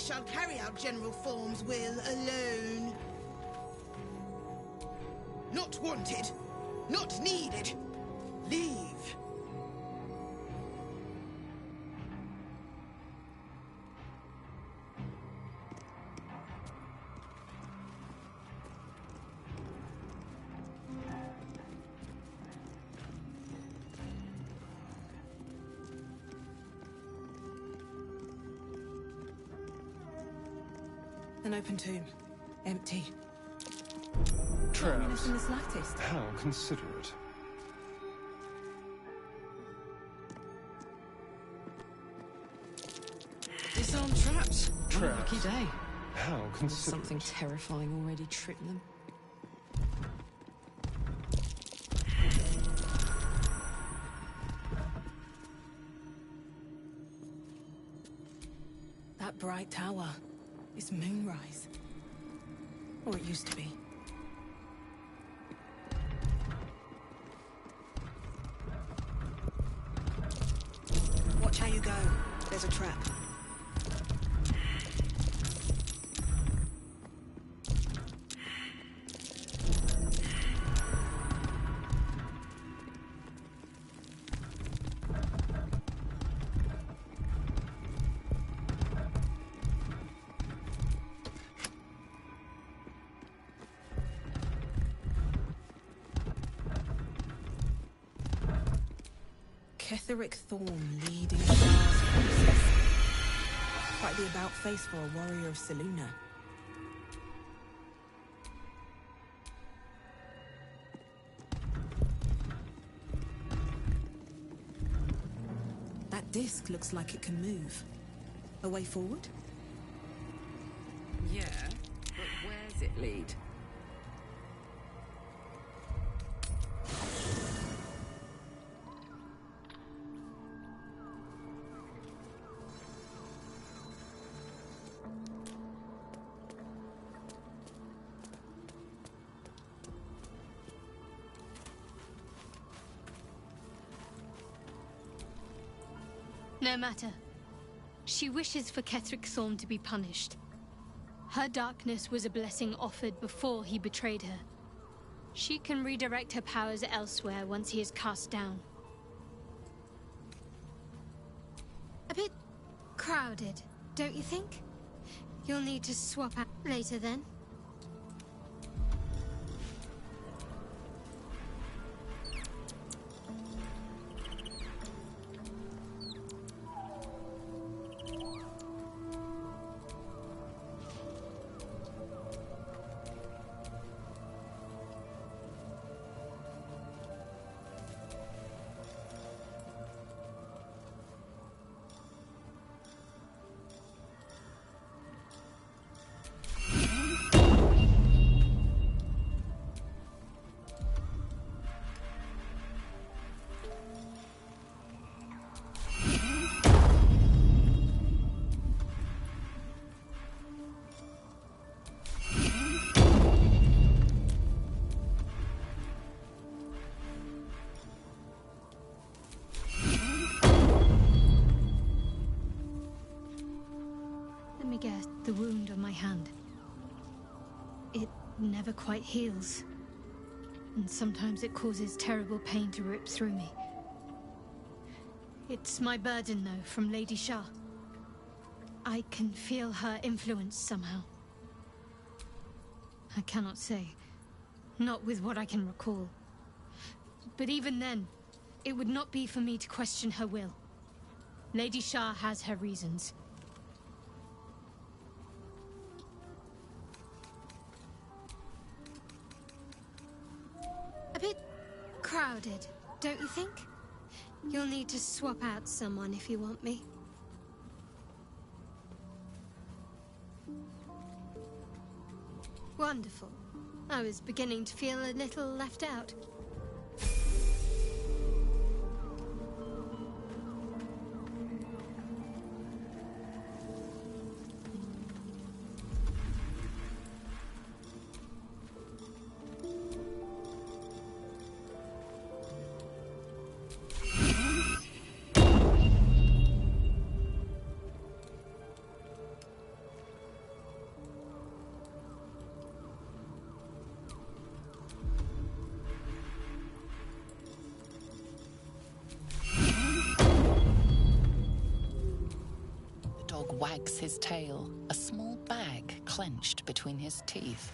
shall carry out General Form's will alone. Not wanted. Not needed. Leave. An open tomb. Empty. Traps. Not in the slightest. How considerate. Disarmed traps. What a Traps. lucky day. How considerate. Something terrifying already tripped them. That bright tower is Moonrise. Or it used to be. Watch how you go. There's a trap. Ketheric Thorn leading the last process. Quite the about face for a warrior of Selûne. That disc looks like it can move. A way forward? Yeah, but where's it lead? No matter. She wishes for Ketheric Thorn to be punished. Her darkness was a blessing offered before he betrayed her. She can redirect her powers elsewhere once he is cast down. A bit crowded, don't you think? You'll need to swap out later then. Let me guess, the wound on my hand. It never quite heals. And sometimes it causes terrible pain to rip through me. It's my burden, though, from Lady Shah. I can feel her influence somehow. I cannot say. Not with what I can recall. But even then, it would not be for me to question her will. Lady Shah has her reasons. A bit crowded, don't you think? You'll need to swap out someone if you want me. Wonderful. I was beginning to feel a little left out. wags his tail, a small bag clenched between his teeth.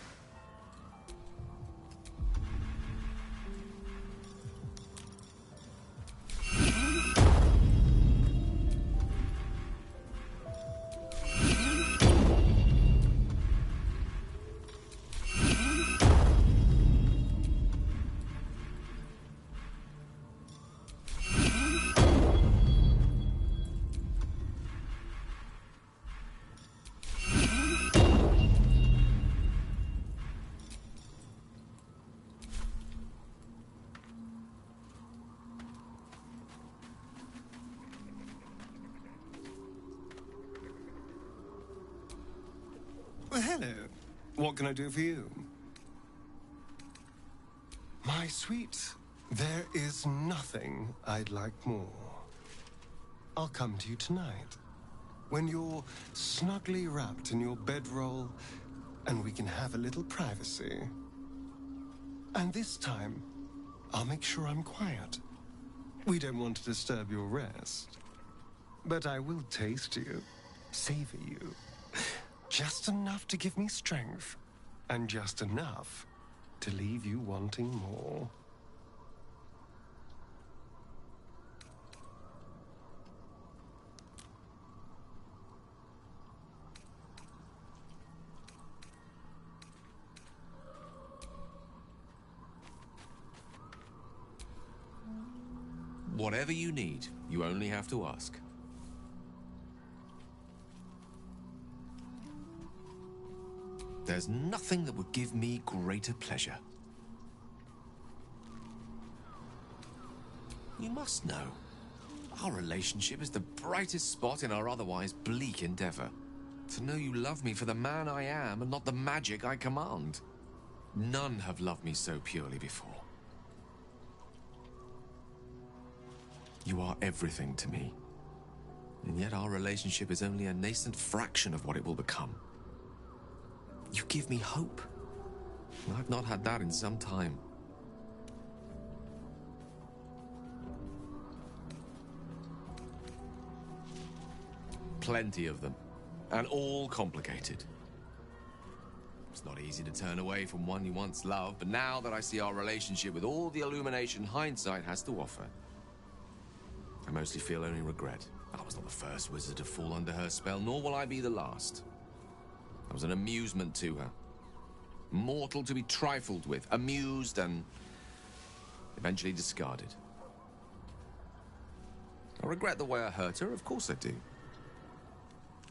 Well, hello. What can I do for you? My sweet, there is nothing I'd like more. I'll come to you tonight, when you're snugly wrapped in your bedroll, and we can have a little privacy. And this time, I'll make sure I'm quiet. We don't want to disturb your rest. But I will taste you, savor you. Just enough to give me strength, and just enough to leave you wanting more. Whatever you need, you only have to ask. There's nothing that would give me greater pleasure. You must know, our relationship is the brightest spot in our otherwise bleak endeavor. To know you love me for the man I am and not the magic I command. None have loved me so purely before. You are everything to me. And yet our relationship is only a nascent fraction of what it will become. You give me hope. I've not had that in some time. Plenty of them, and all complicated. It's not easy to turn away from one you once loved, but now that I see our relationship with all the illumination hindsight has to offer, I mostly feel only regret. I was not the first wizard to fall under her spell, nor will I be the last. I was an amusement to her. Mortal to be trifled with, amused and eventually discarded. I regret the way I hurt her, of course I do.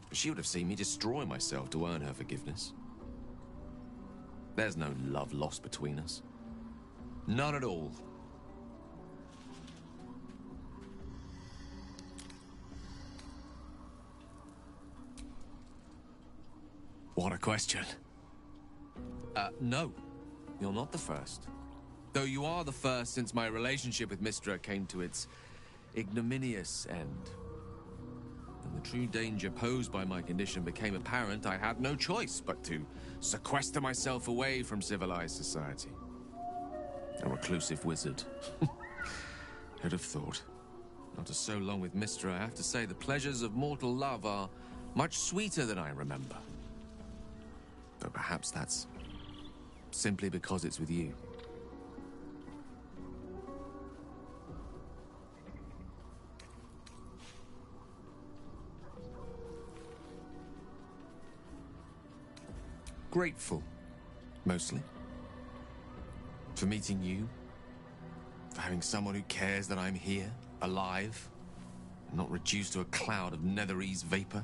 But she would have seen me destroy myself to earn her forgiveness. There's no love lost between us. None at all. What a question. No. You're not the first. Though you are the first since my relationship with Mystra came to its ignominious end. When the true danger posed by my condition became apparent, I had no choice but to sequester myself away from civilized society. A reclusive wizard. Who'd have thought? After so long with Mystra, I have to say the pleasures of mortal love are much sweeter than I remember. Though perhaps that's simply because it's with you. Grateful, mostly. For meeting you. For having someone who cares that I'm here, alive, and not reduced to a cloud of Netherese vapor.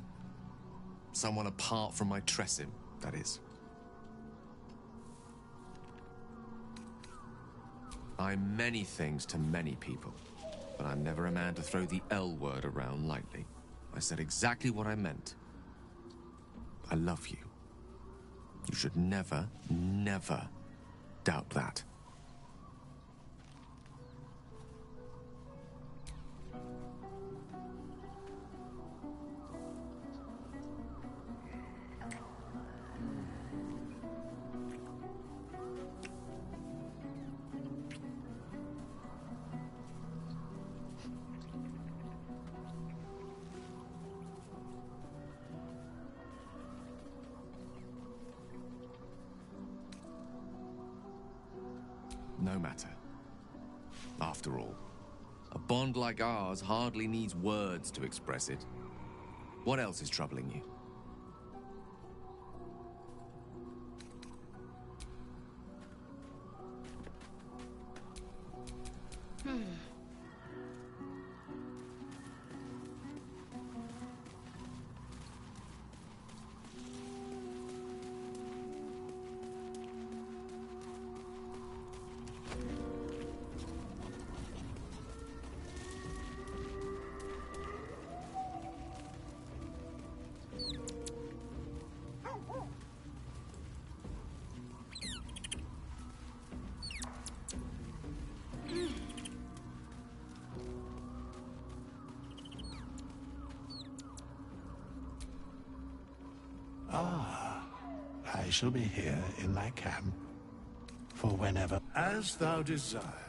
Someone apart from my Tressim, that is. I'm many things to many people, but I'm never a man to throw the L word around lightly. I said exactly what I meant. I love you. You should never, never doubt that. No matter. After all, a bond like ours hardly needs words to express it. What else is troubling you? I shall be here in thy camp for whenever. As thou desire.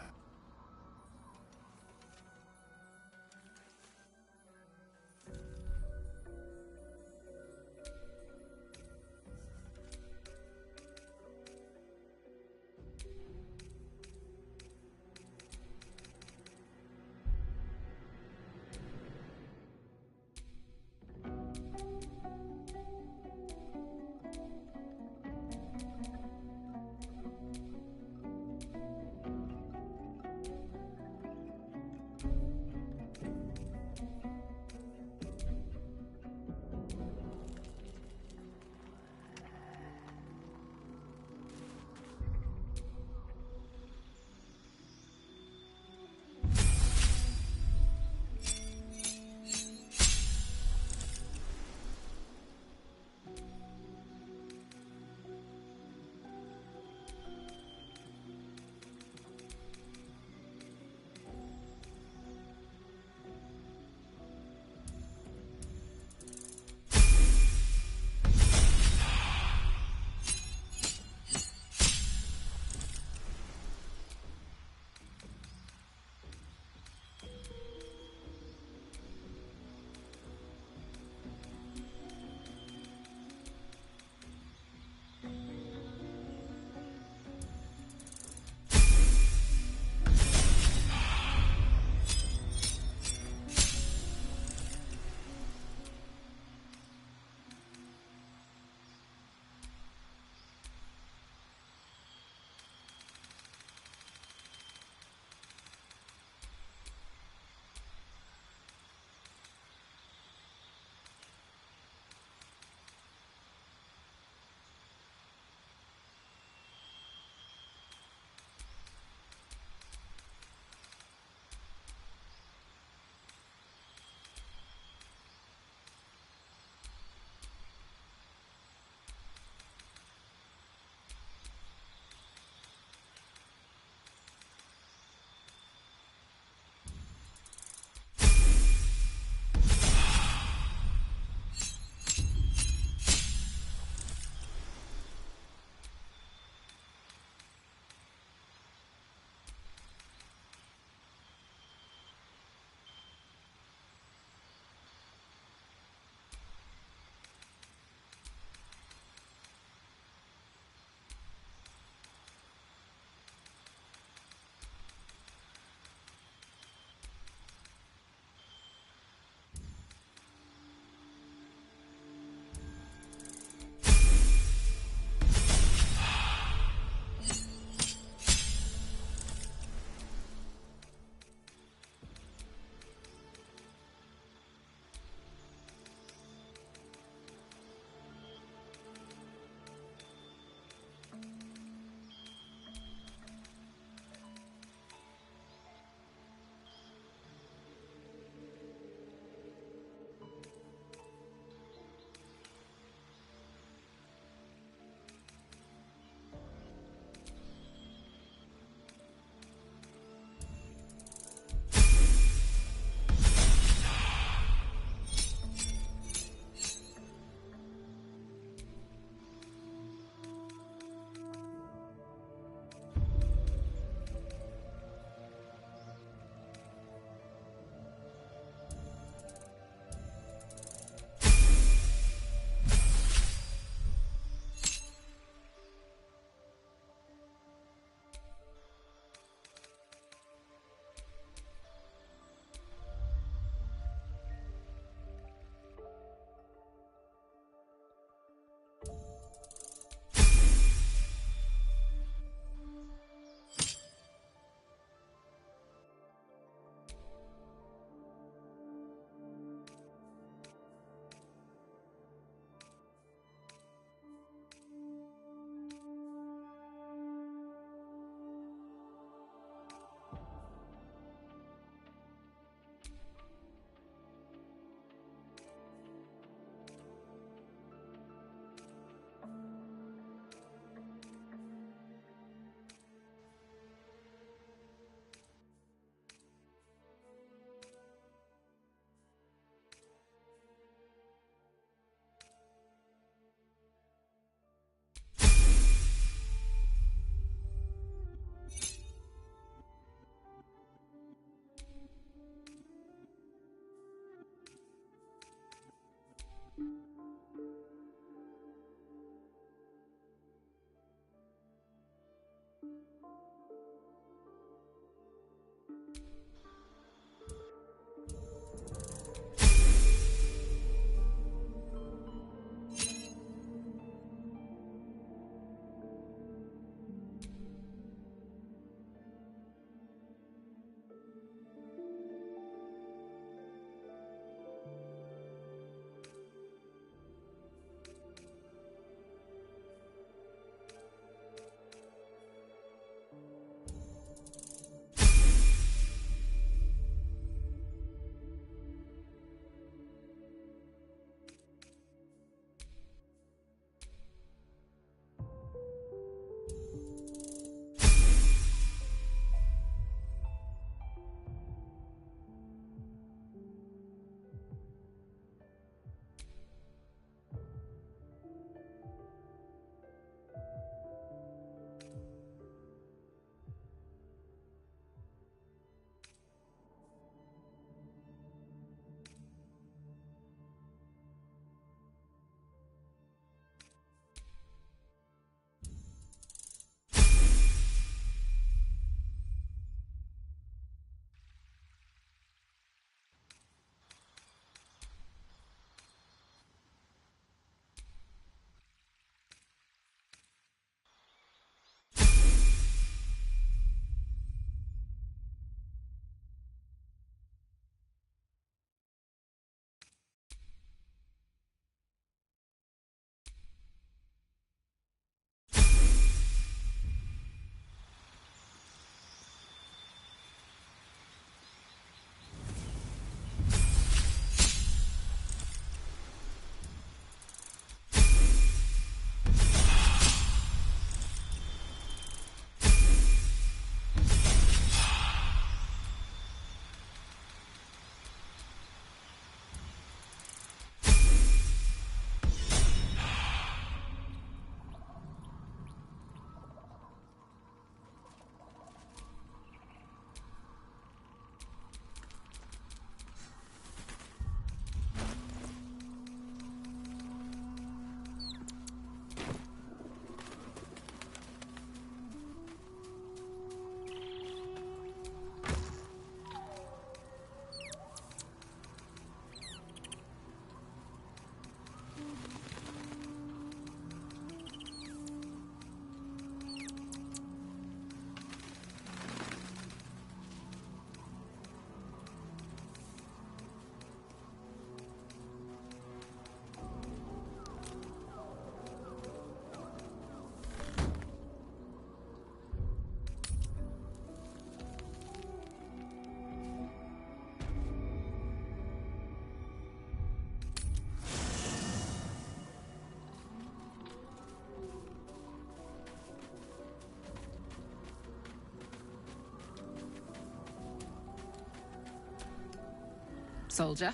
Soldier?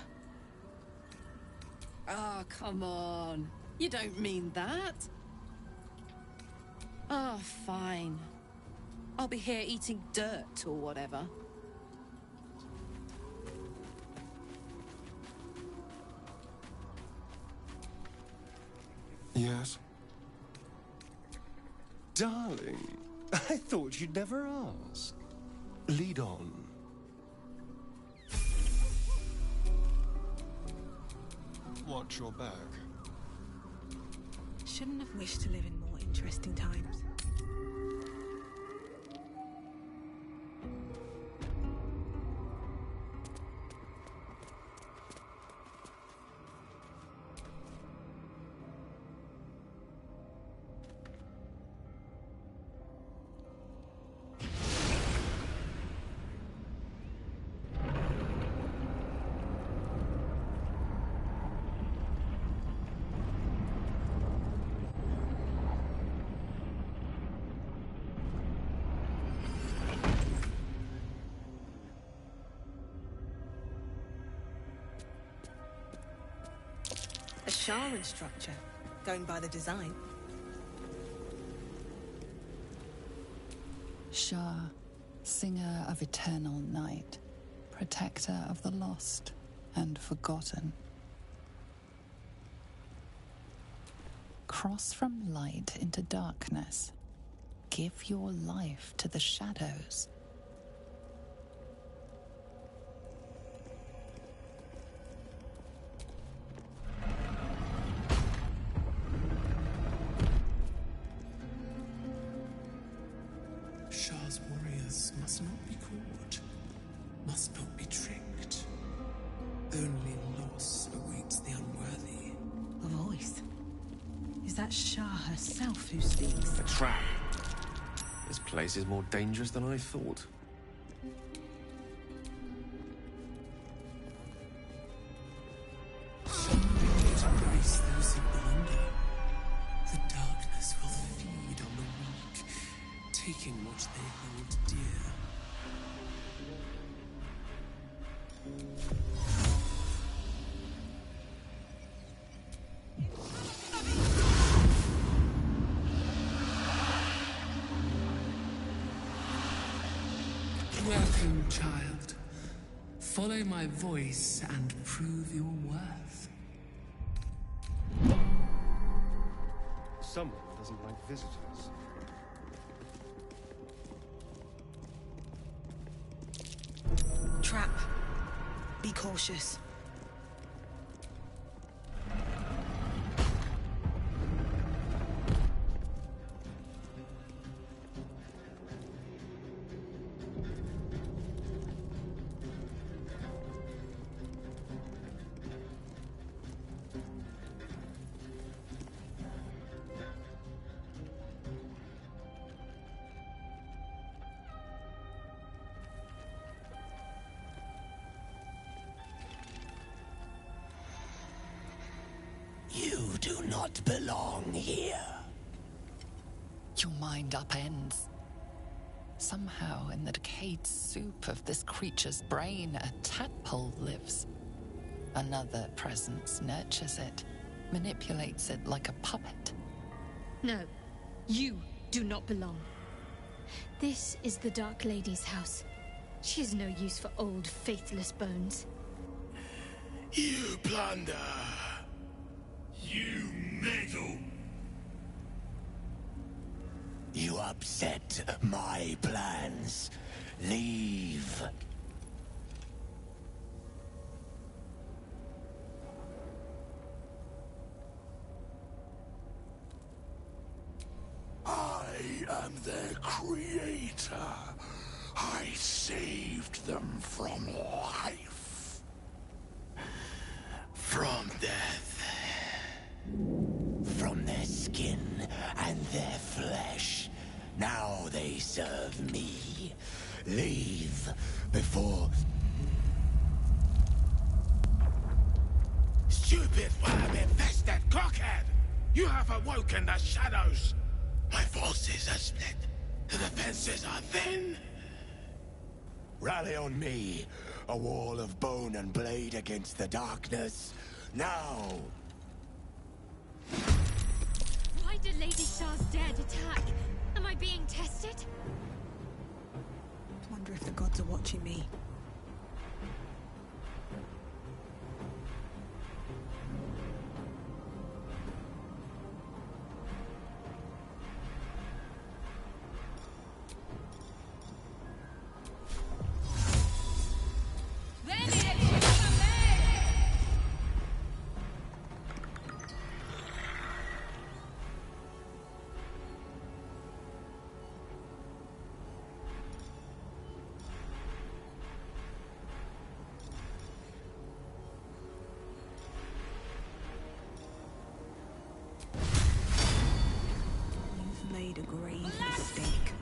Oh, come on. You don't mean that. Oh, fine. I'll be here eating dirt or whatever. Yes? Darling, I thought you'd never ask. Lead on. Watch your back. Shouldn't have wished to live in more interesting times. A Sharan structure, going by the design. Shah, singer of eternal night, protector of the lost and forgotten. Cross from light into darkness, give your life to the shadows. Shah's warriors must not be caught, must not be tricked. Only loss awaits the unworthy. A voice. Is that Shah herself who speaks? A trap. This place is more dangerous than I thought. Embrace those who blunder. The darkness will feed on the weak, taking what they hold dear. Welcome, child. Follow my voice and prove your worth. Someone doesn't like visitors. Trap. Be cautious. You do not belong here. Your mind upends. Somehow, in the decayed soup of this creature's brain, a tadpole lives. Another presence nurtures it, manipulates it like a puppet. No, you do not belong. This is the Dark Lady's house. She has no use for old, faithless bones. You plunder. You meddle. You upset my plans. Leave. I am their creator. I saved them from life. From death. From their skin and their flesh. Now they serve me. Leave before... Stupid worm-infested cockhead! You have awoken the shadows! My forces are split. The defenses are thin. Rally on me. A wall of bone and blade against the darkness. Now! Why did Lady Shah's dead attack? Am I being tested? I wonder if the gods are watching me. Made a grave mistake.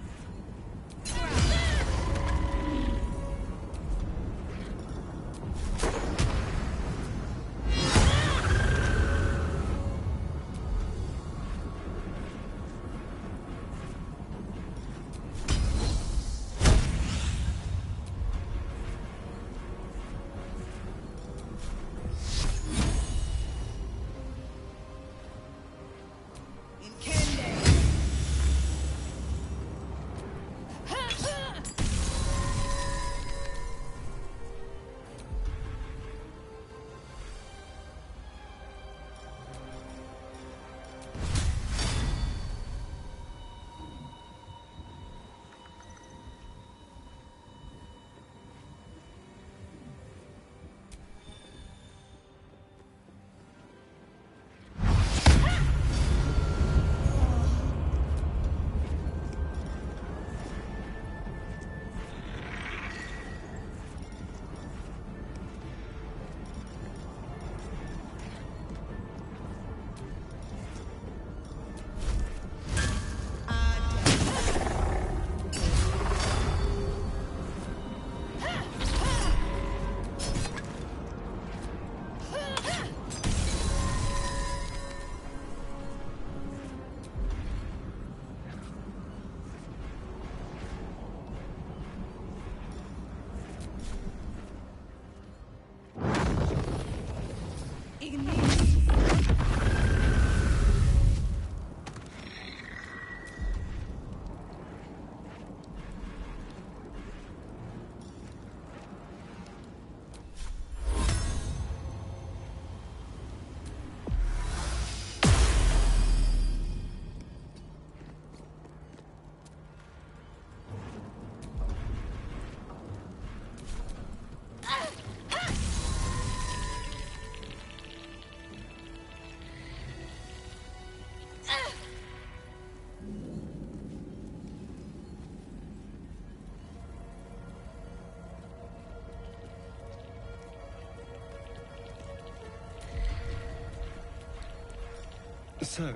So,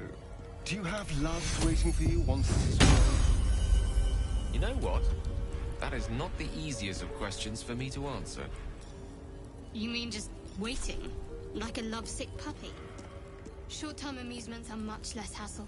do you have love waiting for you once this is over? You know what? That is not the easiest of questions for me to answer. You mean just waiting? Like a lovesick puppy? Short-term amusements are much less hassle.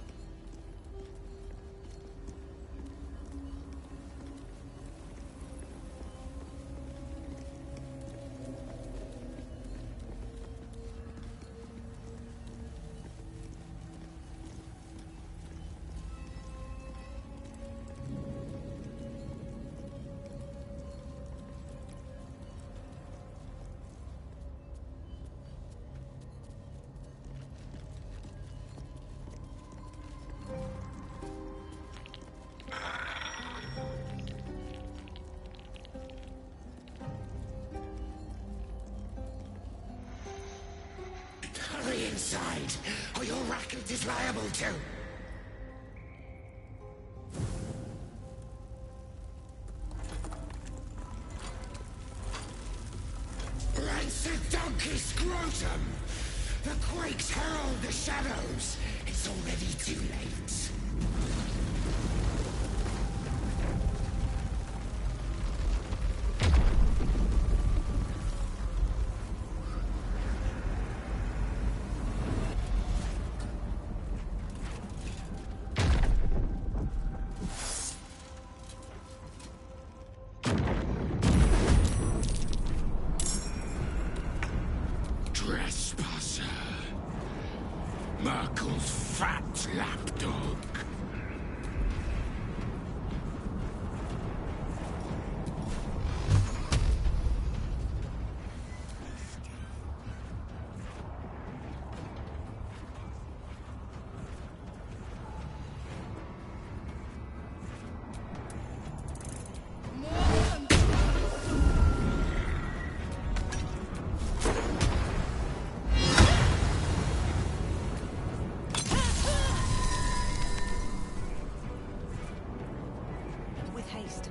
Hurry inside, or your racket is liable to. Rancid donkey scrotum! The quakes herald the shadows. It's already too late. Trespasser. Merkel's fat lapdog. With haste.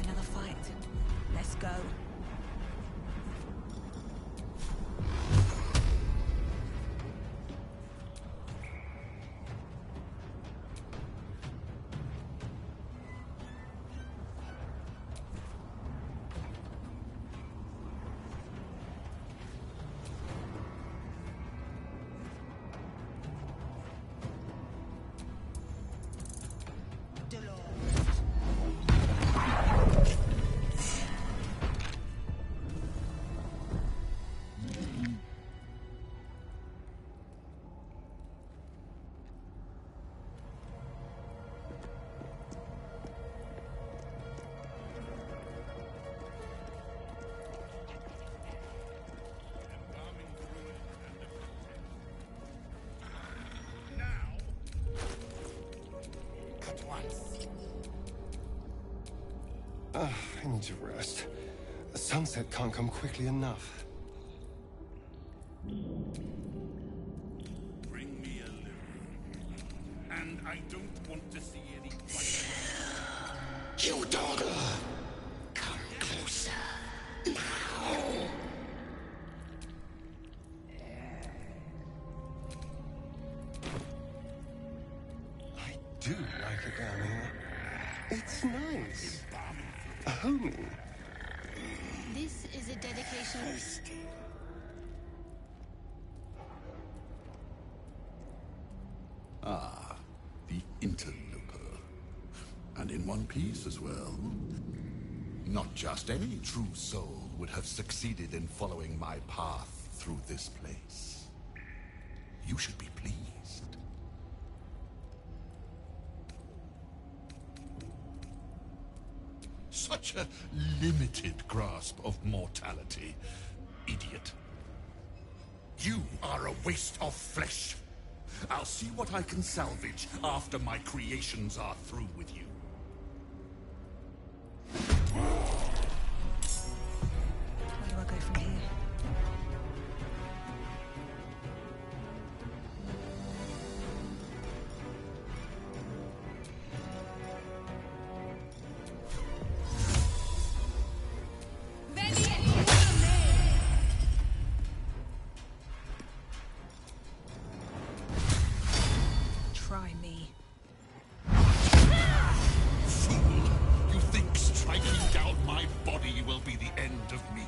Another fight. Let's go. I need to rest. The sunset can't come quickly enough. Bring me a living. And I don't want to see any fight. You dawdler! Come closer. Now! I do like it down here. It's nice. Homey. This is a dedication. Ah, the interloper. And in one piece as well. Not just any true soul would have succeeded in following my path through this place. You should be pleased. Such a limited grasp of mortality, idiot. You are a waste of flesh. I'll see what I can salvage after my creations are through with you. Where do I go from here? Try me. Fool! You think striking down my body will be the end of me?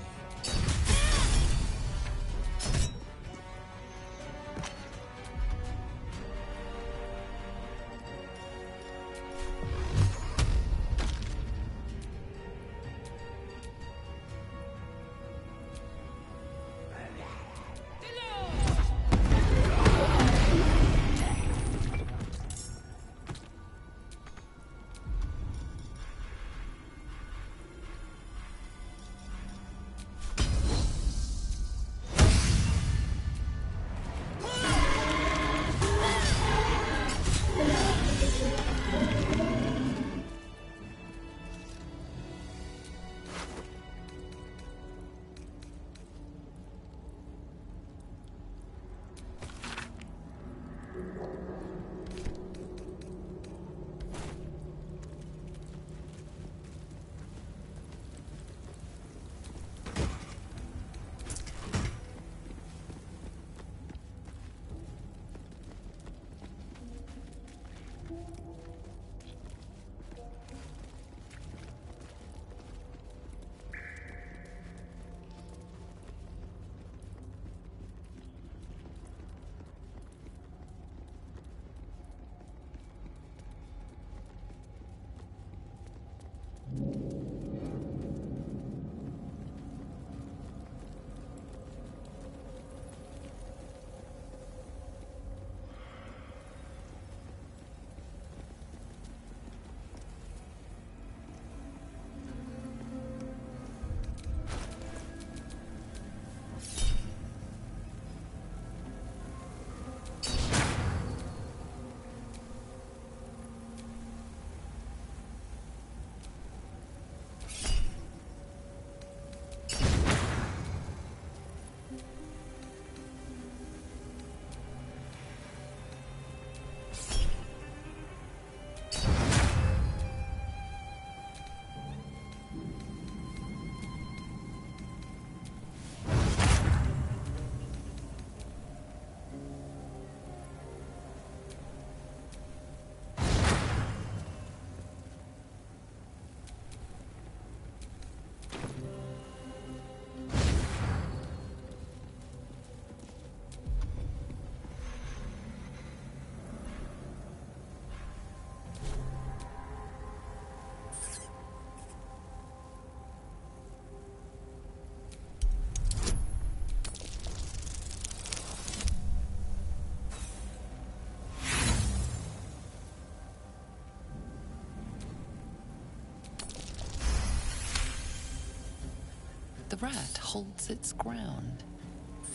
The rat holds its ground.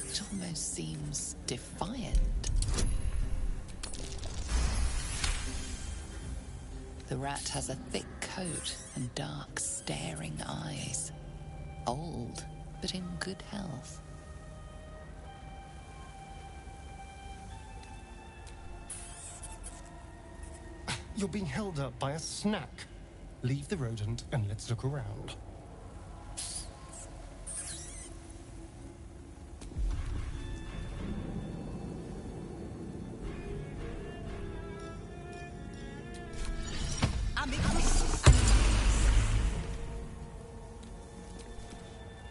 It almost seems defiant. The rat has a thick coat and dark, staring eyes. Old, but in good health. You're being held up by a snack. Leave the rodent and let's look around.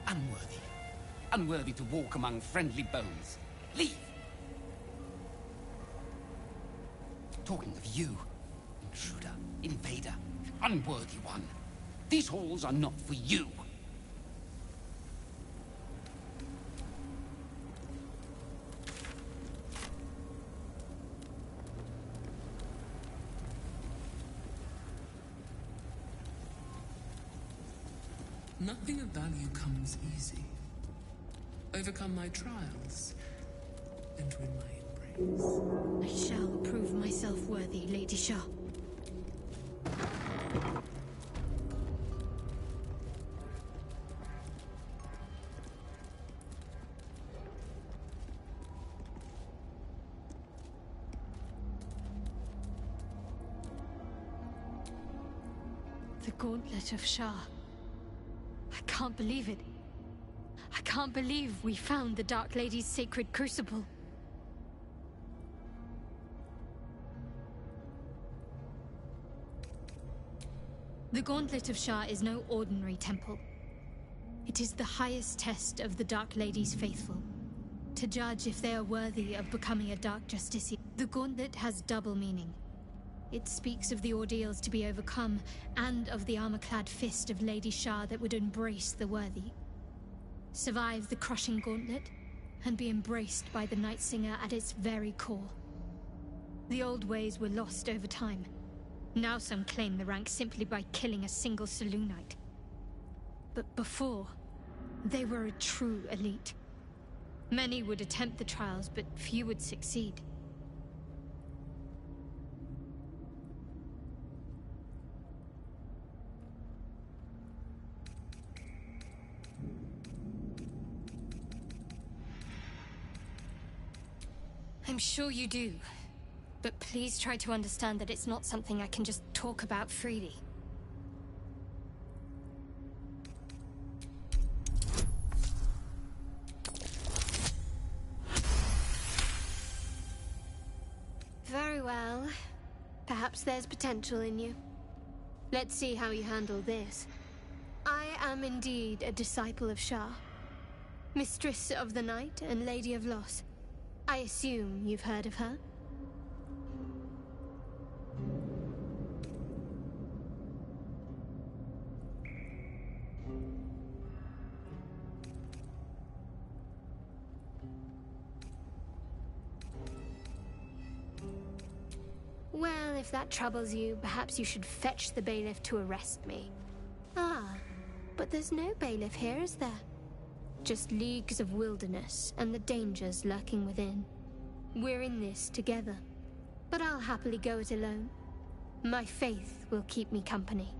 Unworthy. Unworthy to walk among friendly bones. Leave! Talking of you, intruder, invader, unworthy one. These halls are not for you. Nothing of value comes easy. Overcome my trials, enter in my embrace. I shall prove myself worthy, Lady Shah. The Gauntlet of Shah. I can't believe it. I can't believe we found the Dark Lady's sacred crucible. The Gauntlet of Shah is no ordinary temple. It is the highest test of the Dark Lady's faithful, to judge if they are worthy of becoming a Dark Justiciar. The Gauntlet has double meaning. It speaks of the ordeals to be overcome, and of the armor-clad fist of Lady Shah that would embrace the worthy. Survive the crushing gauntlet, and be embraced by the Night Singer at its very core. The old ways were lost over time. Now some claim the rank simply by killing a single Selûnite. But before, they were a true elite. Many would attempt the trials, but few would succeed. I'm sure you do. But please try to understand that it's not something I can just talk about freely. Very well. Perhaps there's potential in you. Let's see how you handle this. I am indeed a disciple of Shah, Mistress of the Night and Lady of Loss. I assume you've heard of her? Well, if that troubles you, perhaps you should fetch the bailiff to arrest me. Ah, but there's no bailiff here, is there? Just leagues of wilderness and the dangers lurking within. We're in this together, but I'll happily go it alone. My faith will keep me company.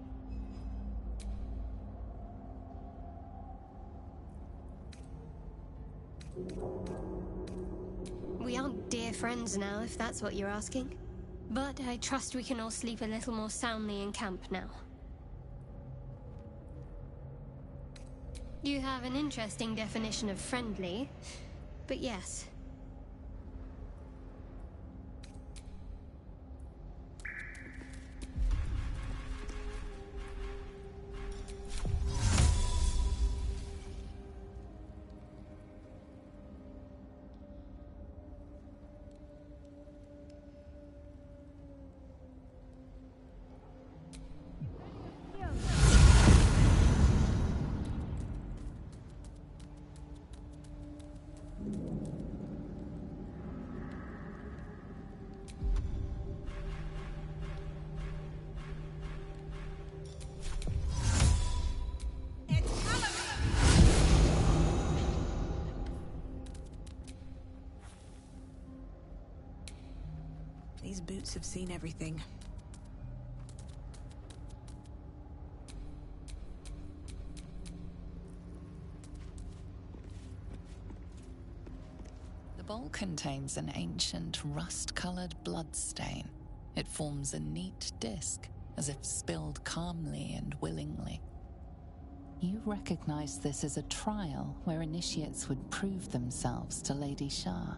We aren't dear friends now, if that's what you're asking. But I trust we can all sleep a little more soundly in camp now. You have an interesting definition of friendly, but yes. These boots have seen everything. The bowl contains an ancient rust-colored bloodstain. It forms a neat disc, as if spilled calmly and willingly. You recognize this as a trial where initiates would prove themselves to Lady Shah.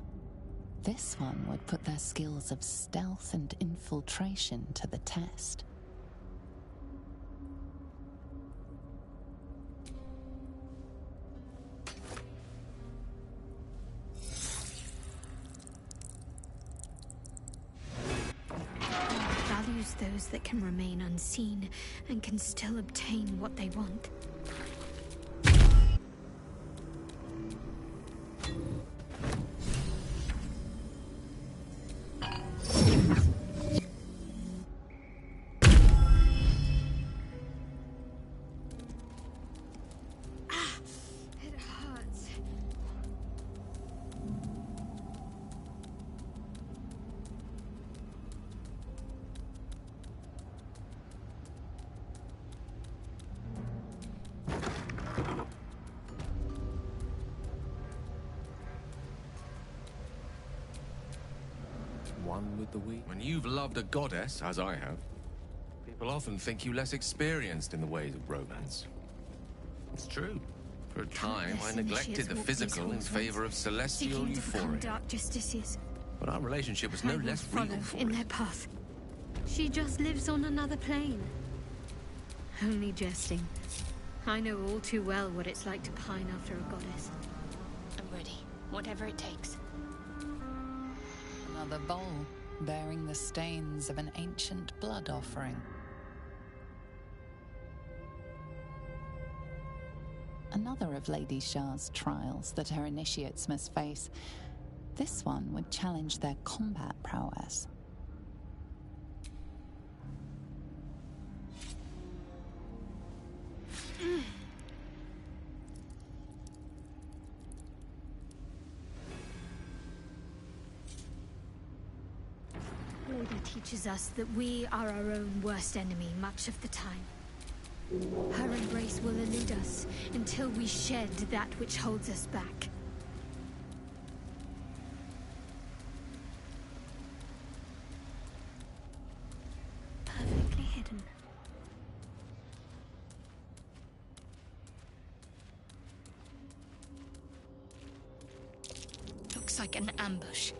This one would put their skills of stealth and infiltration to the test. Values those that can remain unseen and can still obtain what they want. one with the weak. When you've loved a goddess, as I have, people often think you less experienced in the ways of romance. It's true. For a time, I neglected the physical in favor of celestial seeking to become euphoria. dark justiciars. But our relationship was no I will less real follow for in it. their path. She just lives on another plane. Only jesting. I know all too well what it's like to pine after a goddess. I'm ready. Whatever it takes. Another bowl bearing the stains of an ancient blood offering. Another of Lady Shah's trials that her initiates must face. This one would challenge their combat prowess. Lady teaches us that we are our own worst enemy much of the time. Her embrace will elude us until we shed that which holds us back. Perfectly hidden. Looks like an ambush.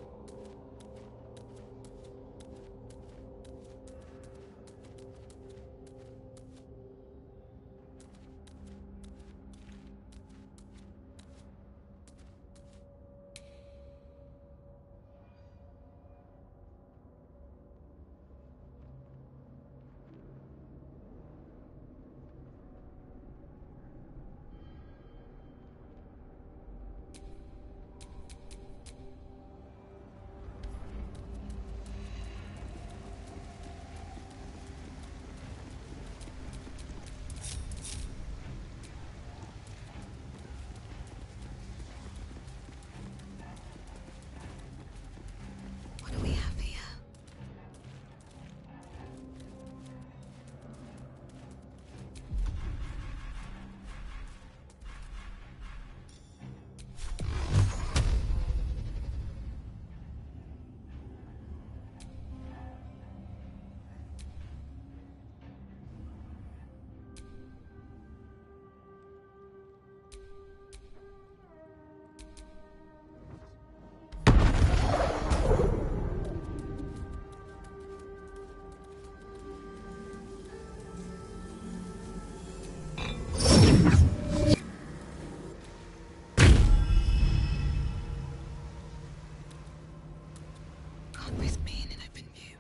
What do we have here? Gone with me in an open view.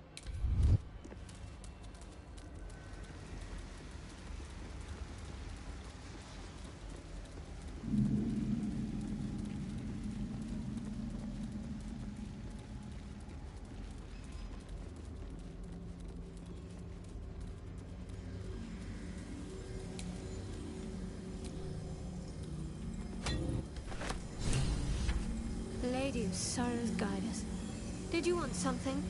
Lady of Sorrows, guide us. Did you want something?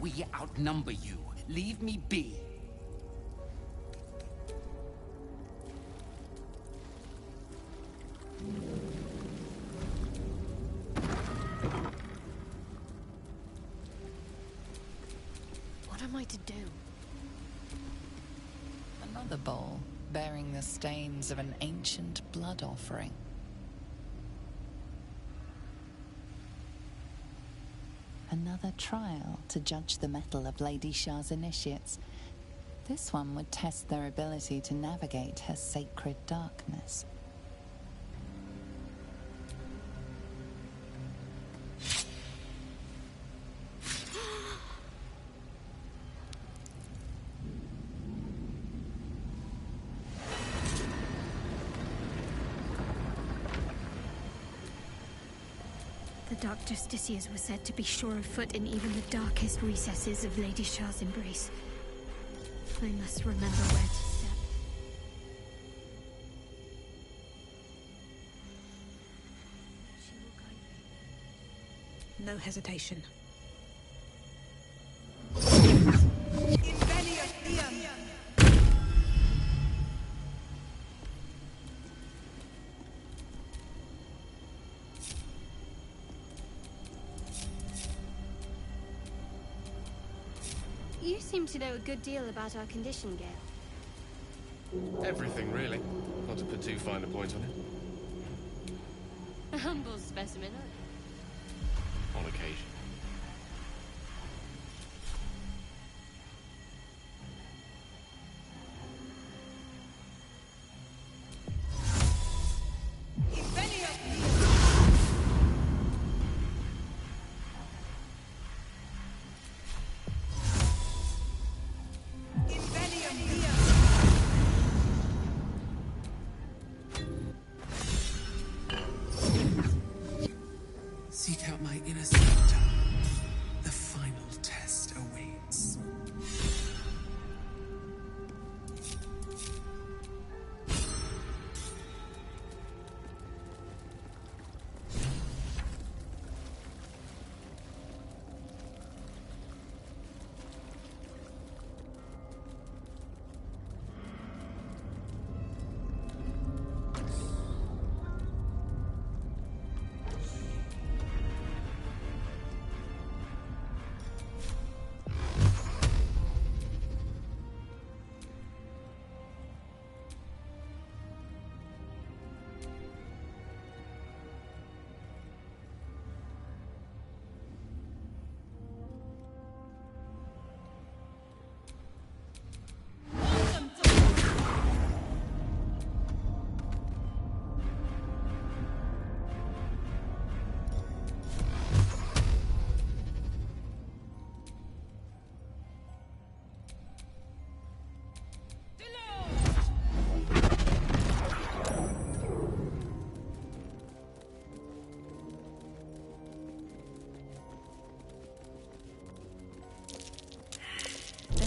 We outnumber you. Leave me be. What am I to do? Another bowl bearing the stains of an ancient blood offering. Another trial to judge the mettle of Lady Shah's initiates. This one would test their ability to navigate her sacred darkness. The Dark Justiciars were said to be sure of foot in even the darkest recesses of Lady Shah's embrace. I must remember where to step. She will guide me. No hesitation. You seem to know a good deal about our condition, Gale. Everything, really. Not to put too fine a point on it. A humble specimen, On occasion. Seek out my inner sanctum. The final test awaits.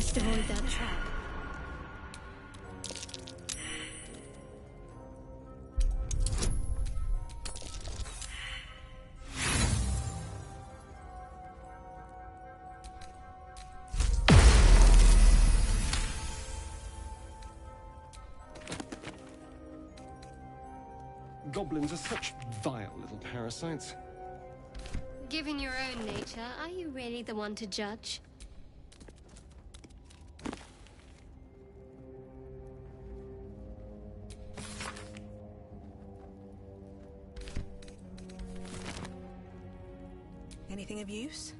best avoid that trap. Goblins are such vile little parasites. Given your own nature, are you really the one to judge? Anything of use?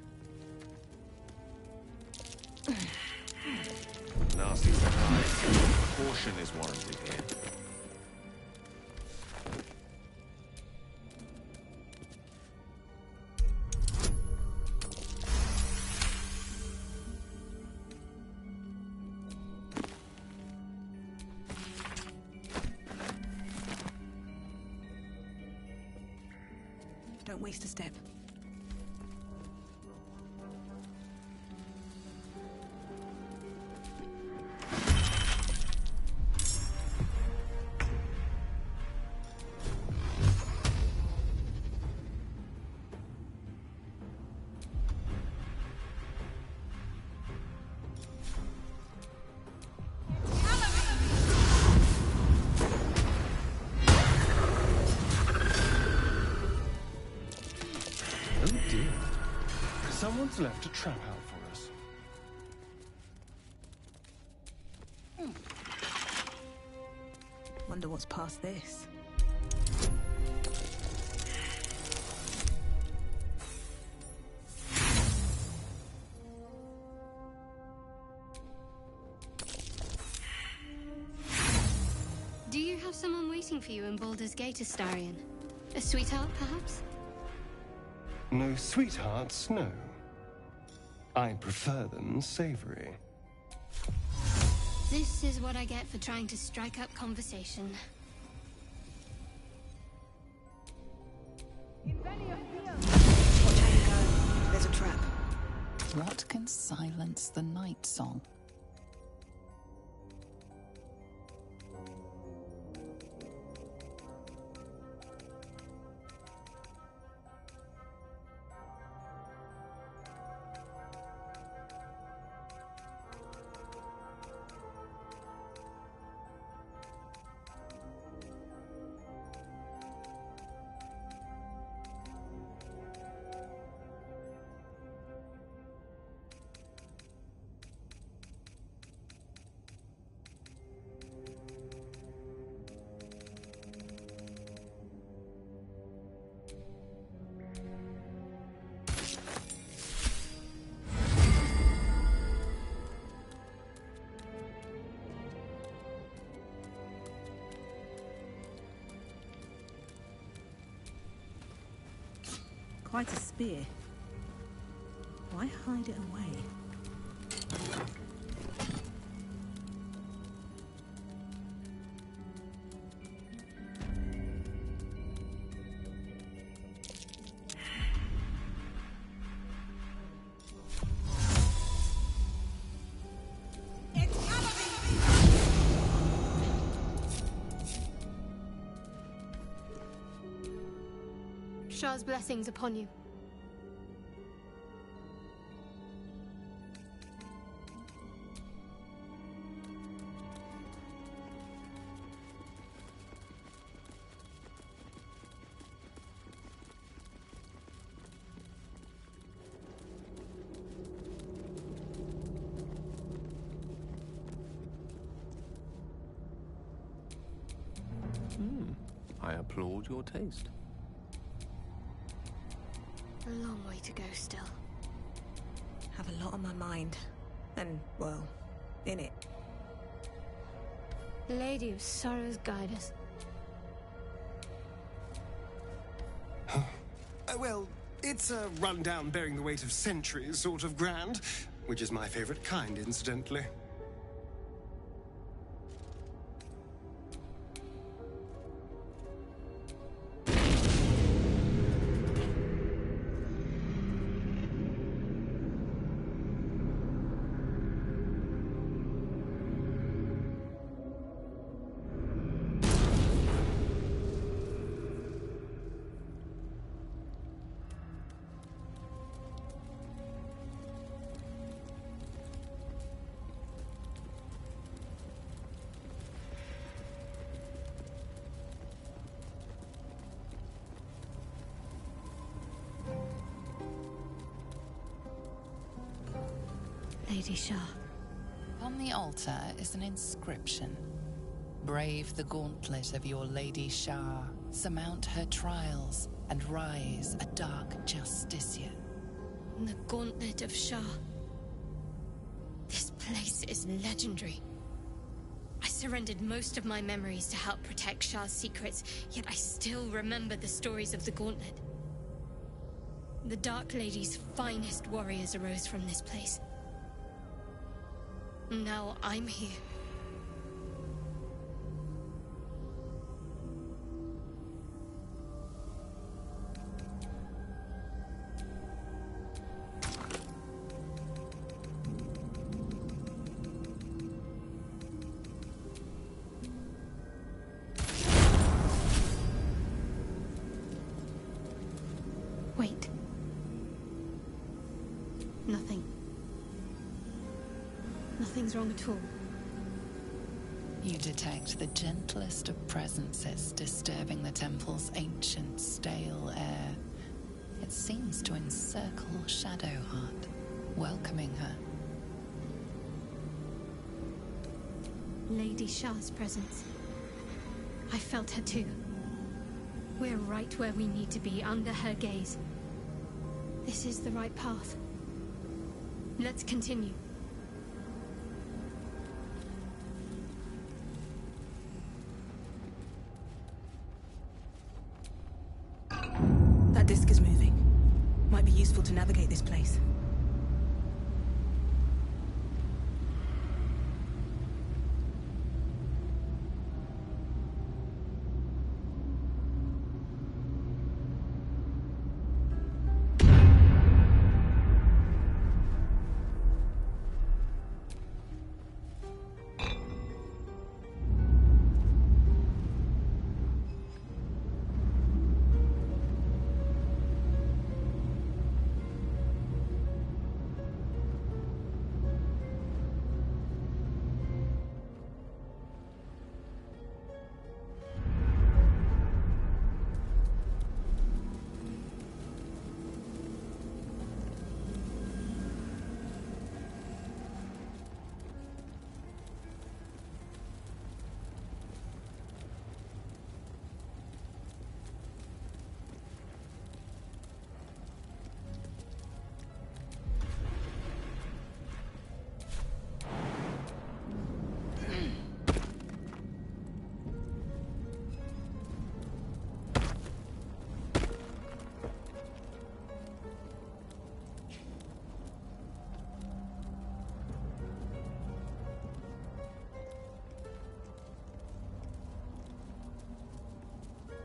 Nasty surprise. Caution is warranted here. Don't waste a step. Someone's left a trap out for us. Wonder what's past this. Do you have someone waiting for you in Baldur's Gate, Astarion? A sweetheart, perhaps? No sweethearts, no. I prefer them savory. This is what I get for trying to strike up conversation. Watch how you go. There's a trap. What can silence the night song? Quite a spear. Why hide it away? Shah's blessings upon you. I applaud your taste. A long way to go still. Have a lot on my mind. And, well, in it. Lady of Sorrows, guide us. Well, it's a rundown bearing the weight of centuries sort of grand, which is my favorite kind, incidentally. Lady Shah. On the altar is an inscription. Brave the gauntlet of your Lady Shah, surmount her trials, and rise a dark justiciar. The Gauntlet of Shah. This place is legendary. I surrendered most of my memories to help protect Shah's secrets, yet I still remember the stories of the Gauntlet. The Dark Lady's finest warriors arose from this place. Now I'm here. Wait. Nothing. Nothing's wrong at all. You detect the gentlest of presences disturbing the temple's ancient, stale air. It seems to encircle Shadowheart, welcoming her. Lady Shah's presence. I felt her too. We're right where we need to be, under her gaze. This is the right path. Let's continue. That disc is moving. Might be useful to navigate this place.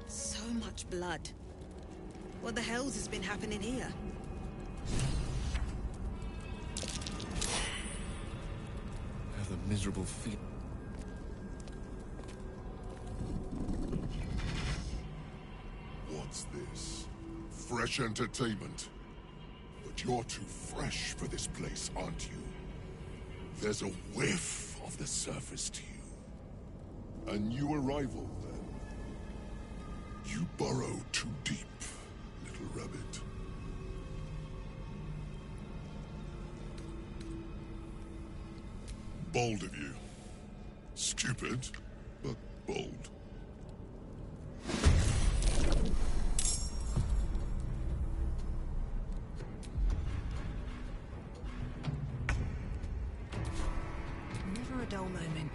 So much blood. What the hell's has been happening here? I have a miserable feeling. What's this? Fresh entertainment? But you're too fresh for this place, aren't you? There's a whiff of the surface to you. A new arrival, then. You burrow too deep, little rabbit. Bold of you. Stupid, but bold. Never a dull moment.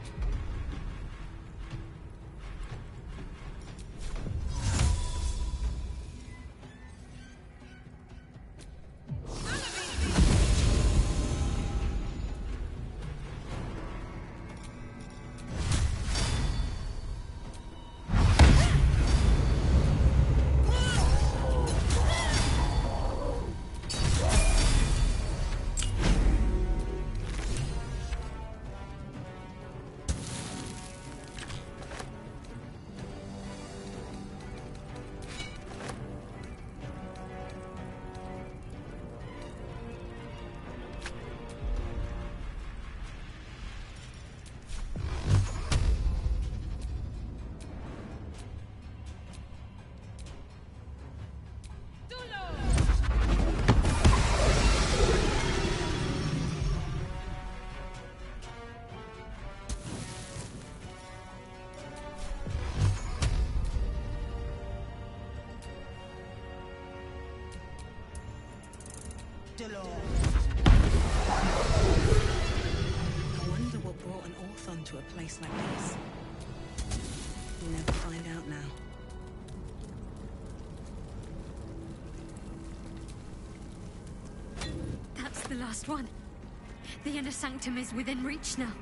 I wonder what brought an Orthon to a place like this. We'll never find out now. That's the last one. The inner sanctum is within reach now.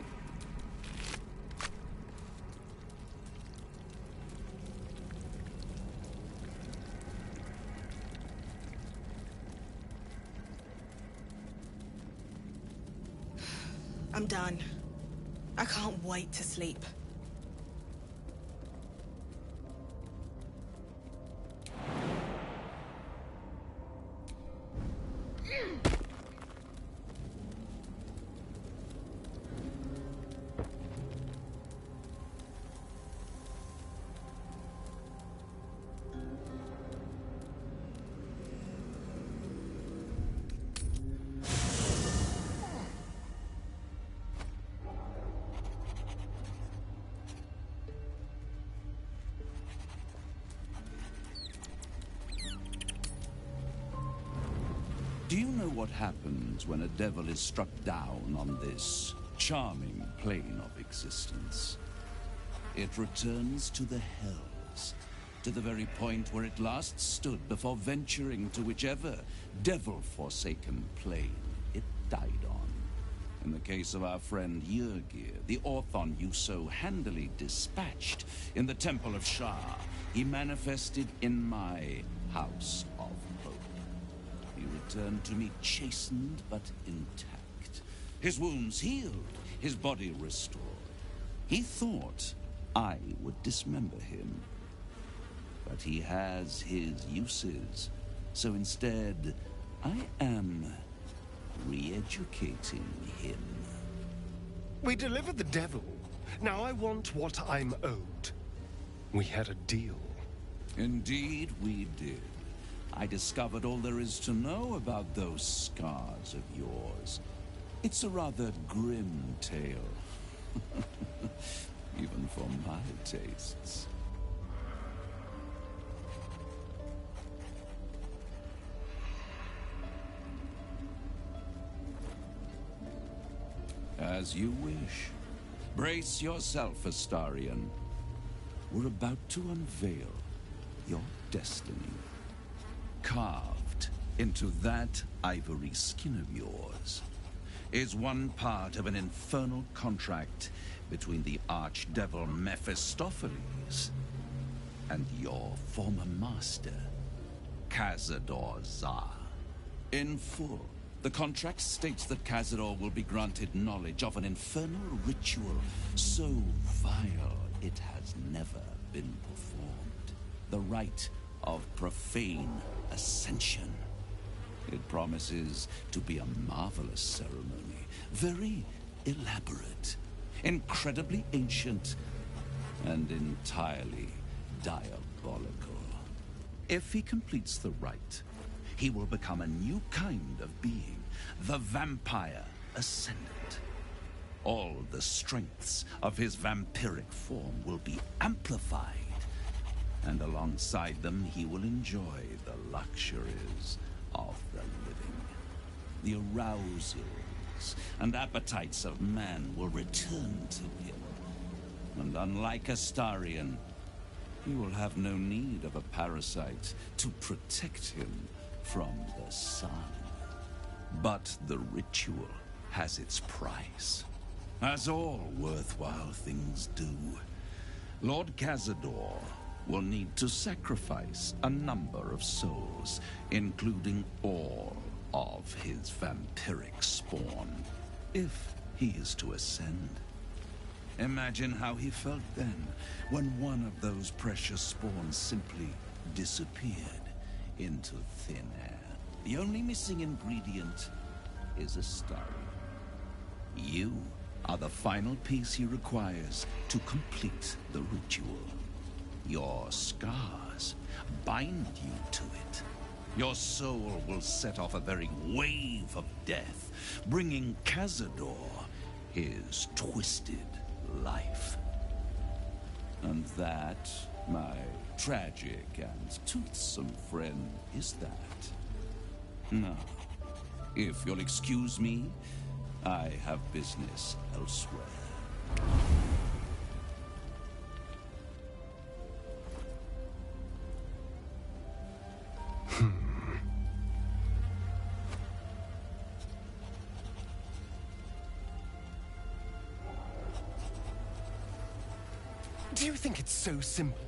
I'm done. I can't wait to sleep. Do you know what happens when a devil is struck down on this charming plane of existence? It returns to the hells, to the very point where it last stood before venturing to whichever devil-forsaken plane it died on. In the case of our friend Yrgir, the Orthon you so handily dispatched in the Temple of Shar, he manifested in my House of Hope. He returned to me chastened but intact. His wounds healed, his body restored. He thought I would dismember him. But he has his uses, so instead, I am re-educating him. We delivered the devil. Now I want what I'm owed. We had a deal. Indeed, we did. I discovered all there is to know about those scars of yours. It's a rather grim tale. Even for my tastes. As you wish. Brace yourself, Astarion. We're about to unveil your destiny. Carved into that ivory skin of yours is one part of an infernal contract between the archdevil Mephistopheles and your former master, Cazador Xar. In full, the contract states that Cazador will be granted knowledge of an infernal ritual so vile it has never been performed. The rite of profane ascension. It promises to be a marvelous ceremony, very elaborate, incredibly ancient, and entirely diabolical. If he completes the rite, he will become a new kind of being, the Vampire Ascendant. All the strengths of his vampiric form will be amplified, and alongside them he will enjoy the luxuries of the living. The arousals and appetites of man will return to him, and unlike Astarion, he will have no need of a parasite to protect him from the sun. But the ritual has its price, as all worthwhile things do. Lord Cazador will need to sacrifice a number of souls, including all of his vampiric spawn, if he is to ascend. Imagine how he felt then, when one of those precious spawns simply disappeared into thin air. The only missing ingredient is Astarion. You are the final piece he requires to complete the ritual. Your scars bind you to it. Your soul will set off a very wave of death, bringing Cazador his twisted life. And that, my tragic and toothsome friend, is that. Now, if you'll excuse me, I have business elsewhere. Do you think it's so simple?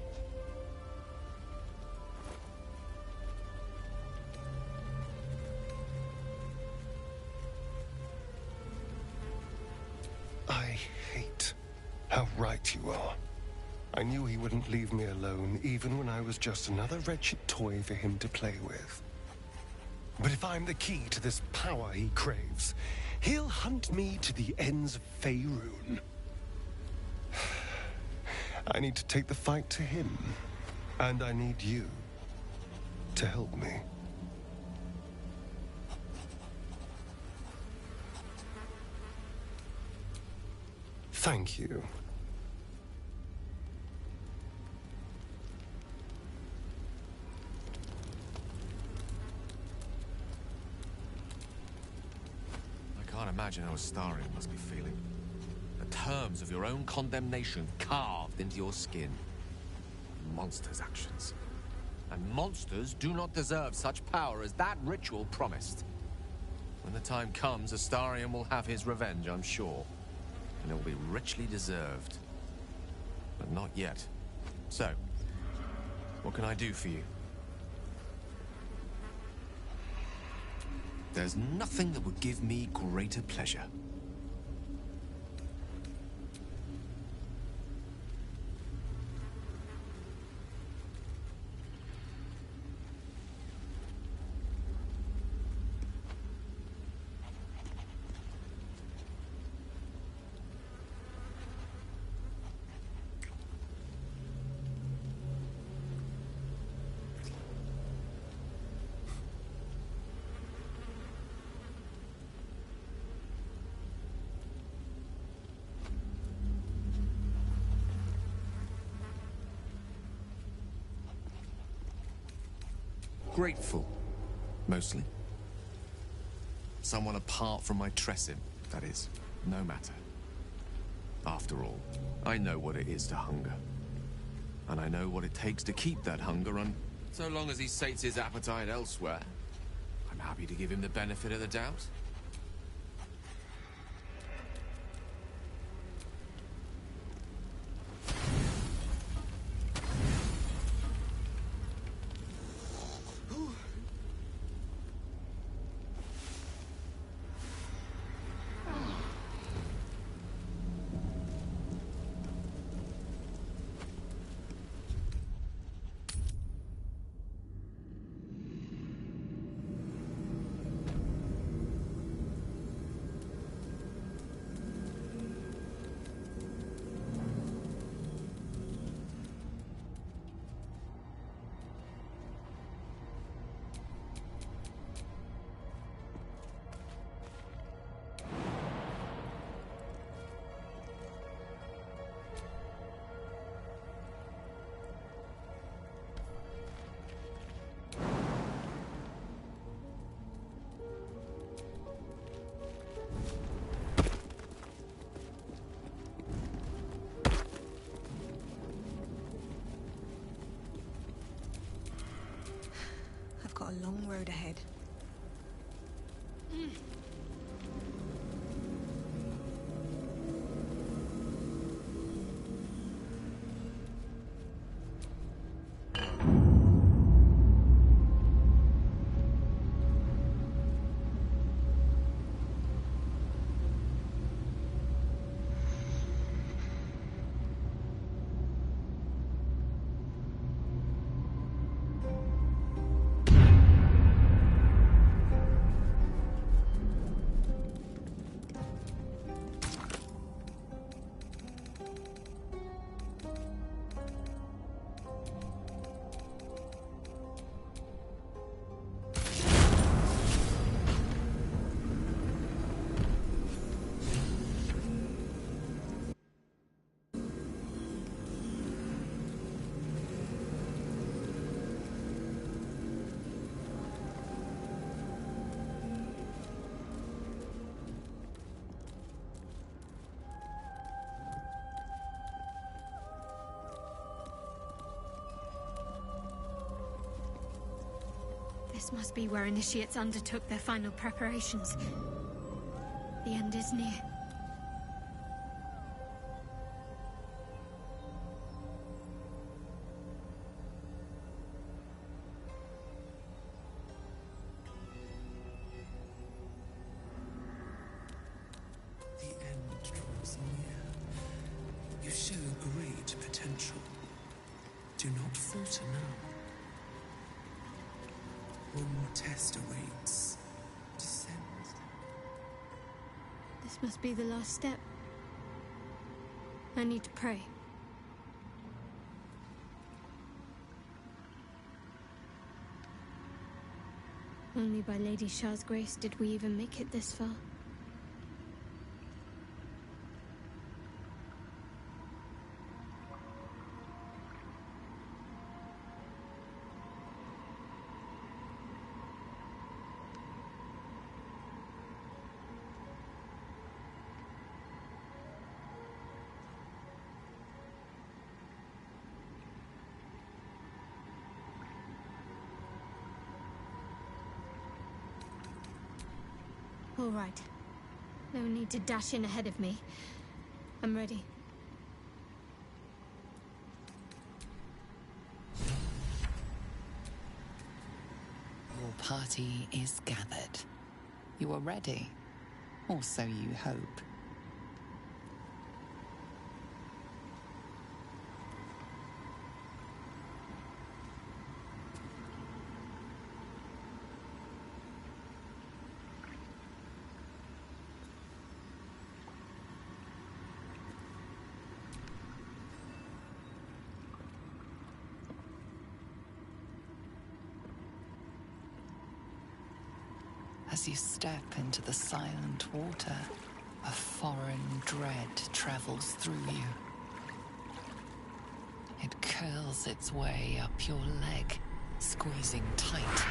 I hate how right you are. I knew he wouldn't leave me alone, even when I was just another wretched toy for him to play with. But if I'm the key to this power he craves, he'll hunt me to the ends of Faerun. I need to take the fight to him, and I need you to help me. Thank you. can't imagine how Astarion must be feeling. The terms of your own condemnation carved into your skin. Monsters' actions. And monsters do not deserve such power as that ritual promised. When the time comes, Astarion will have his revenge, I'm sure. And it will be richly deserved. But not yet. So, what can I do for you? There's nothing that would give me greater pleasure. Grateful, mostly. Someone apart from my Tressim, that is. No matter. After all, I know what it is to hunger. And I know what it takes to keep that hunger on. So long as he sates his appetite elsewhere, I'm happy to give him the benefit of the doubt. A long road ahead. This must be where initiates undertook their final preparations. The end is near. The end draws near. You show great potential. Do not falter now. One more test awaits. Descend. This must be the last step. I need to pray. Only by Lady Shah's grace did we even make it this far. All right. No need to dash in ahead of me. I'm ready. Your party is gathered. You are ready. Or so you hope. As you step into the silent water, a foreign dread travels through you. It curls its way up your leg, squeezing tight.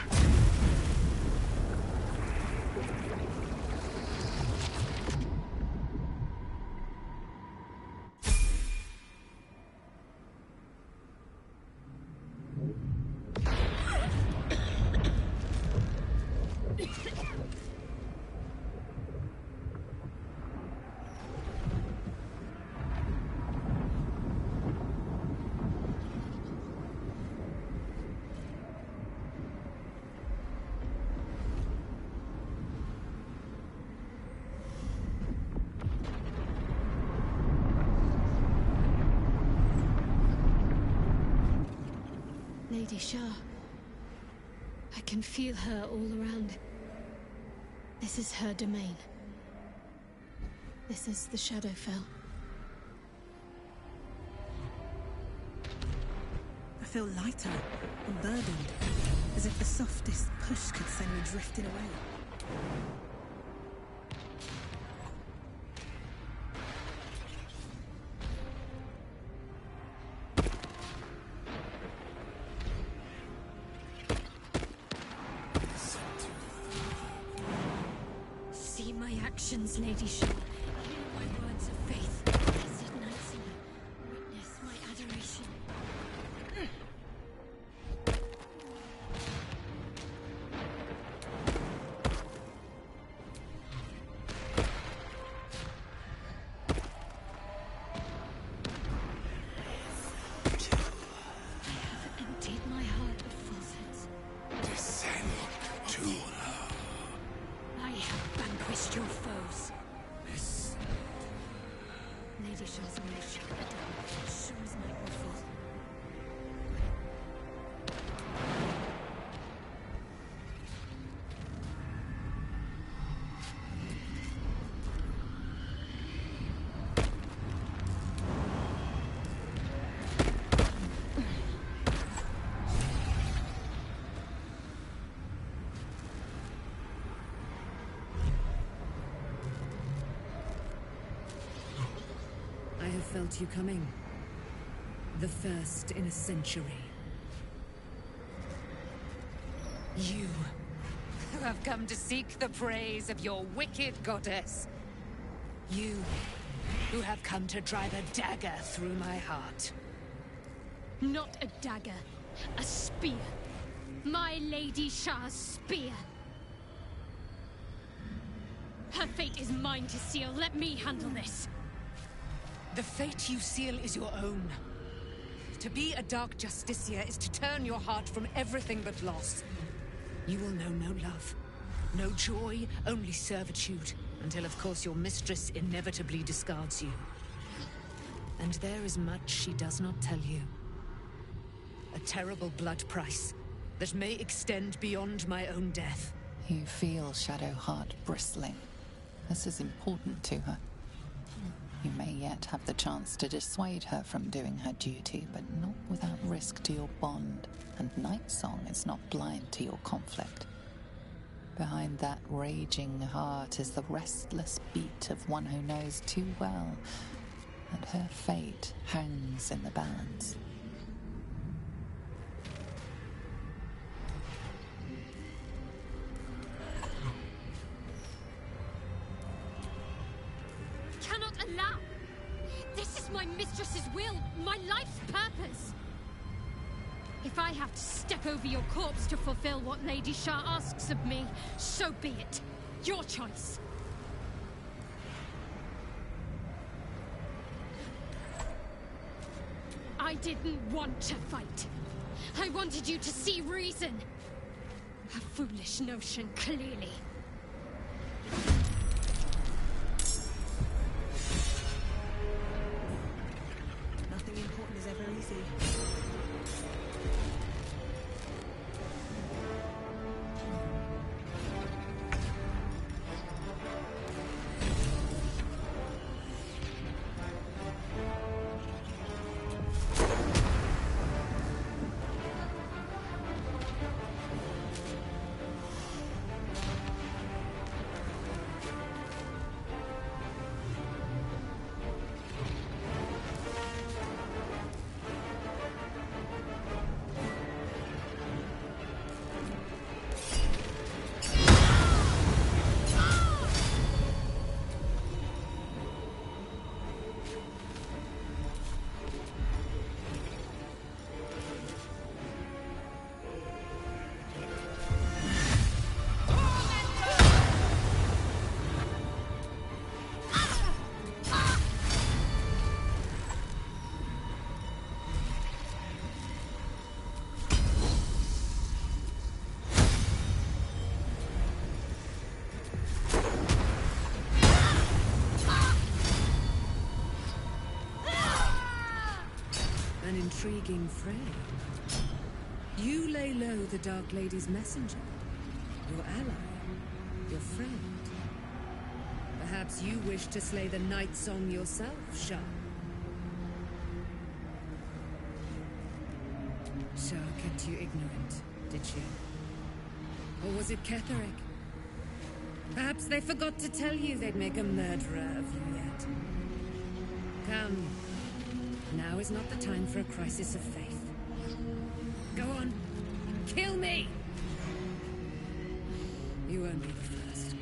Lady Shah. I can feel her all around. This is her domain. This is the Shadowfell. I feel lighter, unburdened, as if the softest push could send me drifting away. See my actions, Lady Shah. Hear my words of faith. Blessed Nightsinger, witness my adoration. I have emptied my heart of falsehoods. Descend to I have vanquished your foes. Lady Shah's wish, sure as night will fall. I have felt you coming. The first in a century. You, who have come to seek the praise of your wicked goddess. You, who have come to drive a dagger through my heart. Not a dagger, a spear. My Lady Shah's spear. Her fate is mine to seal. Let me handle this. The fate you seal is your own. To be a Dark Justicia is to turn your heart from everything but loss. You will know no love, no joy, only servitude, until of course your mistress inevitably discards you. And there is much she does not tell you. A terrible blood price that may extend beyond my own death. You feel Shadowheart bristling. This is important to her. You may yet have the chance to dissuade her from doing her duty, but not without risk to your bond, and Nightsong is not blind to your conflict. Behind that raging heart is the restless beat of one who knows too well that her fate hangs in the balance. Cannot allow. This is my mistress's will, my life's purpose. If I have to step over your corpse to fulfill what Lady Shah asks of me, so be it. Your choice. I didn't want to fight. I wanted you to see reason. A foolish notion, clearly. Nothing important is ever easy. An intriguing fray. You lay low the Dark Lady's messenger, your ally, your friend. Perhaps you wish to slay the Night Song yourself, Shah. Shah kept you ignorant, did she? Or was it Ketheric? Perhaps they forgot to tell you they'd make a murderer of you yet. Come. Now is not the time for a crisis of faith. Go on. Kill me! You won't be the first.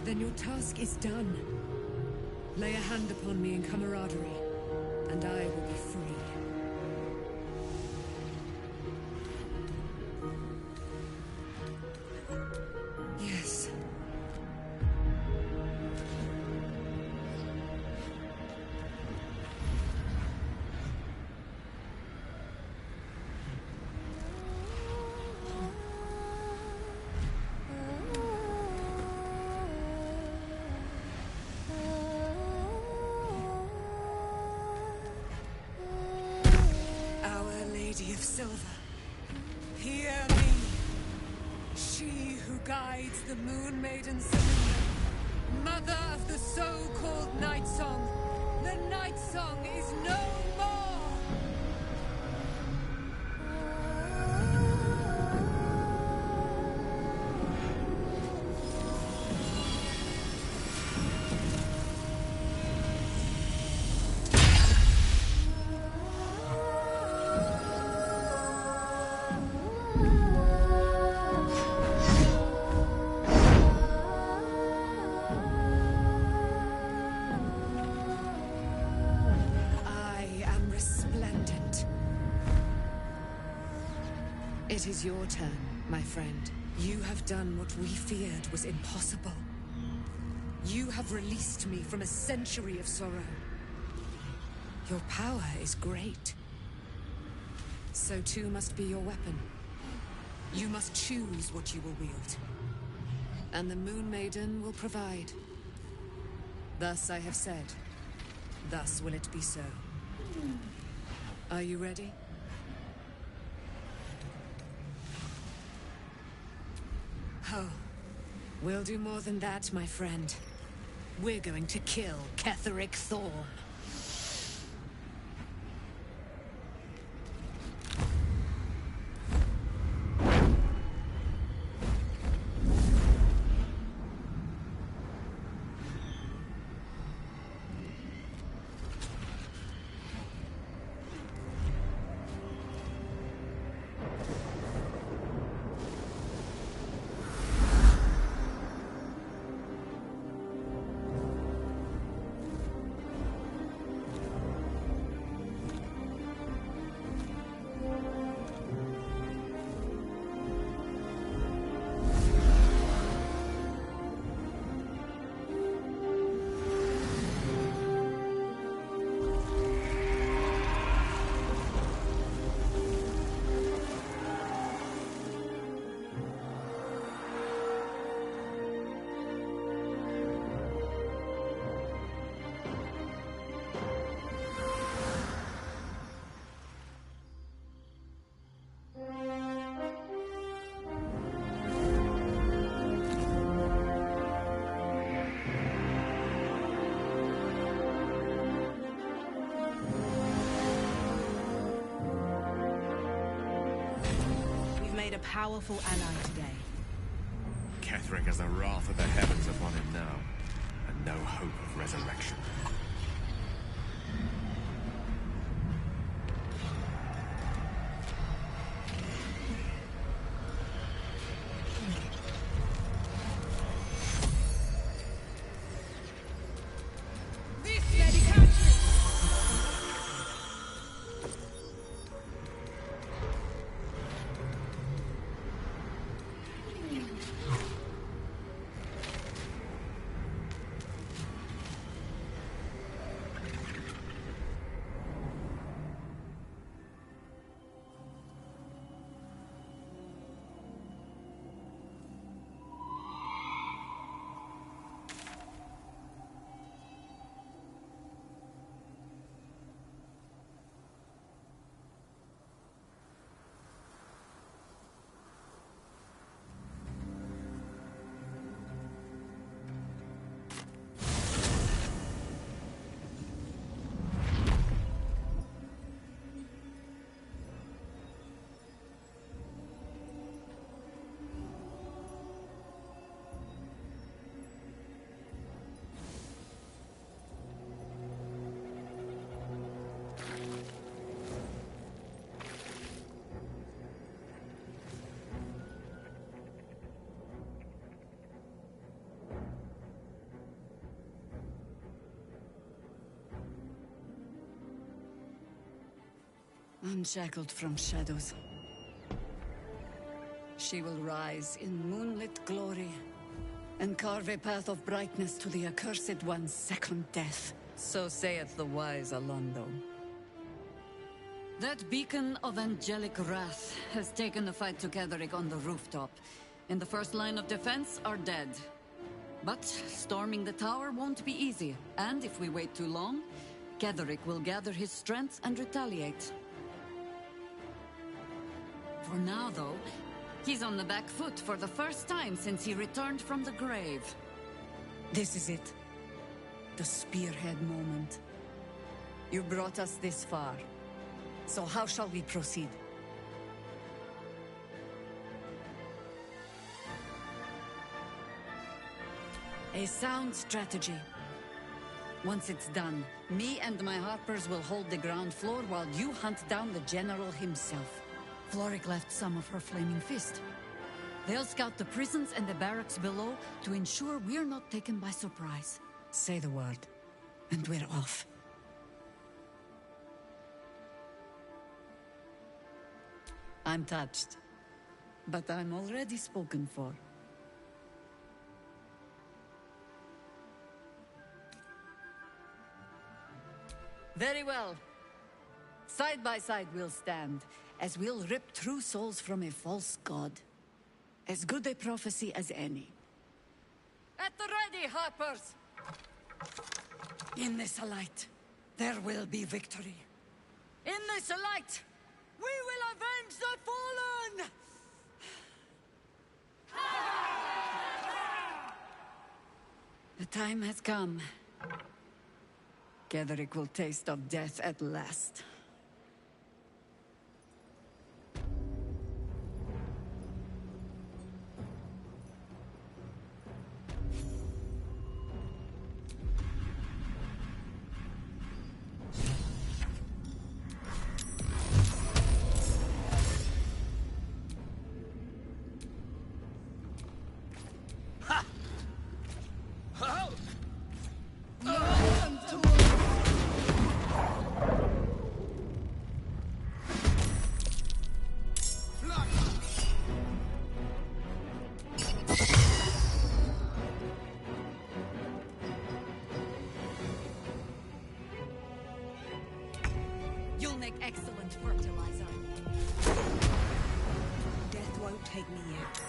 Then your task is done. Lay a hand upon me in camaraderie, and I will be free. Yes. Our Lady of Silver, hear me. She who guides the Moon Maiden Selûne, mother of the so-called Night Song. The Night Song is no more! It is your turn, my friend. You have done what we feared was impossible. You have released me from a century of sorrow. Your power is great. So too must be your weapon. You must choose what you will wield. And the Moon Maiden will provide. Thus I have said. Thus will it be so. Are you ready? Oh, we'll do more than that, my friend. We're going to kill Ketheric Thorm. powerful ally today. Ketheric has the wrath of the heavens upon him now, and no hope of resurrection. Unshackled from shadows, she will rise in moonlit glory and carve a path of brightness to the Accursed One's second death. So saith the wise Alondo. That beacon of angelic wrath has taken the fight to Ketheric on the rooftop, and the first line of defense are dead. But storming the tower won't be easy, and if we wait too long, Ketheric will gather his strength and retaliate. For now, though, he's on the back foot for the first time since he returned from the grave. This is it. The spearhead moment. You brought us this far. So how shall we proceed? A sound strategy. Once it's done, me and my Harpers will hold the ground floor while you hunt down the General himself. Florrick left some of her Flaming Fist. They'll scout the prisons and the barracks below to ensure we're not taken by surprise. Say the word, and we're off. I'm touched, but I'm already spoken for. Very well. Side by side we'll stand, as we'll rip true souls from a false god. As good a prophecy as any. At the ready, Harpers! In this light, there will be victory. In this light, we will avenge the fallen! The time has come. Ketheric will taste of death at last. You'll make excellent fertilizer. Death won't take me yet.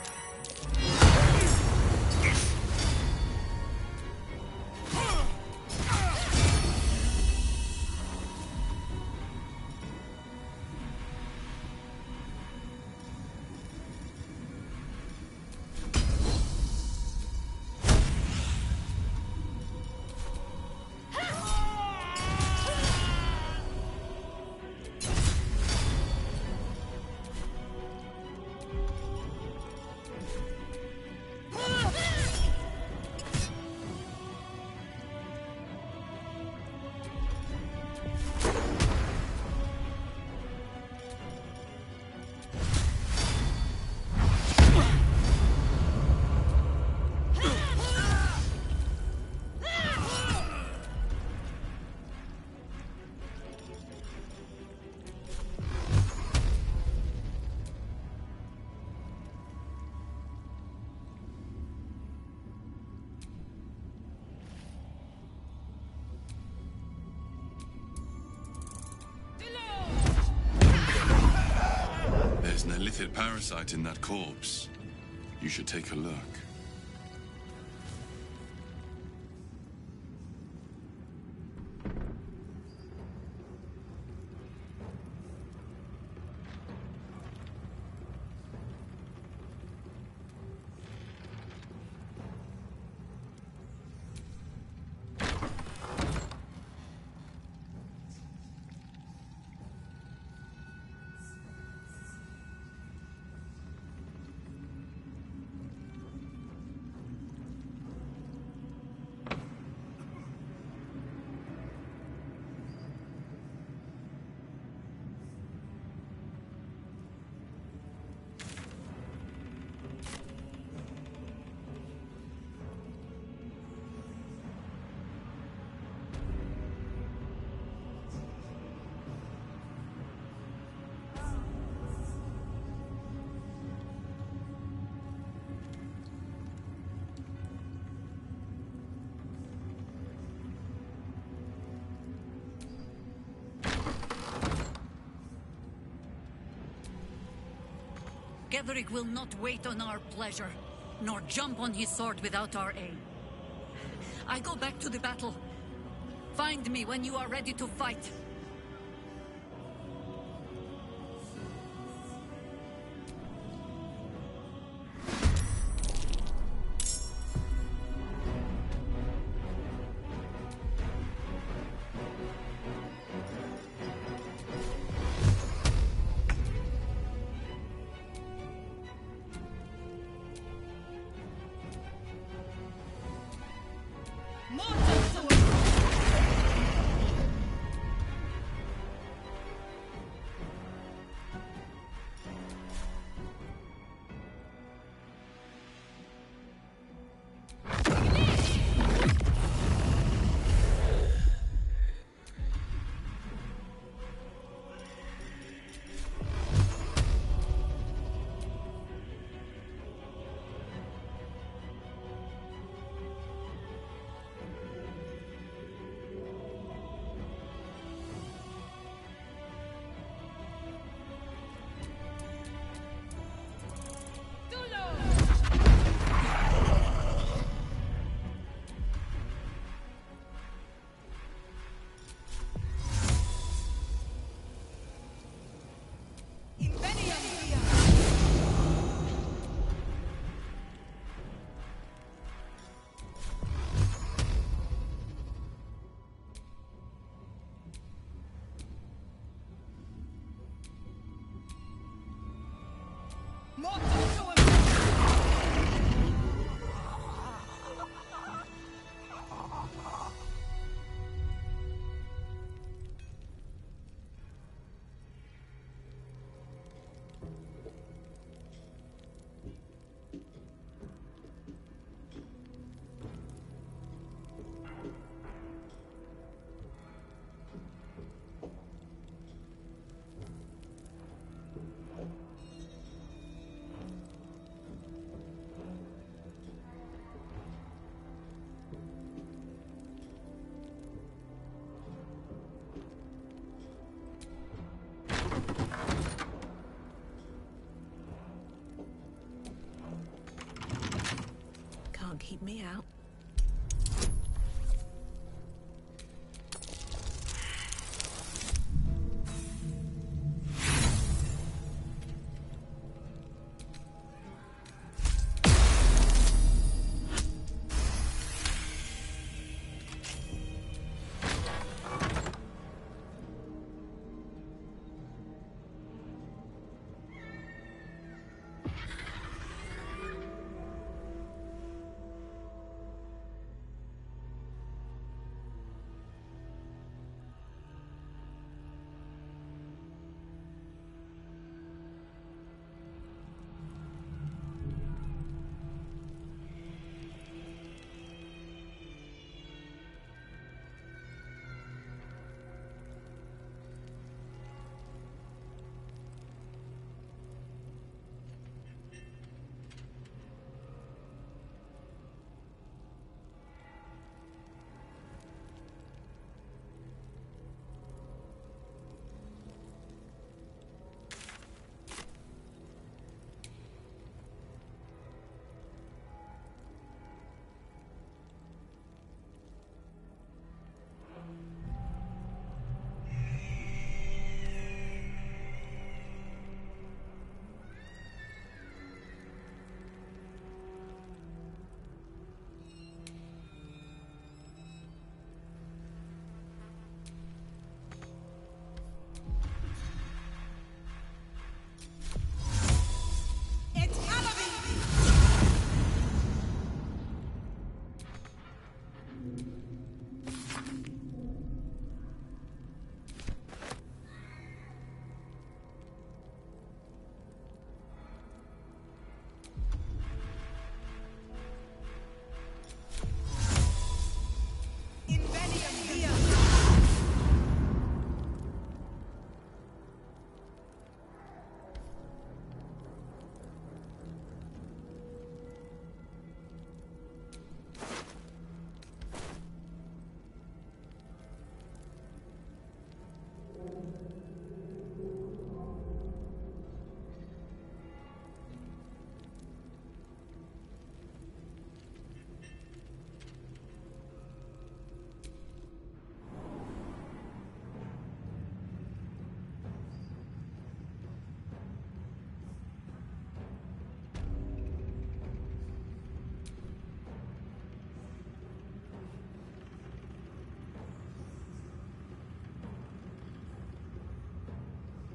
an illithid parasite in that corpse. You should take a look. Ketheric will not wait on our pleasure, nor jump on his sword without our aid. I go back to the battle. Find me when you are ready to fight.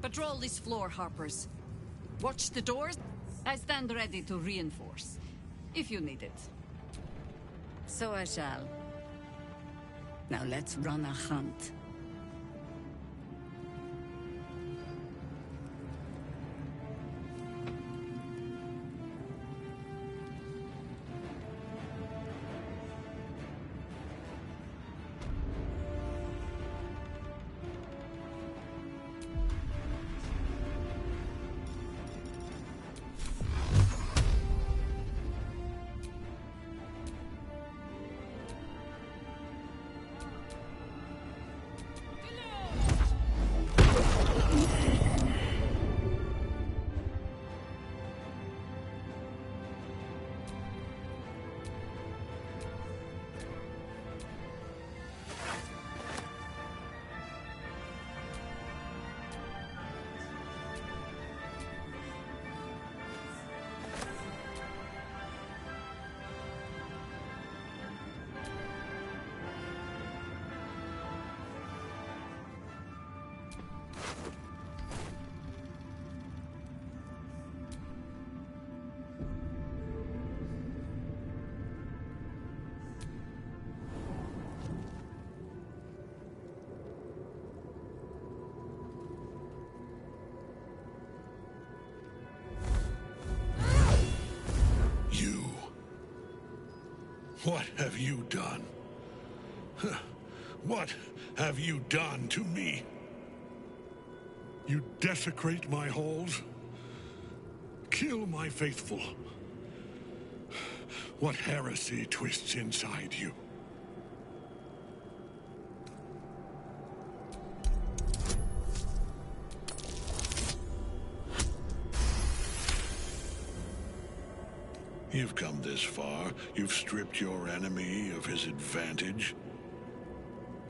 Patrol this floor, Harpers. Watch the doors. I stand ready to reinforce, if you need it. So I shall. Now let's run a hunt. What have you done? What have you done to me? You desecrate my halls? Kill my faithful? What heresy twists inside you? You've come this far. You've stripped your enemy of his advantage.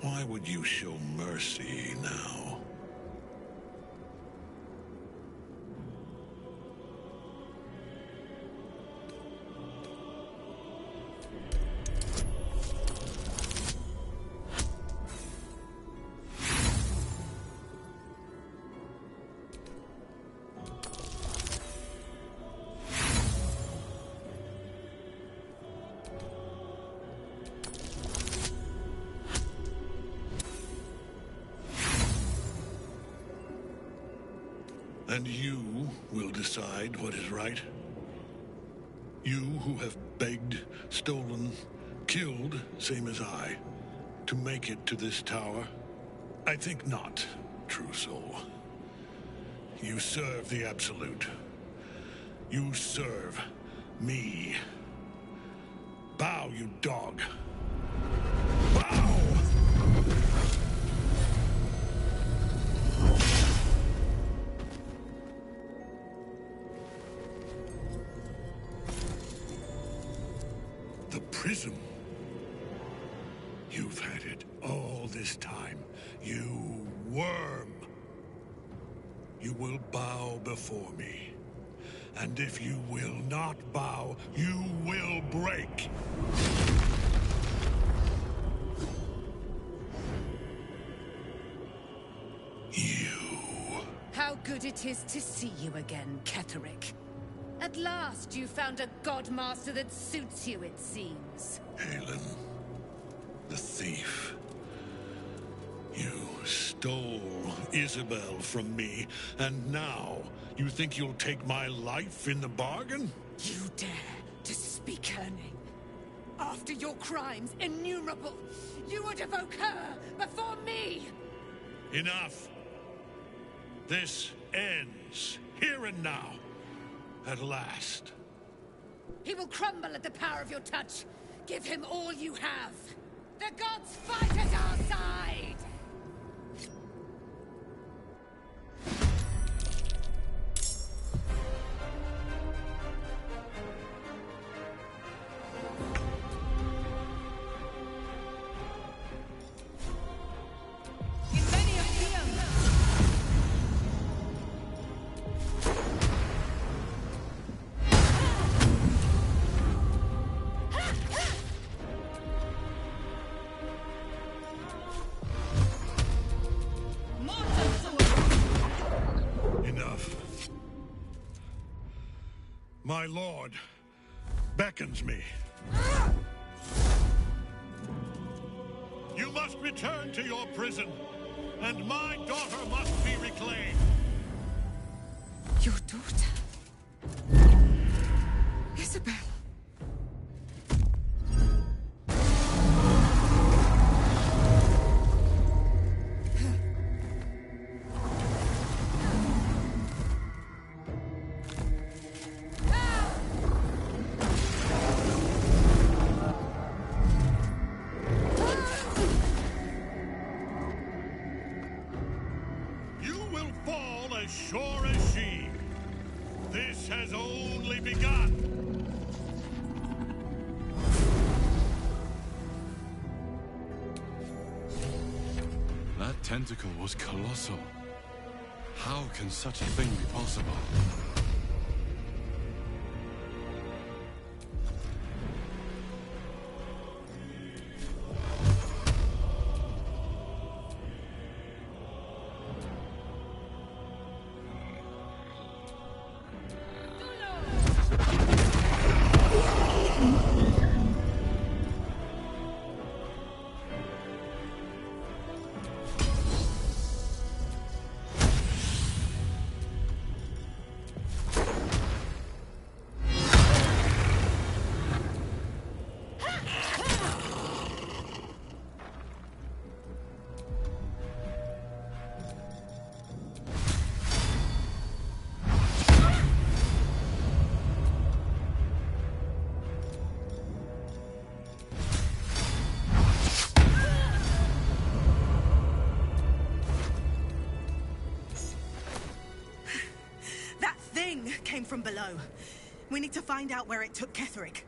Why would you show mercy now? And you will decide what is right? You who have begged, stolen, killed, same as I, to make it to this tower? I think not, true soul. You serve the Absolute. You serve me. Bow, you dog. Bow! Prism. You've had it all this time, you worm. You will bow before me. And if you will not bow, you will break. How good it is to see you again, Ketherick. At last you found a Godmaster that suits you, it seems. Halen, the thief. You stole Isabel from me, and now you think you'll take my life in the bargain? You dare to speak her name? After your crimes innumerable, you would evoke her before me! Enough! This ends here and now. At last. He will crumble at the power of your touch. Give him all you have. The gods fight at our side! My lord beckons me. You must return to your prison, and my daughter must be reclaimed. Your daughter? Isabel. You will fall as sure as she. This has only begun. That tentacle was colossal. How can such a thing be possible? Came from below. We need to find out where it took Ketheric.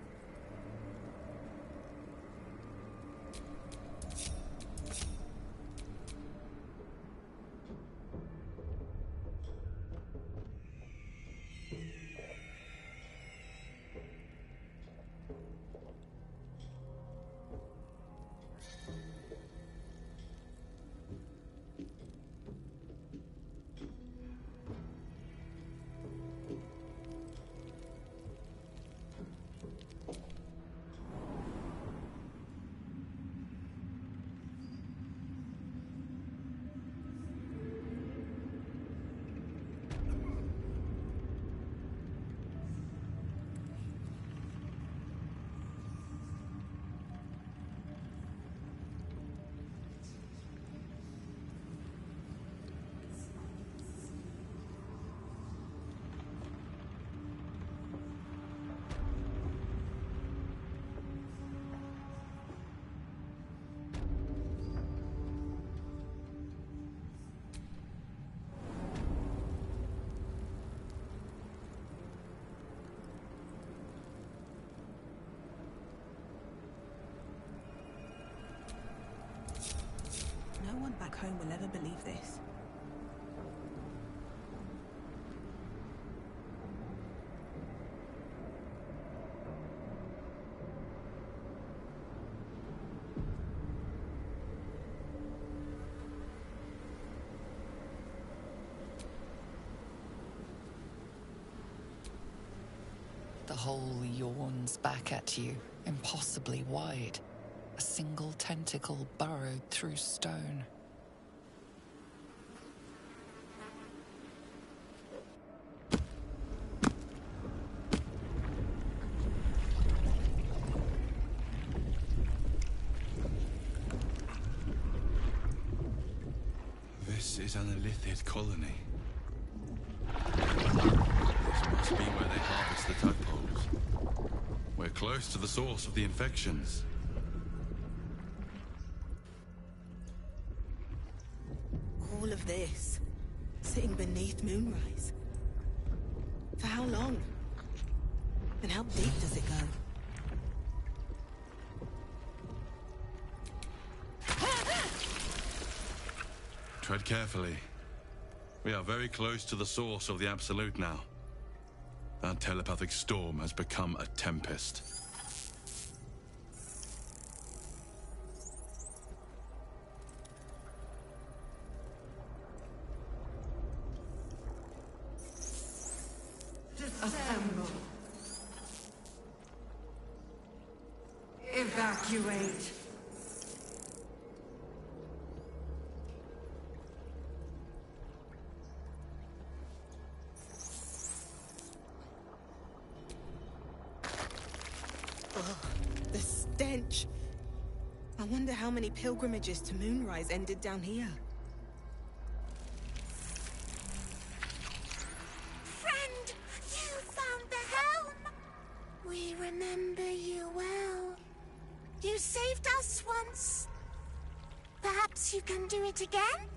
No one back home will ever believe this. The hole yawns back at you, impossibly wide. A single tentacle burrowed through stone. This is an Illithid colony. This must be where they harvest the tadpoles. We're close to the source of the infections. All of this, sitting beneath Moonrise. For how long? And how deep does it go? Tread carefully. We are very close to the source of the Absolute now. That telepathic storm has become a tempest. Assemble. Evacuate. Ugh, the stench. I wonder how many pilgrimages to Moonrise ended down here. Friend, you found the helm! We remember you well. You saved us once. Perhaps you can do it again?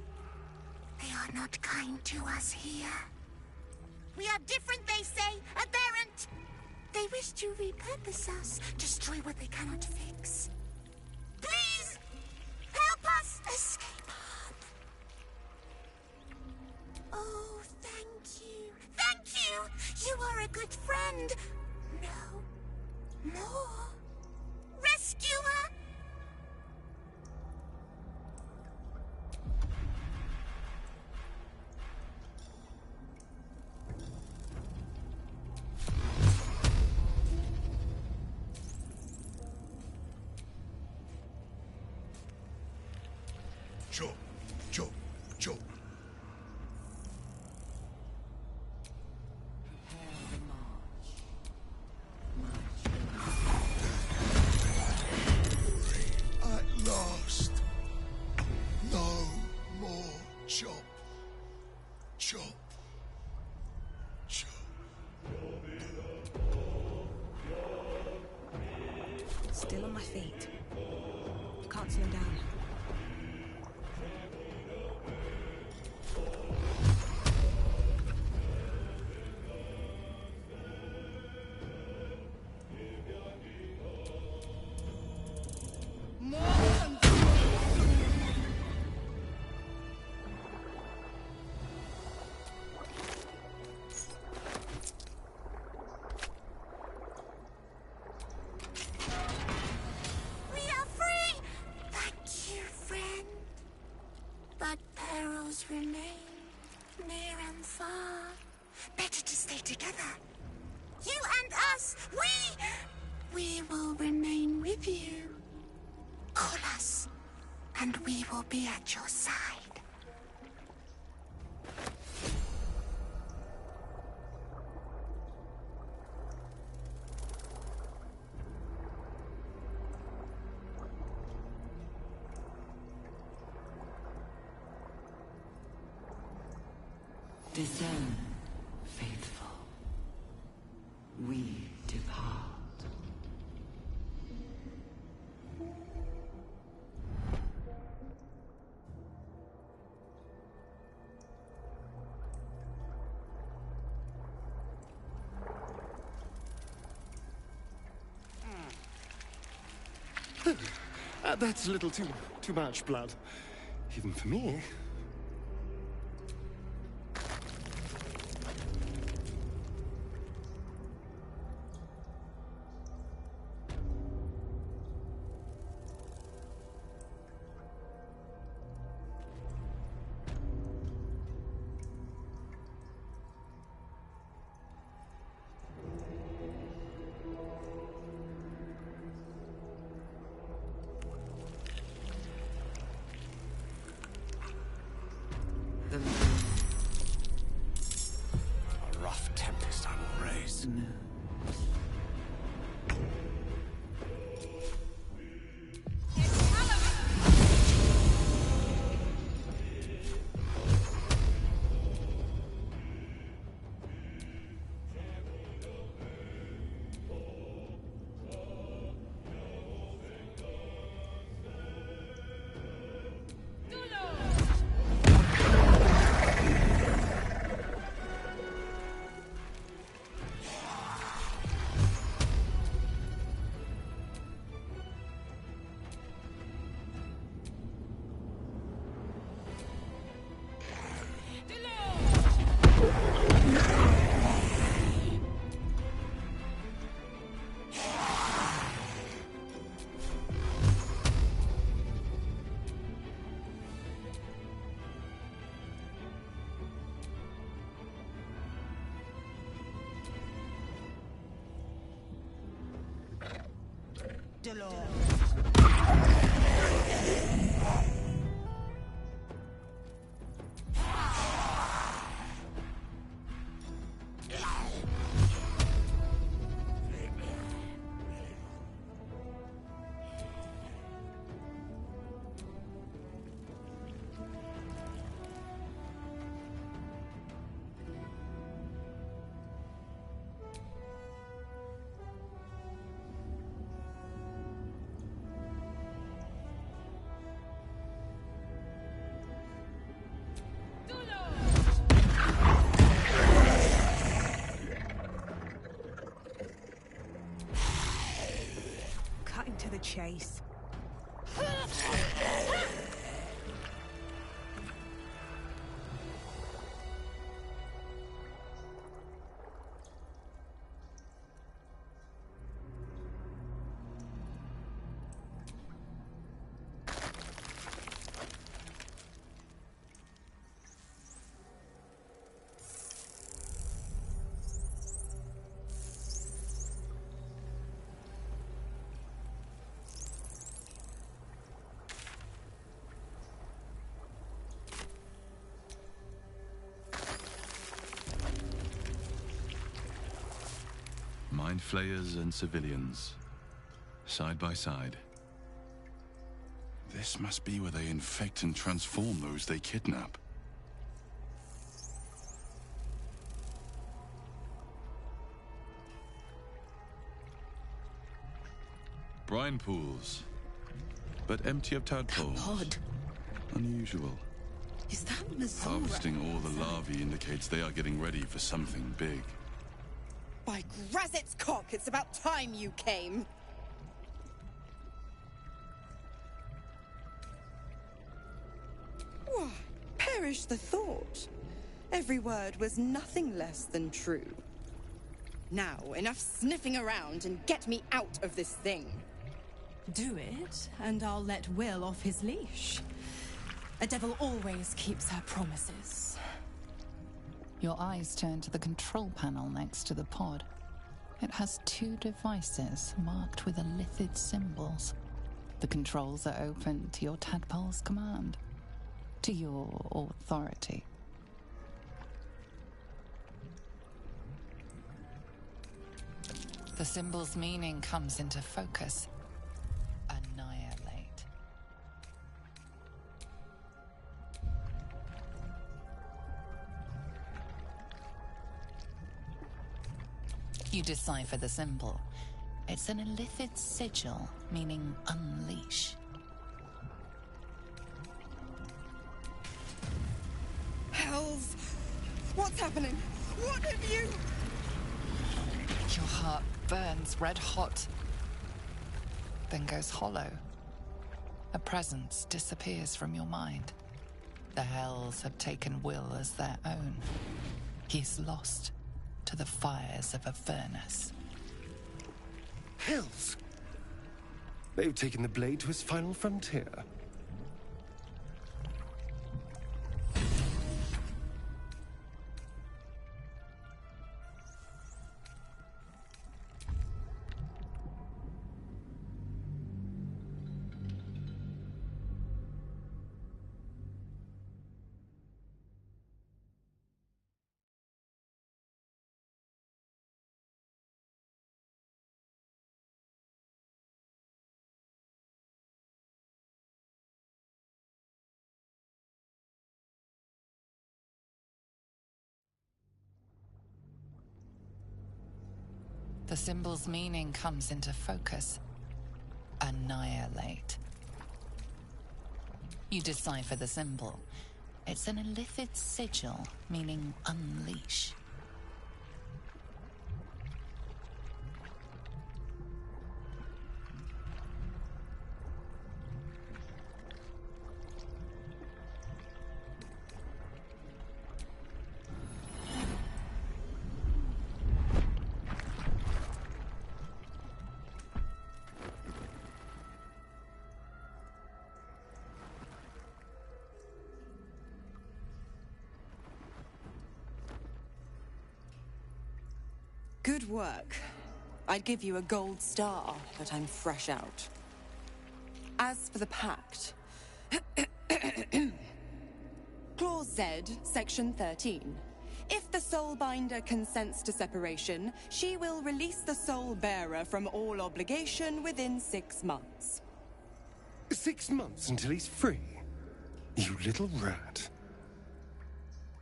They are not kind to us here. We are different, they say, aberrant. They wish to repurpose us, destroy what they cannot fix. Please, help us escape harm. Oh, thank you. Thank you! You are a good friend. No. More. Rescuer! Joe. At last. No more chop. Still on my feet. Can't slow down. We are free! Thank you, friend. But perils remain, near and far. Better to stay together. You and us, we will remain with you. Call us, and we will be at your side. Discern, faithful. We depart. That's a little too much blood. Even for me. A rough tempest I will raise. Delors. chase. Mind flayers and civilians, side by side. This must be where they infect and transform those they kidnap. Brine pools, but empty of tadpoles. Pod. Unusual. Is that Mizora? Harvesting all the larvae indicates they are getting ready for something big. By Grazit's cock, it's about time you came. Why, perish the thought. Every word was nothing less than true. Now, enough sniffing around and get me out of this thing. Do it, and I'll let Will off his leash. A devil always keeps her promises. Your eyes turn to the control panel next to the pod. It has 2 devices marked with illithid symbols. The controls are open to your tadpole's command, to your authority. The symbol's meaning comes into focus. Annihilate. You decipher the symbol. It's an illithid sigil, meaning unleash. Hells! What's happening? What have you... Your heart burns red hot, then goes hollow. A presence disappears from your mind. The Hells have taken Will as their own. He's lost to the fires of Avernus. Hells! They've taken the blade to its final frontier. The symbol's meaning comes into focus. Annihilate. You decipher the symbol. It's an illithid sigil, meaning unleash. Good work. I'd give you a gold star, but I'm fresh out. As for the pact... Clause Z, Section 13. If the Soulbinder consents to separation, she will release the Soul Bearer from all obligation within 6 months. 6 months until he's free? You little rat.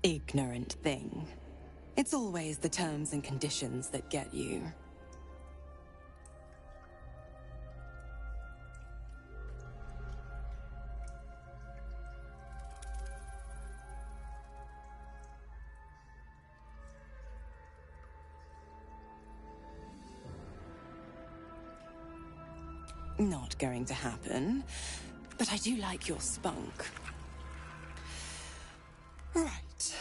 Ignorant thing. It's always the terms and conditions that get you. Not going to happen. But I do like your spunk. Right.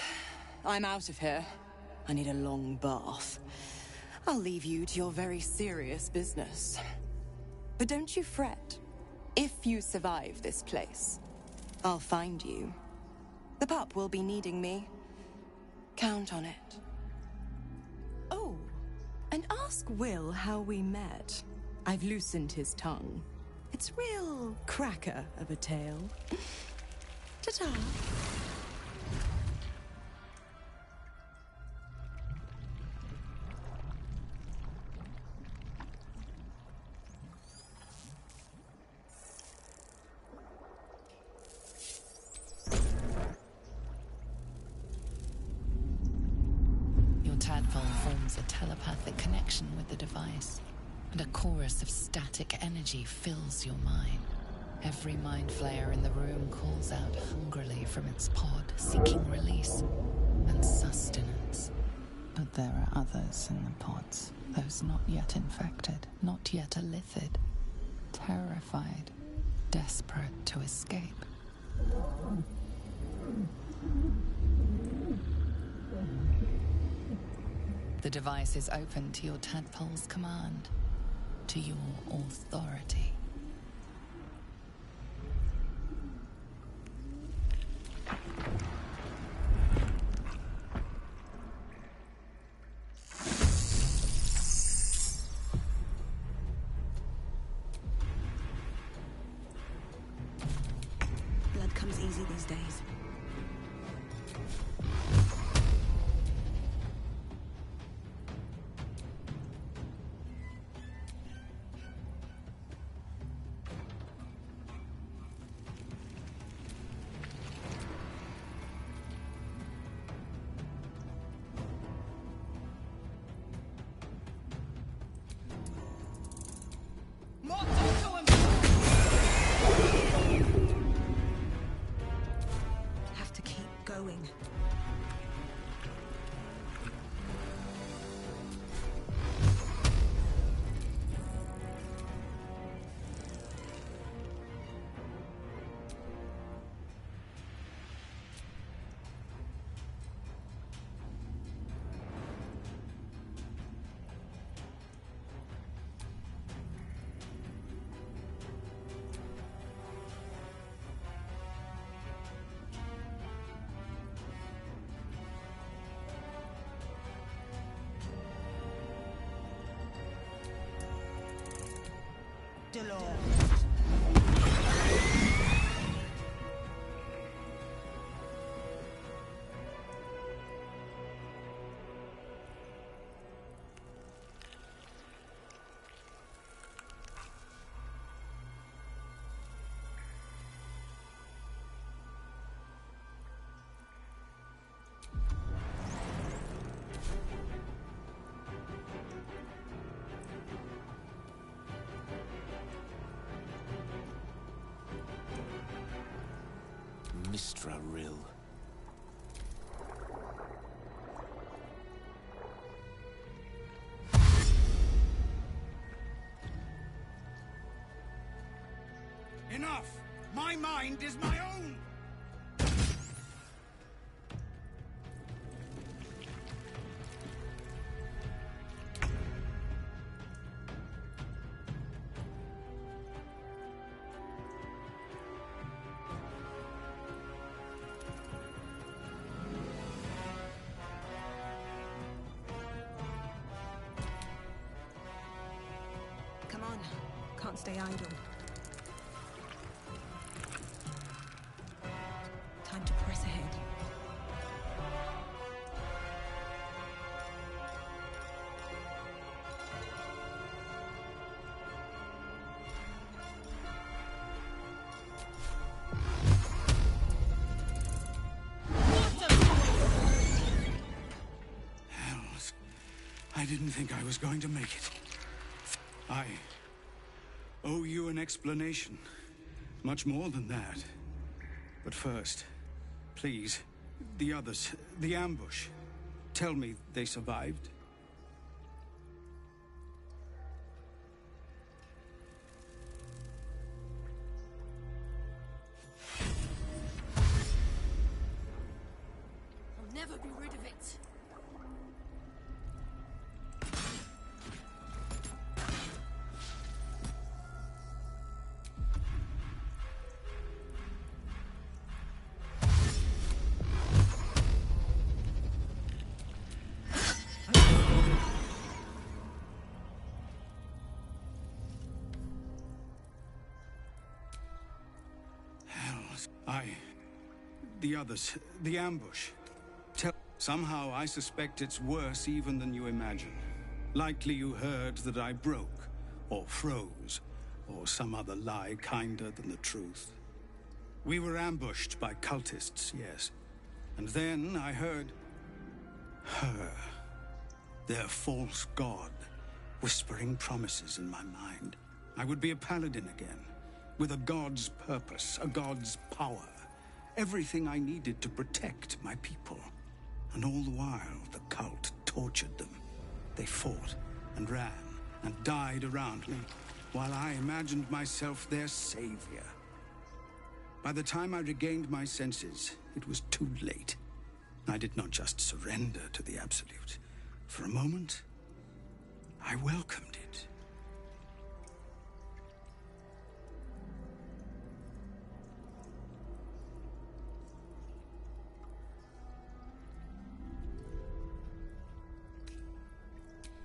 I'm out of here. I need a long bath. I'll leave you to your very serious business. But don't you fret. If you survive this place, I'll find you. The pup will be needing me. Count on it. Oh, and ask Will how we met. I've loosened his tongue. It's real cracker of a tale. Ta-ta. Your tadpole forms a telepathic connection with the device, and a chorus of static energy fills your mind. Every mind flayer in the room calls out hungrily from its pod, seeking release and sustenance. But there are others in the pods, those not yet infected, not yet elithid, terrified, desperate to escape. The device is open to your tadpole's command, to your authority. Blood comes easy these days. Have to keep going. Mistra Rill. Enough! My mind is my own! Come on. Can't stay idle. Time to press ahead. Hells. I didn't think I was going to make it. I owe you an explanation. Much more than that. But first, please, the others, the ambush. Tell me they survived. never be rid of it. The others, the ambush. Somehow I suspect it's worse even than you imagine. Likely you heard that I broke, or froze, or some other lie kinder than the truth. We were ambushed by cultists, yes. And then I heard her, their false god, whispering promises in my mind. I would be a paladin again, with a god's purpose, a god's power. Everything I needed to protect my people. And all the while, the cult tortured them. They fought and ran and died around me, while I imagined myself their savior. By the time I regained my senses, it was too late. I did not just surrender to the Absolute. For a moment, I welcomed it.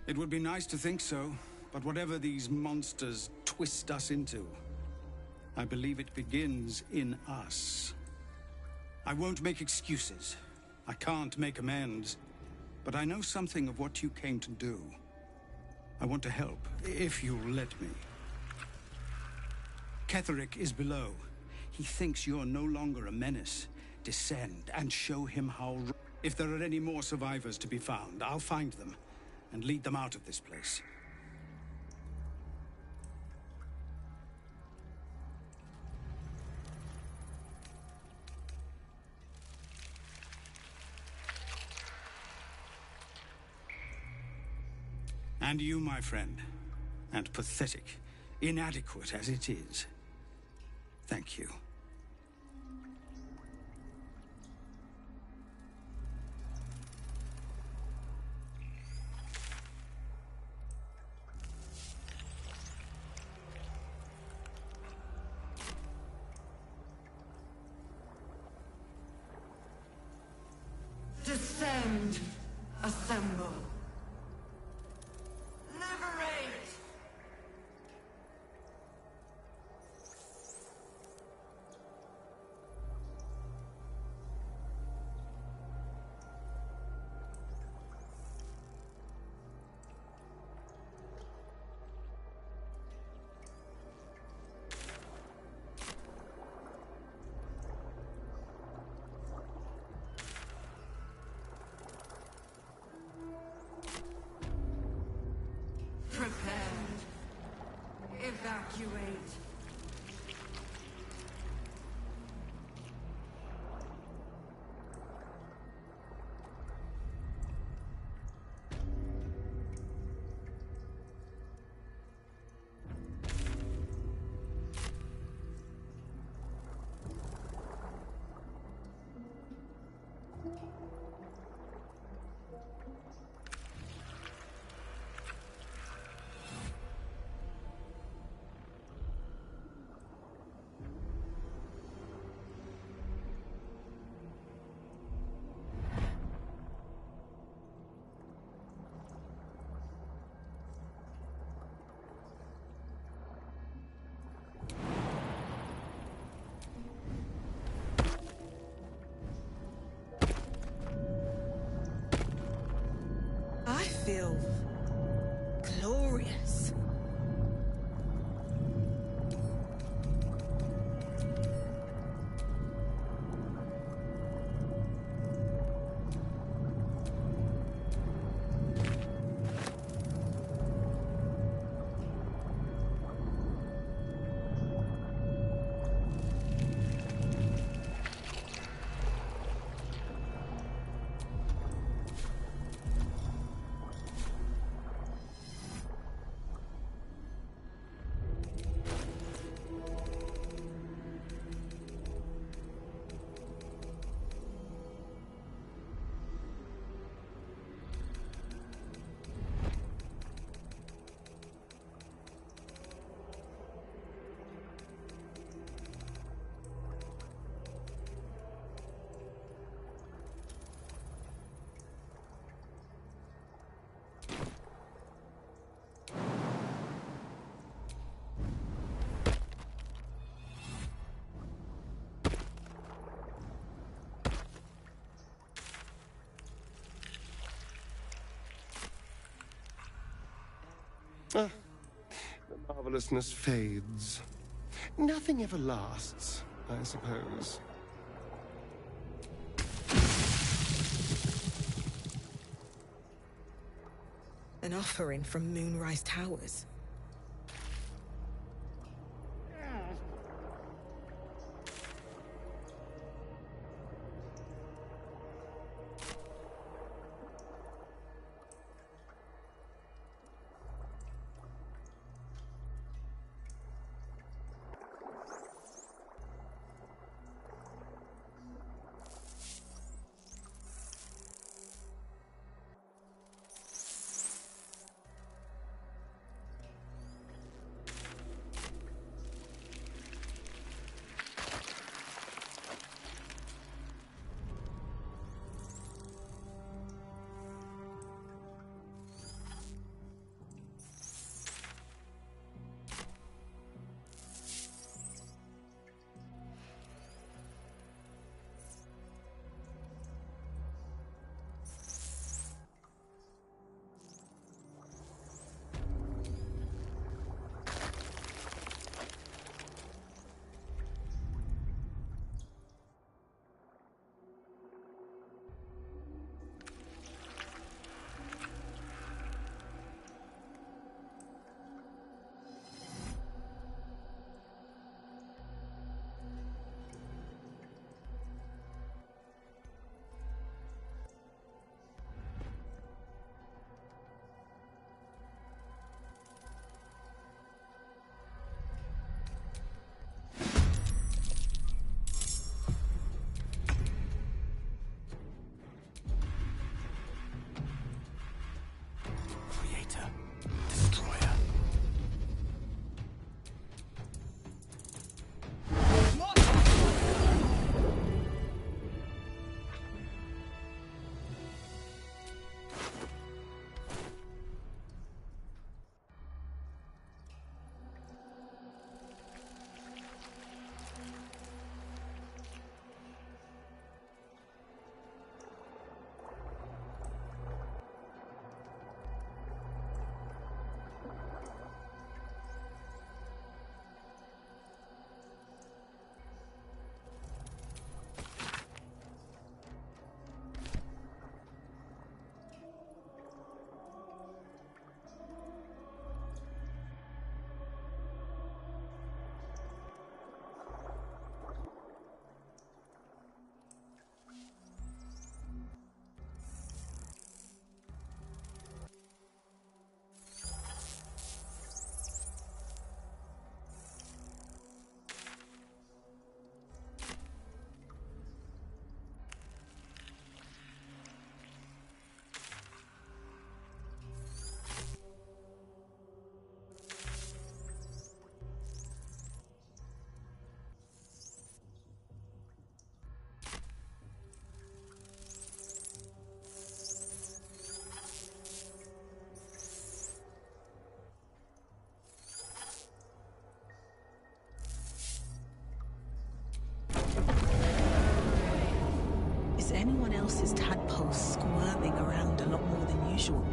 It would be nice to think so, but whatever these monsters twist us into, I believe it begins in us. I won't make excuses. I can't make amends, but I know something of what you came to do. I want to help, if you'll let me. Ketheric is below. He thinks you're no longer a menace. Descend and show him how... If there are any more survivors to be found, I'll find them and lead them out of this place. And you, my friend, and pathetic, inadequate as it is, thank you. Descend. Assemble. Liberate. Prepared. Evacuate. I feel glorious. Ah, the marvelousness fades. Nothing ever lasts, I suppose. An offering from Moonrise Towers. Anyone else's tadpole squirming around a lot more than usual?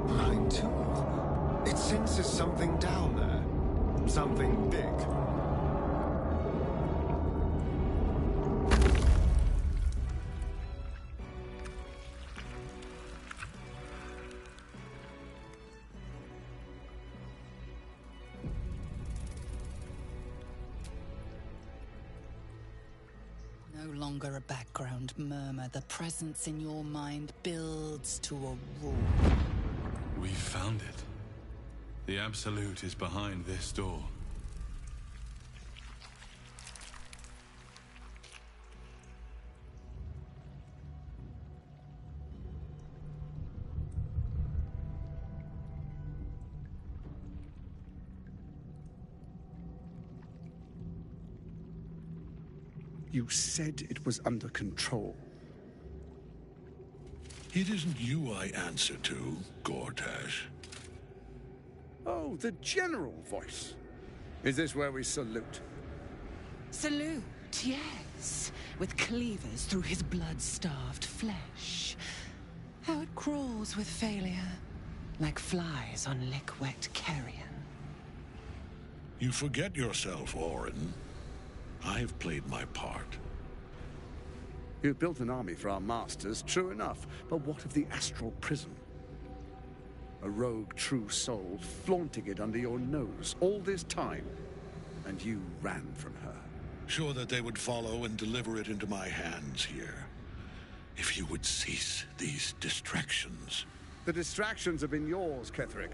Mine too. It senses something down there. Something big. No longer a background murmur. The presence in your mind builds to a roar. We found it. The Absolute is behind this door. You said it was under control. It isn't you I answer to, Gortash. Oh, the general voice. Is this where we salute? Salute, yes. With cleavers through his blood-starved flesh. How it crawls with failure. like flies on lick-wet carrion. You forget yourself, Orin. I've played my part. You've built an army for our masters, true enough, but what of the astral prison? A rogue true soul flaunting it under your nose all this time, and you ran from her. Sure that they would follow and deliver it into my hands here. If you would cease these distractions. The distractions have been yours, Ketheric.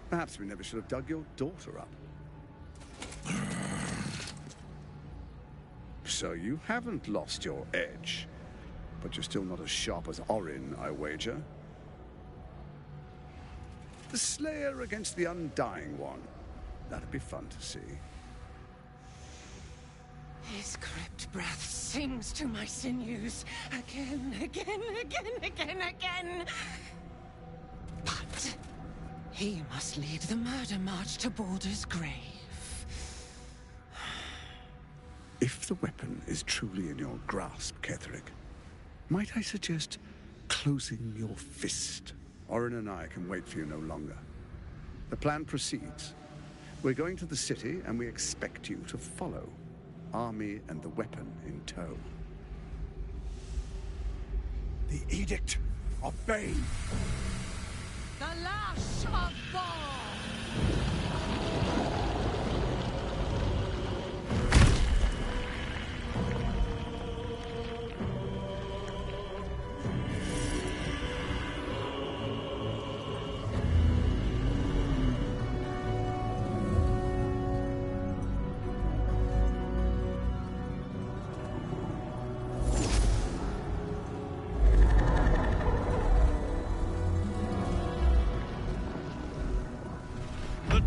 Perhaps we never should have dug your daughter up. So you haven't lost your edge, but you're still not as sharp as Orin, I wager. The Slayer against the Undying One. That'd be fun to see. His crypt breath sings to my sinews again, again, again. But he must lead the murder march to Baldur's grave. If the weapon is truly in your grasp, Ketheric, might I suggest closing your fist? Orin and I can wait for you no longer. The plan proceeds. We're going to the city, and we expect you to follow. Army and the weapon in tow. The Edict of Bane. The Lash of Baal!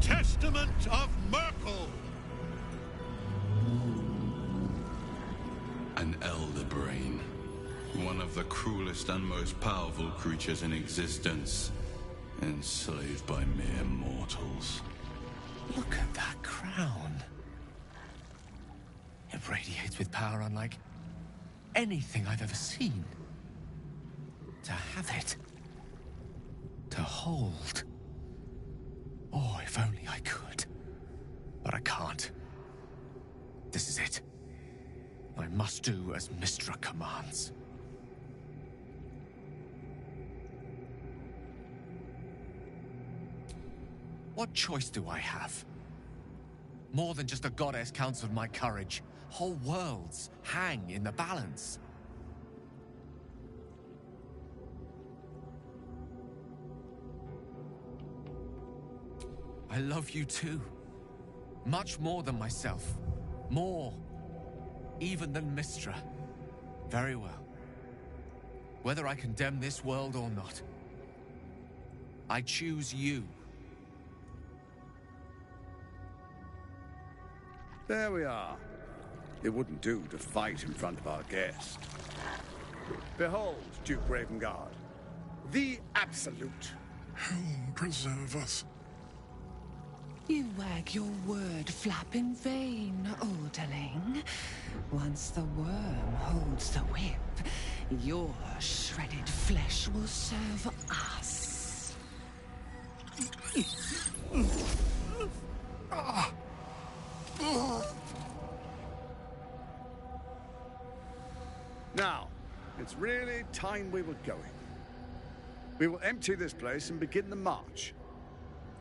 Testament of Myrkul! An elder brain. One of the cruelest and most powerful creatures in existence. Enslaved by mere mortals. Look at that crown. It radiates with power unlike anything I've ever seen. To have it. To hold. Oh, if only I could. But I can't. This is it. I must do as Mystra commands. What choice do I have? More than just a goddess counseled my courage. Whole worlds hang in the balance. I love you too. Much more than myself. More. Even than Mystra. Very well. Whether I condemn this world or not, I choose you. There we are. It wouldn't do to fight in front of our guest. Behold, Duke Ravengard. The Absolute. Helm preserve us. You wag your word flap in vain, Alderling. Once the worm holds the whip, your shredded flesh will serve us. Now, it's really time we were going. We will empty this place and begin the march.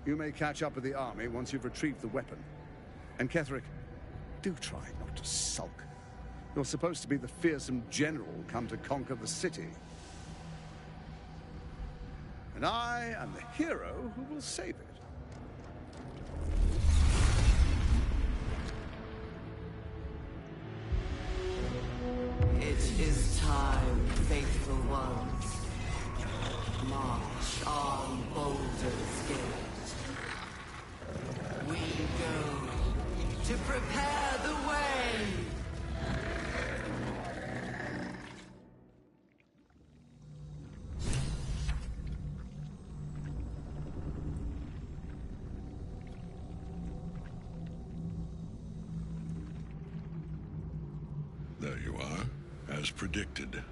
You may catch up with the army once you've retrieved the weapon. And Ketheric, do try not to sulk. You're supposed to be the fearsome general come to conquer the city. And I am the hero who will save it. It is time, faithful ones. March on Baldur's Gate. We go to prepare the way. There you are, as predicted.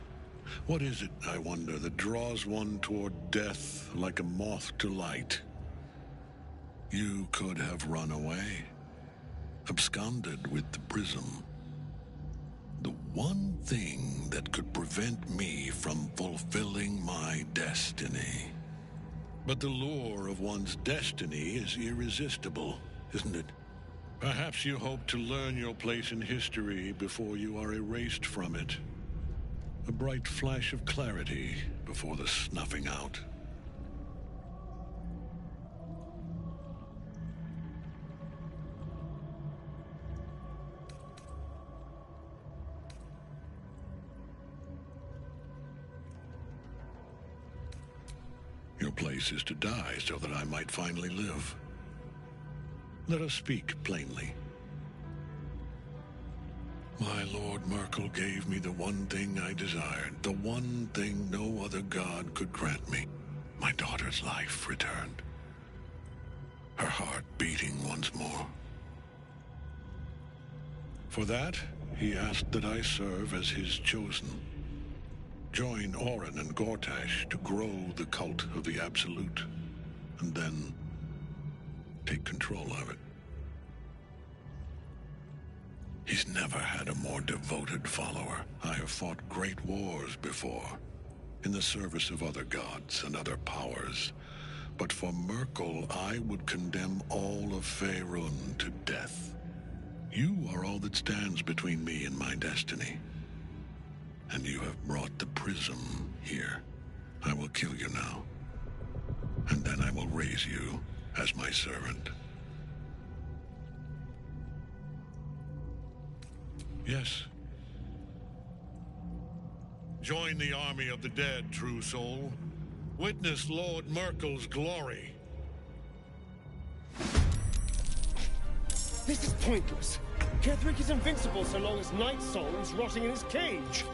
What is it, I wonder, that draws one toward death like a moth to light? You could have run away, absconded with the prism. The one thing that could prevent me from fulfilling my destiny. But the lure of one's destiny is irresistible, isn't it? Perhaps you hope to learn your place in history before you are erased from it. A bright flash of clarity before the snuffing out. Your place is to die so that I might finally live. Let us speak plainly. My Lord Merkel gave me the one thing I desired, the one thing no other god could grant me. My daughter's life returned. Her heart beating once more. For that, he asked that I serve as his chosen. Join Orin and Gortash to grow the cult of the Absolute, and then take control of it. He's never had a more devoted follower. I have fought great wars before, in the service of other gods and other powers. But for Merkel, I would condemn all of Faerun to death. You are all that stands between me and my destiny. And you have brought the prism here. I will kill you now. And then I will raise you as my servant. Yes. Join the army of the dead, true soul. Witness Lord Merkel's glory. This is pointless. Ketheric is invincible so long as Night Soul is rotting in his cage.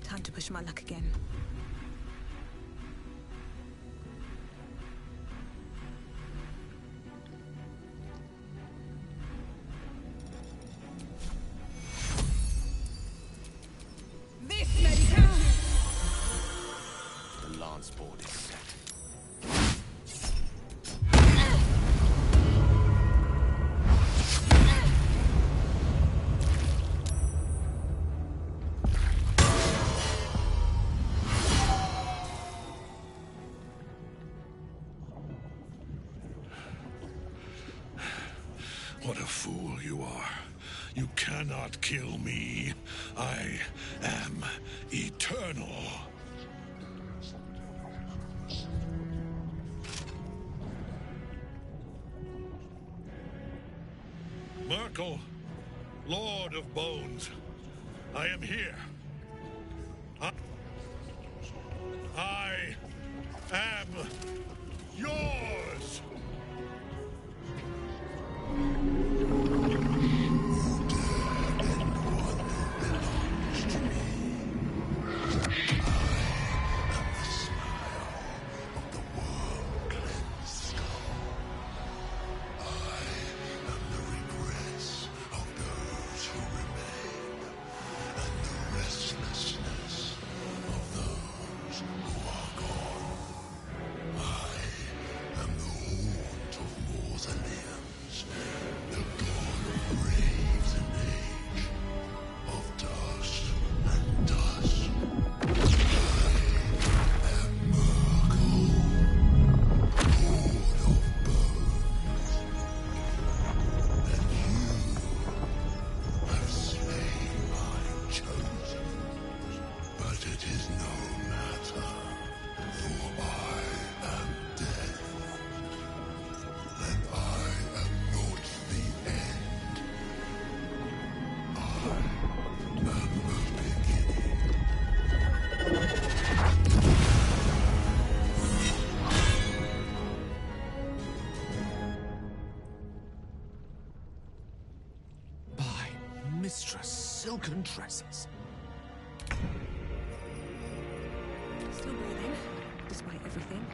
Time to push my luck again. transport is set. What a fool you are. You cannot kill me. I am eternal. Myrkul, Lord of Bones, I am here. I am yours. Mistress Silken Tresses. Still breathing, despite everything.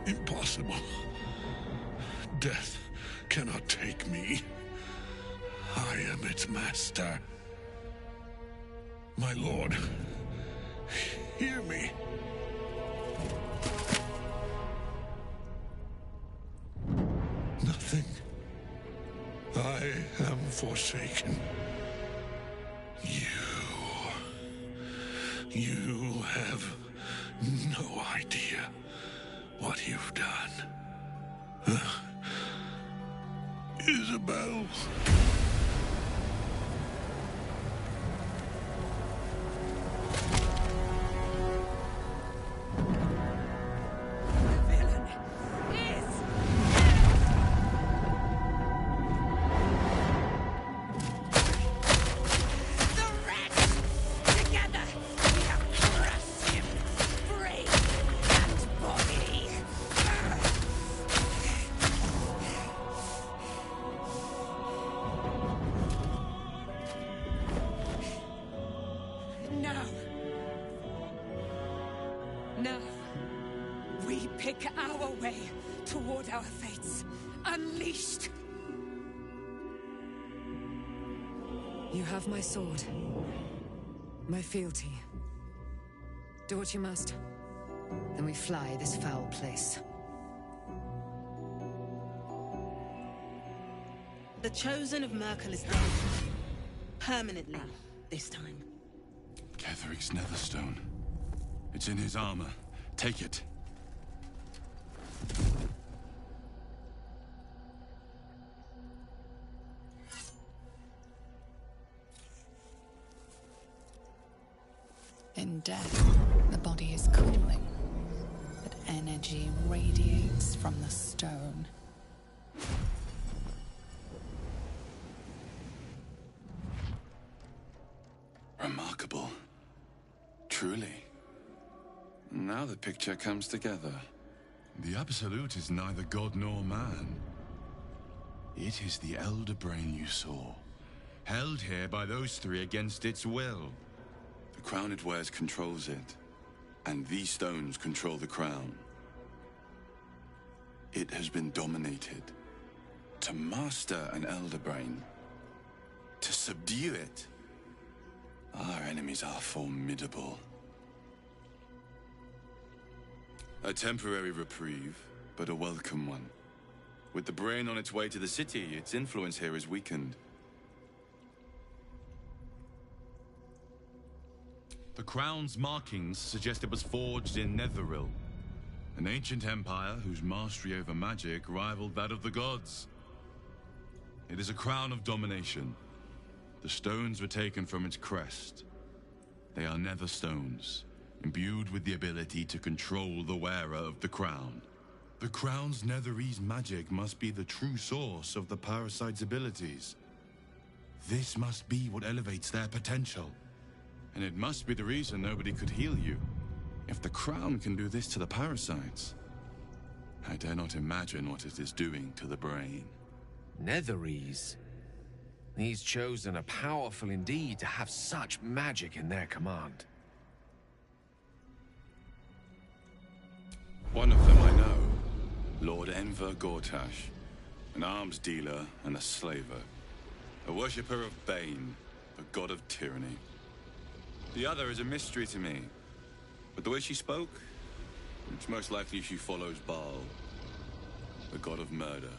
Impossible. Death cannot take me. I am its master. My lord, hear me. Nothing. I am forsaken. You have no idea what you've done. Isabel. Now. Now, we pick our way toward our fates. Unleashed! You have my sword. My fealty. Do what you must. Then we fly this foul place. The Chosen of Merkel is dead. Permanently, this time. Ketheric's Netherstone. It's in his armor. Take it. In death, the body is cooling, but energy radiates from the stone. Remarkable. Truly. Now the picture comes together. The Absolute is neither god nor man. It is the Elder Brain you saw, held here by those three against its will. The crown it wears controls it, and these stones control the crown. It has been dominated. To master an Elder Brain, to subdue it, our enemies are formidable. A temporary reprieve, but a welcome one. With the brain on its way to the city, its influence here is weakened. The crown's markings suggest it was forged in Netheril, an ancient empire whose mastery over magic rivaled that of the gods. It is a crown of domination. The stones were taken from its crest. They are nether stones, imbued with the ability to control the wearer of the crown. The crown's Netherese magic must be the true source of the parasite's abilities. This must be what elevates their potential. And it must be the reason nobody could heal you. If the crown can do this to the parasites, I dare not imagine what it is doing to the brain. Netherese? These Chosen are powerful indeed to have such magic in their command. One of them I know, Lord Enver Gortash, an arms dealer and a slaver, a worshipper of Bane, the god of tyranny. The other is a mystery to me, but the way she spoke, it's most likely she follows Baal, the god of murder.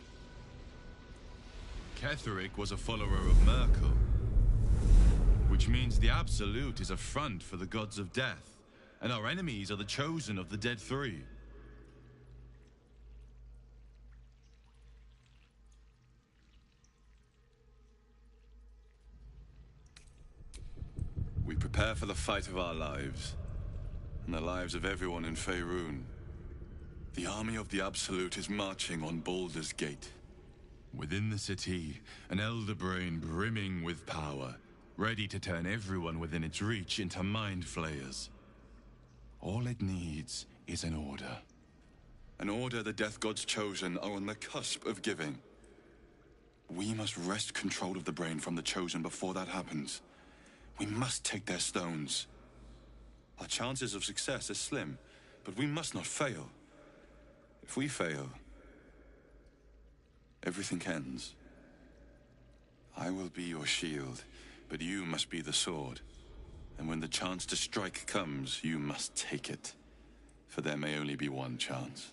Ketheric was a follower of Merkel, which means the Absolute is a front for the gods of death, and our enemies are the Chosen of the Dead Three. We prepare for the fight of our lives, and the lives of everyone in Faerun. The army of the Absolute is marching on Baldur's Gate. Within the city, an Elder Brain brimming with power, ready to turn everyone within its reach into mind flayers. All it needs is an order. An order the Death Gods Chosen are on the cusp of giving. We must wrest control of the brain from the Chosen before that happens. We must take their stones. Our chances of success are slim, but we must not fail. If we fail, everything ends. I will be your shield, but you must be the sword. And when the chance to strike comes, you must take it. For there may only be one chance.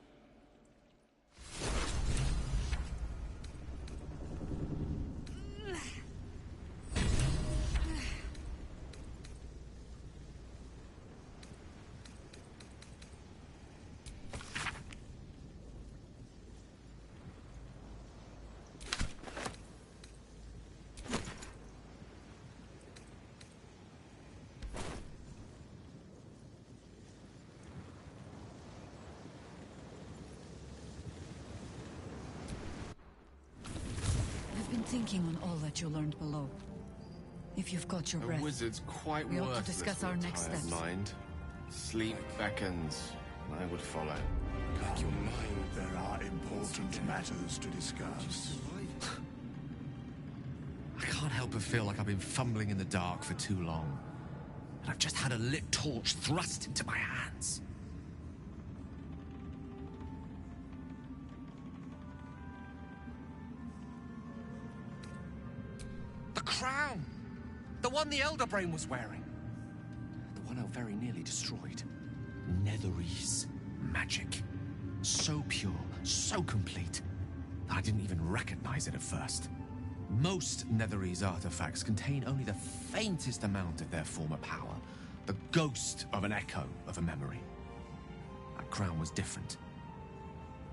Thinking on all that you learned below. If you've got your breath, The wizard's quite we ought to worthless discuss for our a next tired steps. mind. Sleep beckons, and I would follow. Like your mind, there are important matters to discuss. I can't help but feel like I've been fumbling in the dark for too long. and I've just had a lit torch thrust into my hands. The crown! The one the Elder Brain was wearing. The one I very nearly destroyed. Netherese magic. So pure, so complete, that I didn't even recognize it at first. Most Netherese artifacts contain only the faintest amount of their former power, the ghost of an echo of a memory. That crown was different.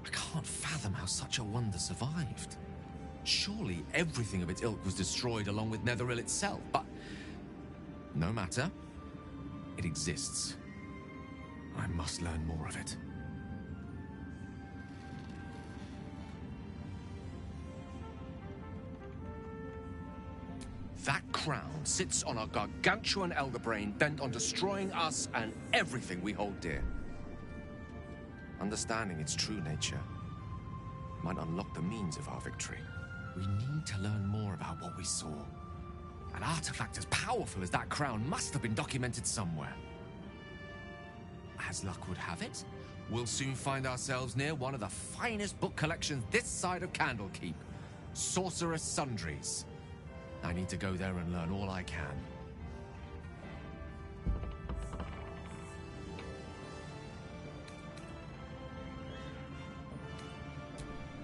I can't fathom how such a wonder survived. Surely everything of its ilk was destroyed along with Netheril itself, but no matter. It exists. I must learn more of it. That crown sits on a gargantuan elder brain bent on destroying us and everything we hold dear. Understanding its true nature might unlock the means of our victory. We need to learn more about what we saw. An artifact as powerful as that crown must have been documented somewhere. As luck would have it, we'll soon find ourselves near one of the finest book collections this side of Candlekeep, Sorcerous Sundries. I need to go there and learn all I can.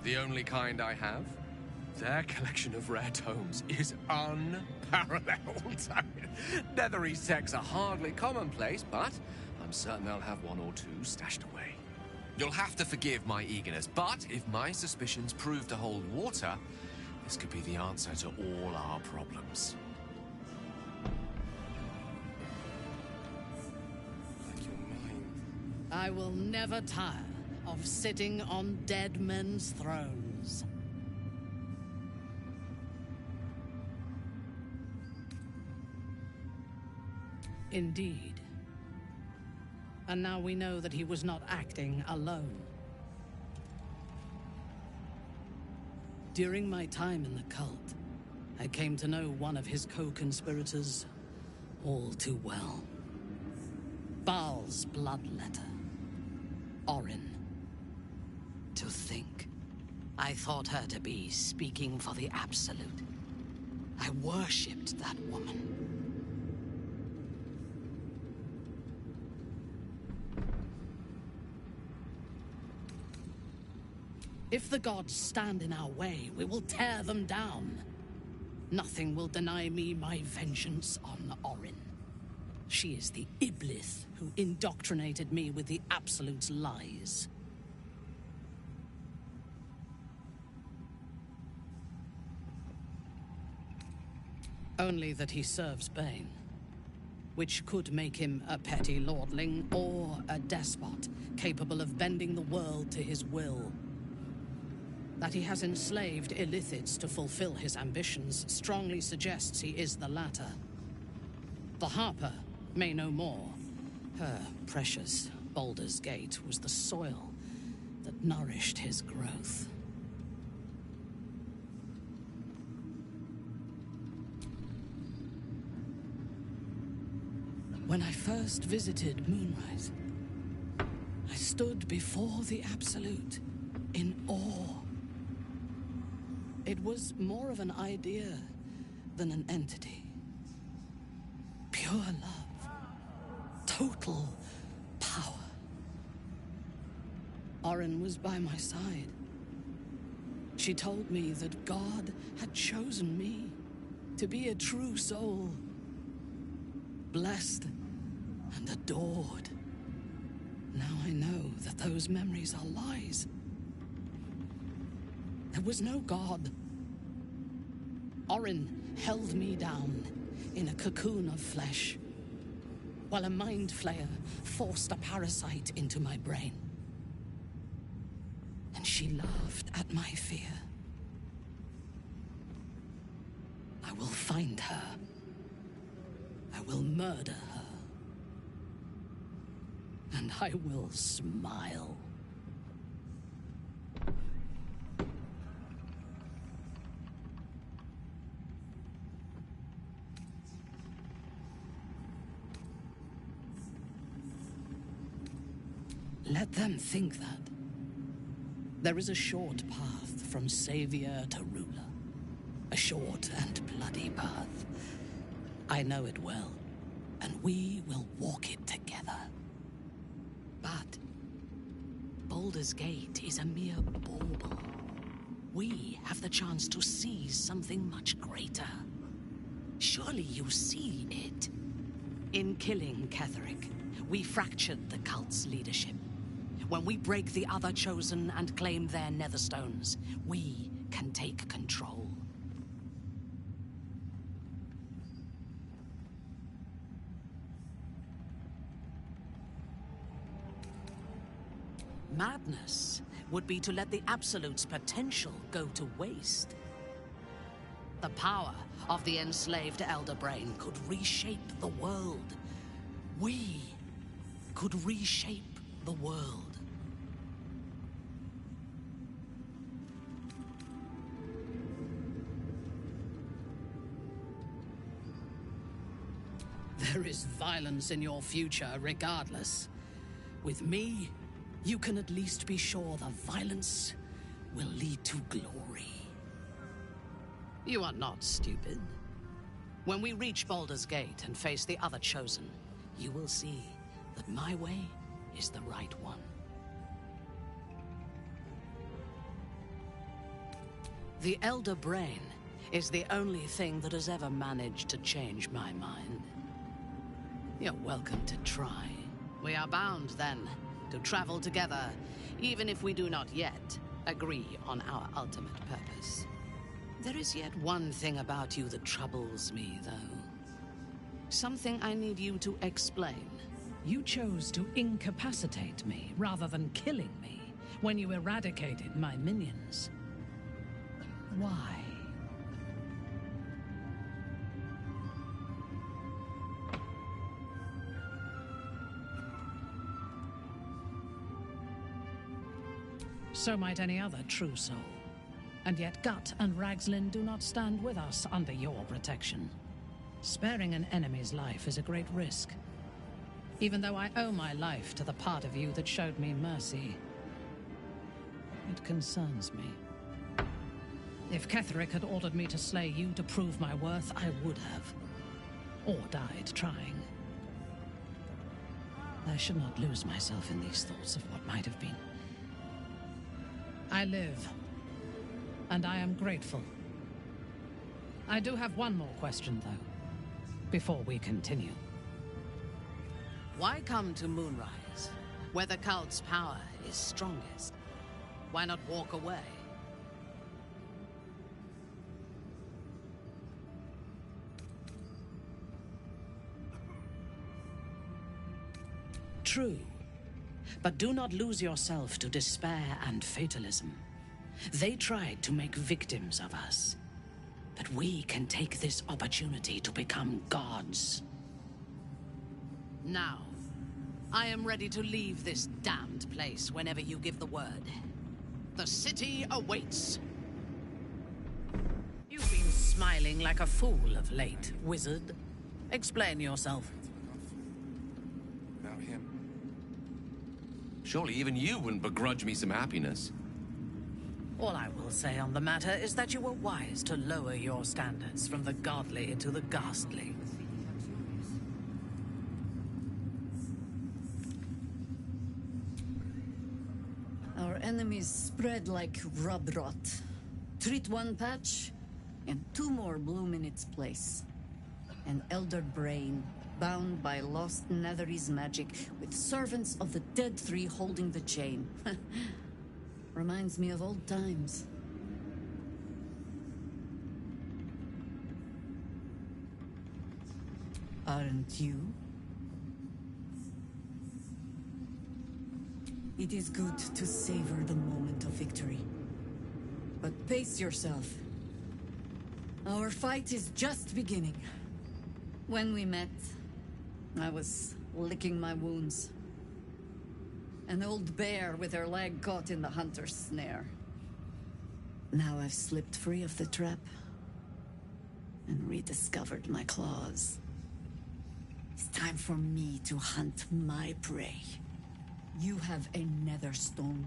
The only kind I have? Their collection of rare tomes is unparalleled. Netherese texts are hardly commonplace, but I'm certain they'll have one or two stashed away. You'll have to forgive my eagerness, but if my suspicions prove to hold water, this could be the answer to all our problems. I will never tire of sitting on dead men's thrones. Indeed. And now we know that he was not acting alone. During my time in the cult, I came to know one of his co-conspirators all too well. Baal's bloodletter. Orin. To think, I thought her to be speaking for the Absolute. I worshipped that woman. If the gods stand in our way, we will tear them down. Nothing will deny me my vengeance on Orin. She is the Iblis who indoctrinated me with the Absolute's lies. Only that he serves Bane, which could make him a petty lordling or a despot capable of bending the world to his will. That he has enslaved Illithids to fulfill his ambitions strongly suggests he is the latter. The Harper may know more. Her precious Baldur's Gate was the soil that nourished his growth. When I first visited Moonrise, I stood before the Absolute in awe. It was more of an idea than an entity. Pure love. Total power. Orin was by my side. She told me that God had chosen me to be a true soul. Blessed and adored. Now I know that those memories are lies. There was no God. Orin held me down in a cocoon of flesh, while a mind flayer forced a parasite into my brain. And she laughed at my fear. I will find her. I will murder her. And I will smile. Let them think that. There is a short path from savior to ruler. A short and bloody path. I know it well, and we will walk it together. But Baldur's Gate is a mere bauble. We have the chance to seize something much greater. Surely you see it. In killing Ketheric, we fractured the cult's leadership. When we break the other Chosen and claim their Netherstones, we can take control. Madness would be to let the Absolute's potential go to waste. The power of the enslaved Elder Brain could reshape the world. We could reshape the world. There is violence in your future, regardless. With me, you can at least be sure the violence will lead to glory. You are not stupid. When we reach Baldur's Gate and face the other Chosen, you will see that my way is the right one. The Elder Brain is the only thing that has ever managed to change my mind. You're welcome to try. We are bound, then, to travel together, even if we do not yet agree on our ultimate purpose. There is yet one thing about you that troubles me, though. Something I need you to explain. You chose to incapacitate me rather than killing me when you eradicated my minions. Why? So might any other true soul. And yet Gut and Ragzlin do not stand with us under your protection. Sparing an enemy's life is a great risk. Even though I owe my life to the part of you that showed me mercy, it concerns me. If Ketheric had ordered me to slay you to prove my worth, I would have. Or died trying. I should not lose myself in these thoughts of what might have been. I live, and I am grateful. I do have one more question, though, before we continue. Why come to Moonrise, where the cult's power is strongest? Why not walk away? True. But do not lose yourself to despair and fatalism. They tried to make victims of us. But we can take this opportunity to become gods. Now, I am ready to leave this damned place whenever you give the word. The city awaits. You've been smiling like a fool of late, wizard. Explain yourself. Without him. Surely even you wouldn't begrudge me some happiness. All I will say on the matter is that you were wise to lower your standards from the godly to the ghastly. Our enemies spread like rub rot. Treat one patch, and two more bloom in its place. An Elder Brain, bound by lost Netherese magic, with servants of the Dead Three holding the chain. Reminds me of old times. Aren't you? It is good to savor the moment of victory. But pace yourself. Our fight is just beginning. When we met, I was licking my wounds. An old bear with her leg caught in the hunter's snare. Now I've slipped free of the trap and rediscovered my claws. It's time for me to hunt my prey. You have a nether stone.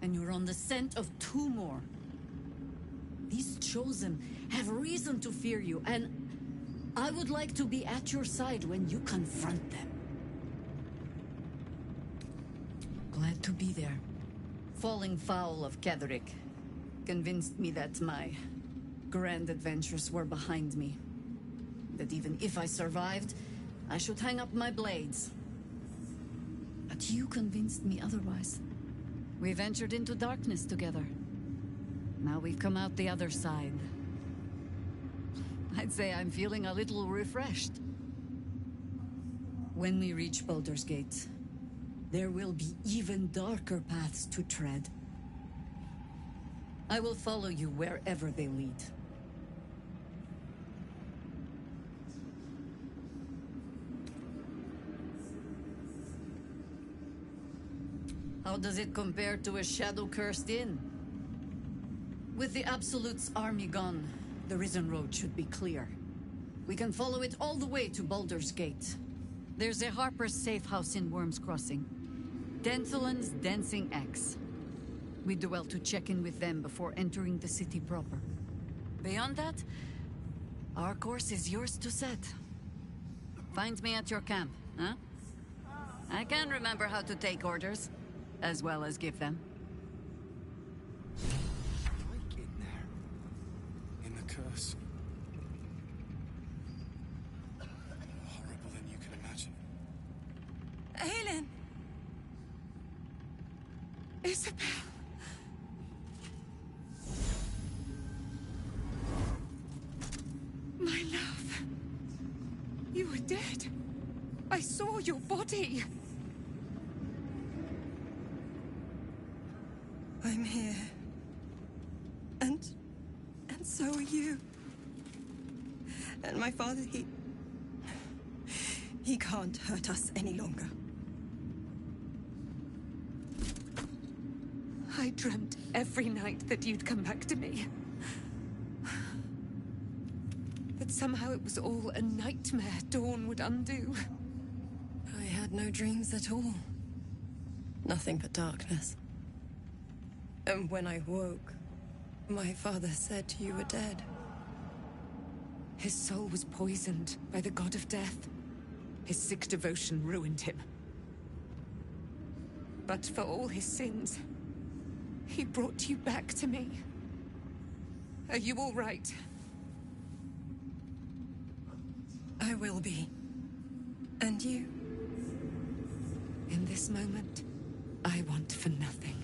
And you're on the scent of 2 more. These Chosen have reason to fear you, and I would like to be at your side when you confront them. Glad to be there. Falling foul of Ketheric convinced me that my grand adventures were behind me. That even if I survived, I should hang up my blades. But you convinced me otherwise. We ventured into darkness together. Now we've come out the other side. I'd say I'm feeling a little refreshed. When we reach Baldur's Gate, there will be even darker paths to tread. I will follow you wherever they lead. How does it compare to a shadow-cursed inn? With the Absolute's army gone, the Risen Road should be clear. We can follow it all the way to Baldur's Gate. There's a Harper's safe house in Worm's Crossing. Denthelan's Dancing Axe. We do well to check in with them before entering the city proper. Beyond that, our course is yours to set. Find me at your camp, huh? I can remember how to take orders, as well as give them. In there. In the curse. Horrible than you can imagine. Aelin! Isabel! My love. You were dead. I saw your body. I'm here. And so are you. And my father, he can't hurt us any longer. I dreamt every night that you'd come back to me. But somehow it was all a nightmare Dawn would undo. I had no dreams at all. Nothing but darkness. And when I woke, my father said you were dead. His soul was poisoned by the god of death. His sick devotion ruined him. But for all his sins, he brought you back to me. Are you all right? I will be. And you? In this moment, I want for nothing.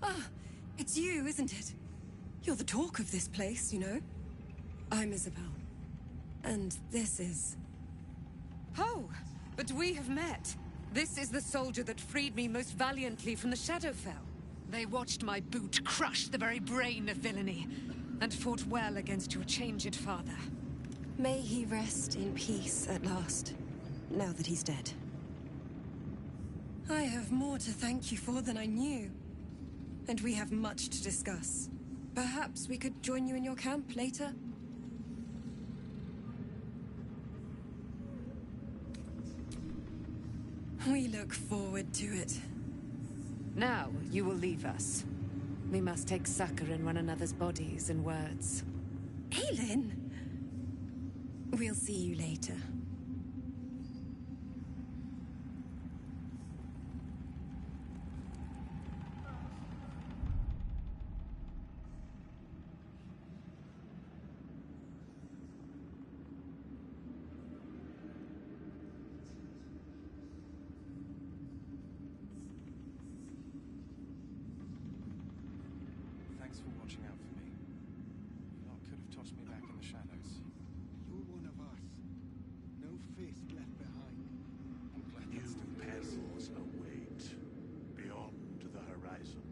Ah, it's you, isn't it? You're the talk of this place, you know? I'm Isabel. And this is... Oh, but we have met. This is the soldier that freed me most valiantly from the Shadowfell. They watched my boot crush the very brain of villainy, and fought well against your changed father. May he rest in peace at last, now that he's dead. I have more to thank you for than I knew. And we have much to discuss. Perhaps we could join you in your camp later? We look forward to it. Now, you will leave us. We must take succor in one another's bodies and words. Aelin! We'll see you later. Thanks for watching out for me. Lot could have tossed me back in the shadows. You're one of us. No fist left behind. I'm glad New that's still the case. perils await beyond the horizon.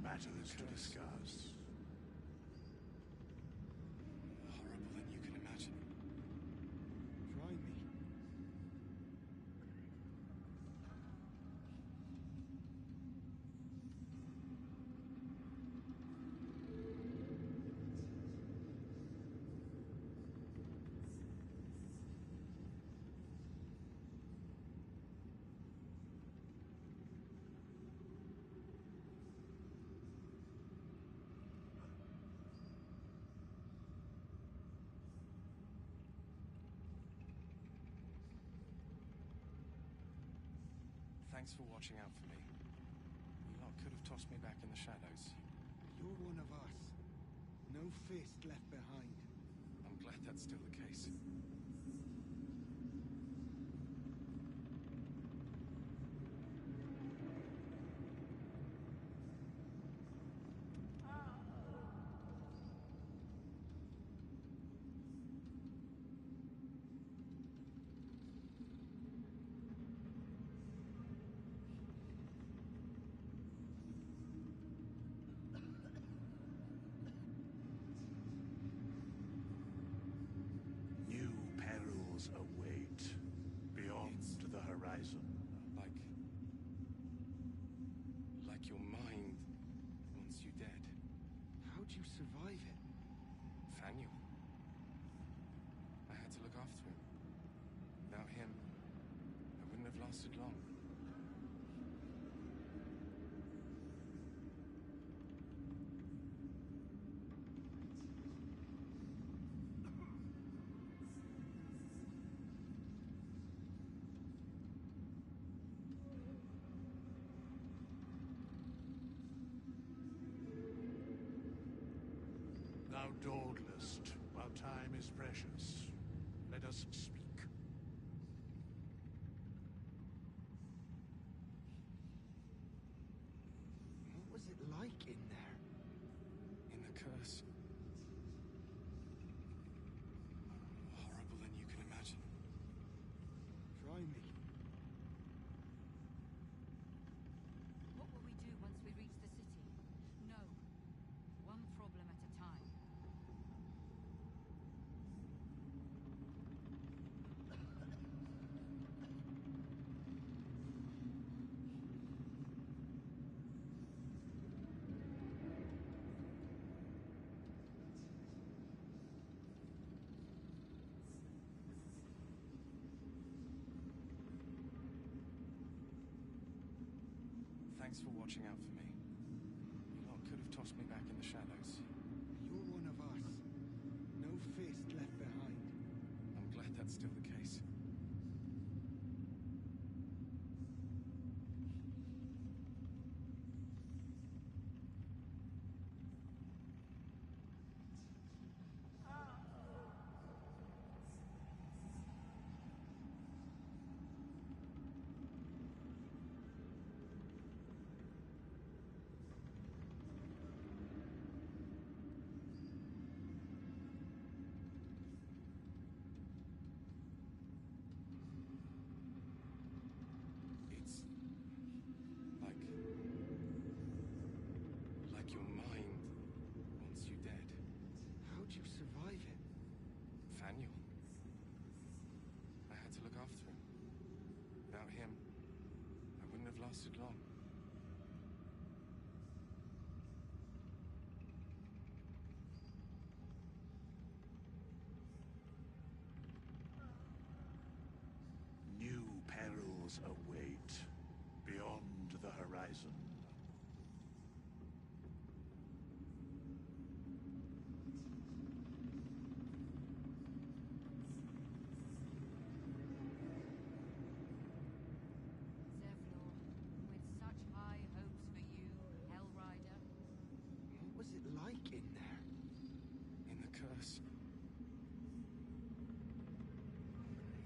matters to discuss. Horrible than you can imagine. Try me. Thanks for watching out for me. You lot could have tossed me back in the shadows. You're one of us. No fist left behind. I'm glad that's still the case. New perils await beyond the horizon. Like your mind wants you dead. How'd you survive it? Faniel. I had to look after him. Without him, I wouldn't have lasted long. Thou dawdlest, while time is precious. Let us speak. What was it like in there? In the curse. Horrible than you can imagine. Try me. What will we do once we reach the city? No. One problem at a time. Thanks for watching out for me. You lot could have tossed me back in the shadows. You're one of us. No fist left behind. I'm glad that's still the case. It's like your mind wants you dead. How'd you survive it? Faniel. I had to look after him. Without him, I wouldn't have lasted long. New perils await beyond the horizon. Zevlor, with such high hopes for you, Hellrider. What was it like in there? In the curse.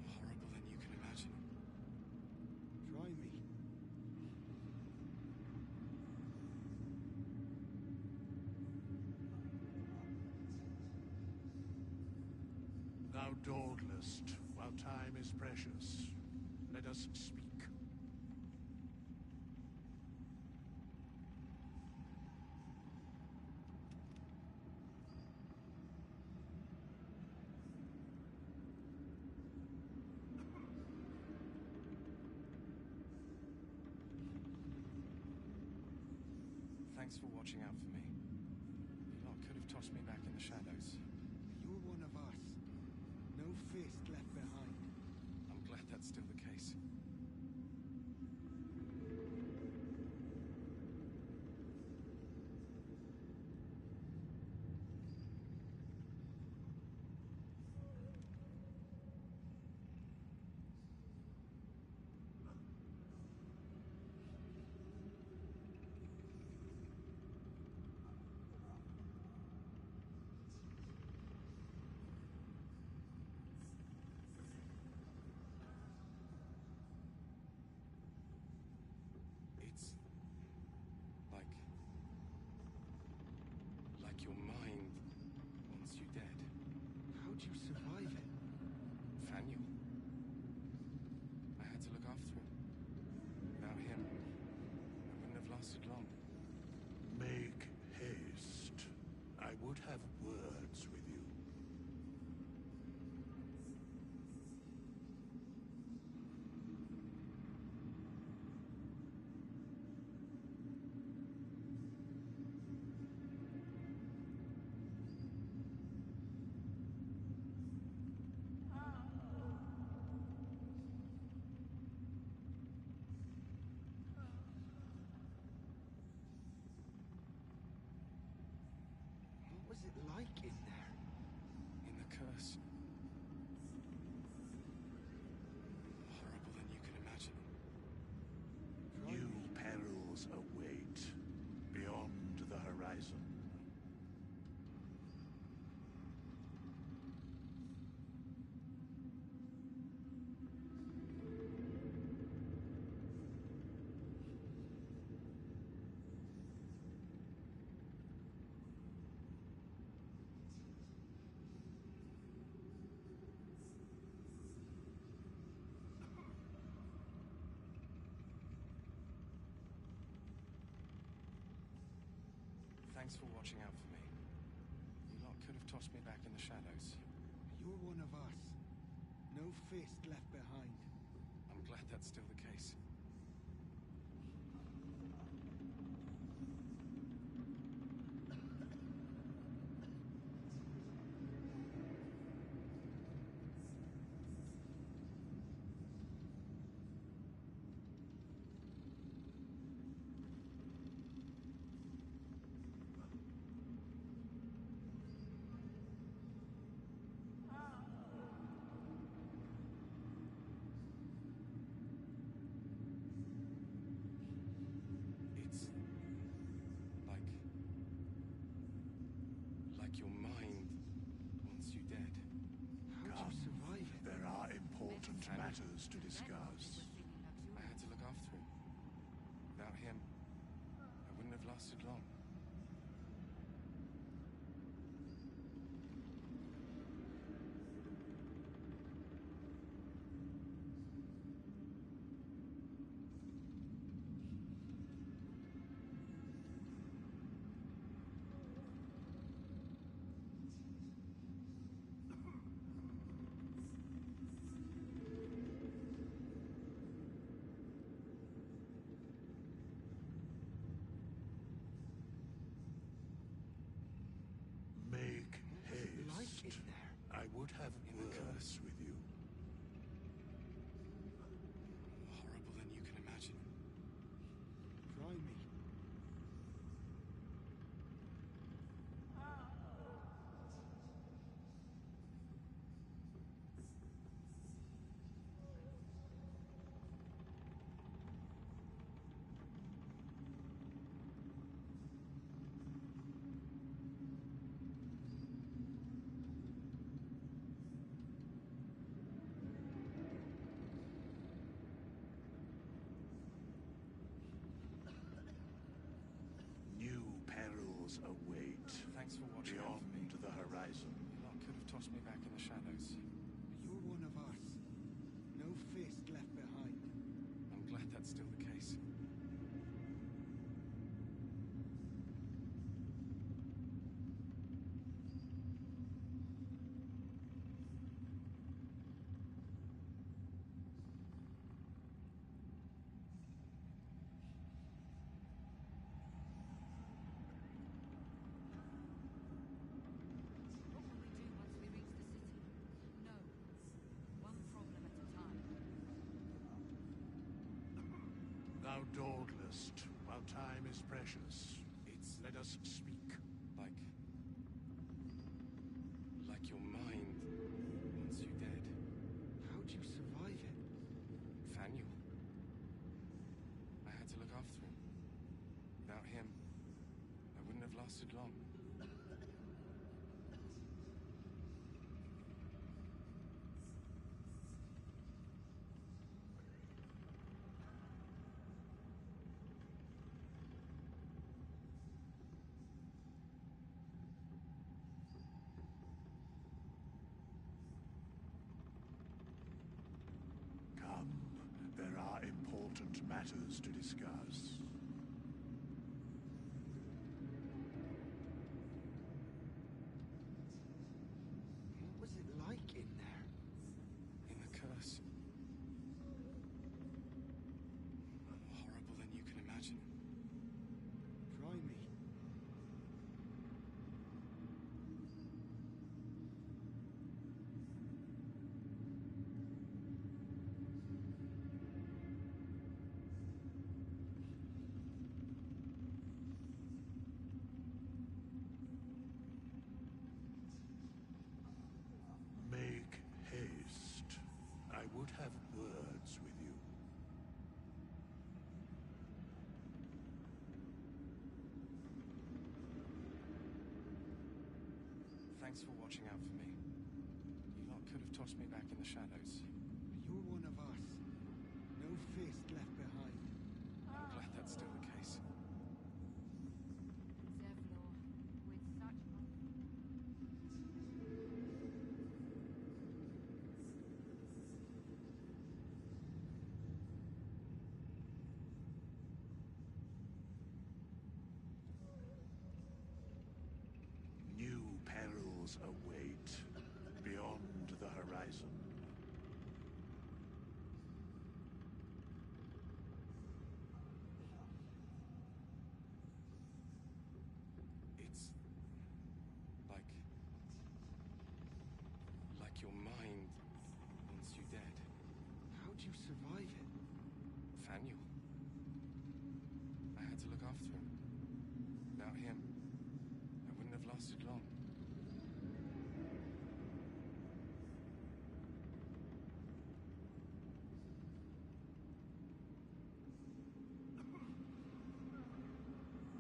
Horrible than you can imagine. Try me. Thou dawdlest, while time is precious. Let us speak. Thanks for watching out for me. You lot could have tossed me back in the shadows. You're one of us. No fist left behind. I'm glad that's still the case. It's like your mind wants you dead. How'd you survive it? Faniel. I had to look after him. Without him, I wouldn't have lasted long. Make haste. I would have words with you. What was it like in there? In the curse. Horrible than you can imagine. New perils await beyond the horizon. Thanks for watching out for me. You lot could have tossed me back in the shadows. You're one of us. No fist left behind. I'm glad that's still the case. It's like your mind wants you dead. How'd you survive it? There are important matters to discuss. I had to look after him. Without him, I wouldn't have lasted long. Make Like haste. in there. I would have words with you. Horrible than you can imagine. Try me. Dawdlest, while time is precious. Let us speak. Like your mind once you dead. How'd you survive it? Faniel. I had to look after him. Without him, I wouldn't have lasted long. Come, there are important matters to discuss. What was it like in there? In the curse. More horrible than you can imagine. Try me. Make haste. I would have words with you. Thanks for watching out for me. You lot could have tossed me back in the shadows. You're one of us. No fist left behind. I'm glad that's still the case. New perils await beyond the horizon. It's like your mind once you dead. How'd you survive it? Faniel. I had to look after him. Without him, I wouldn't have lasted long.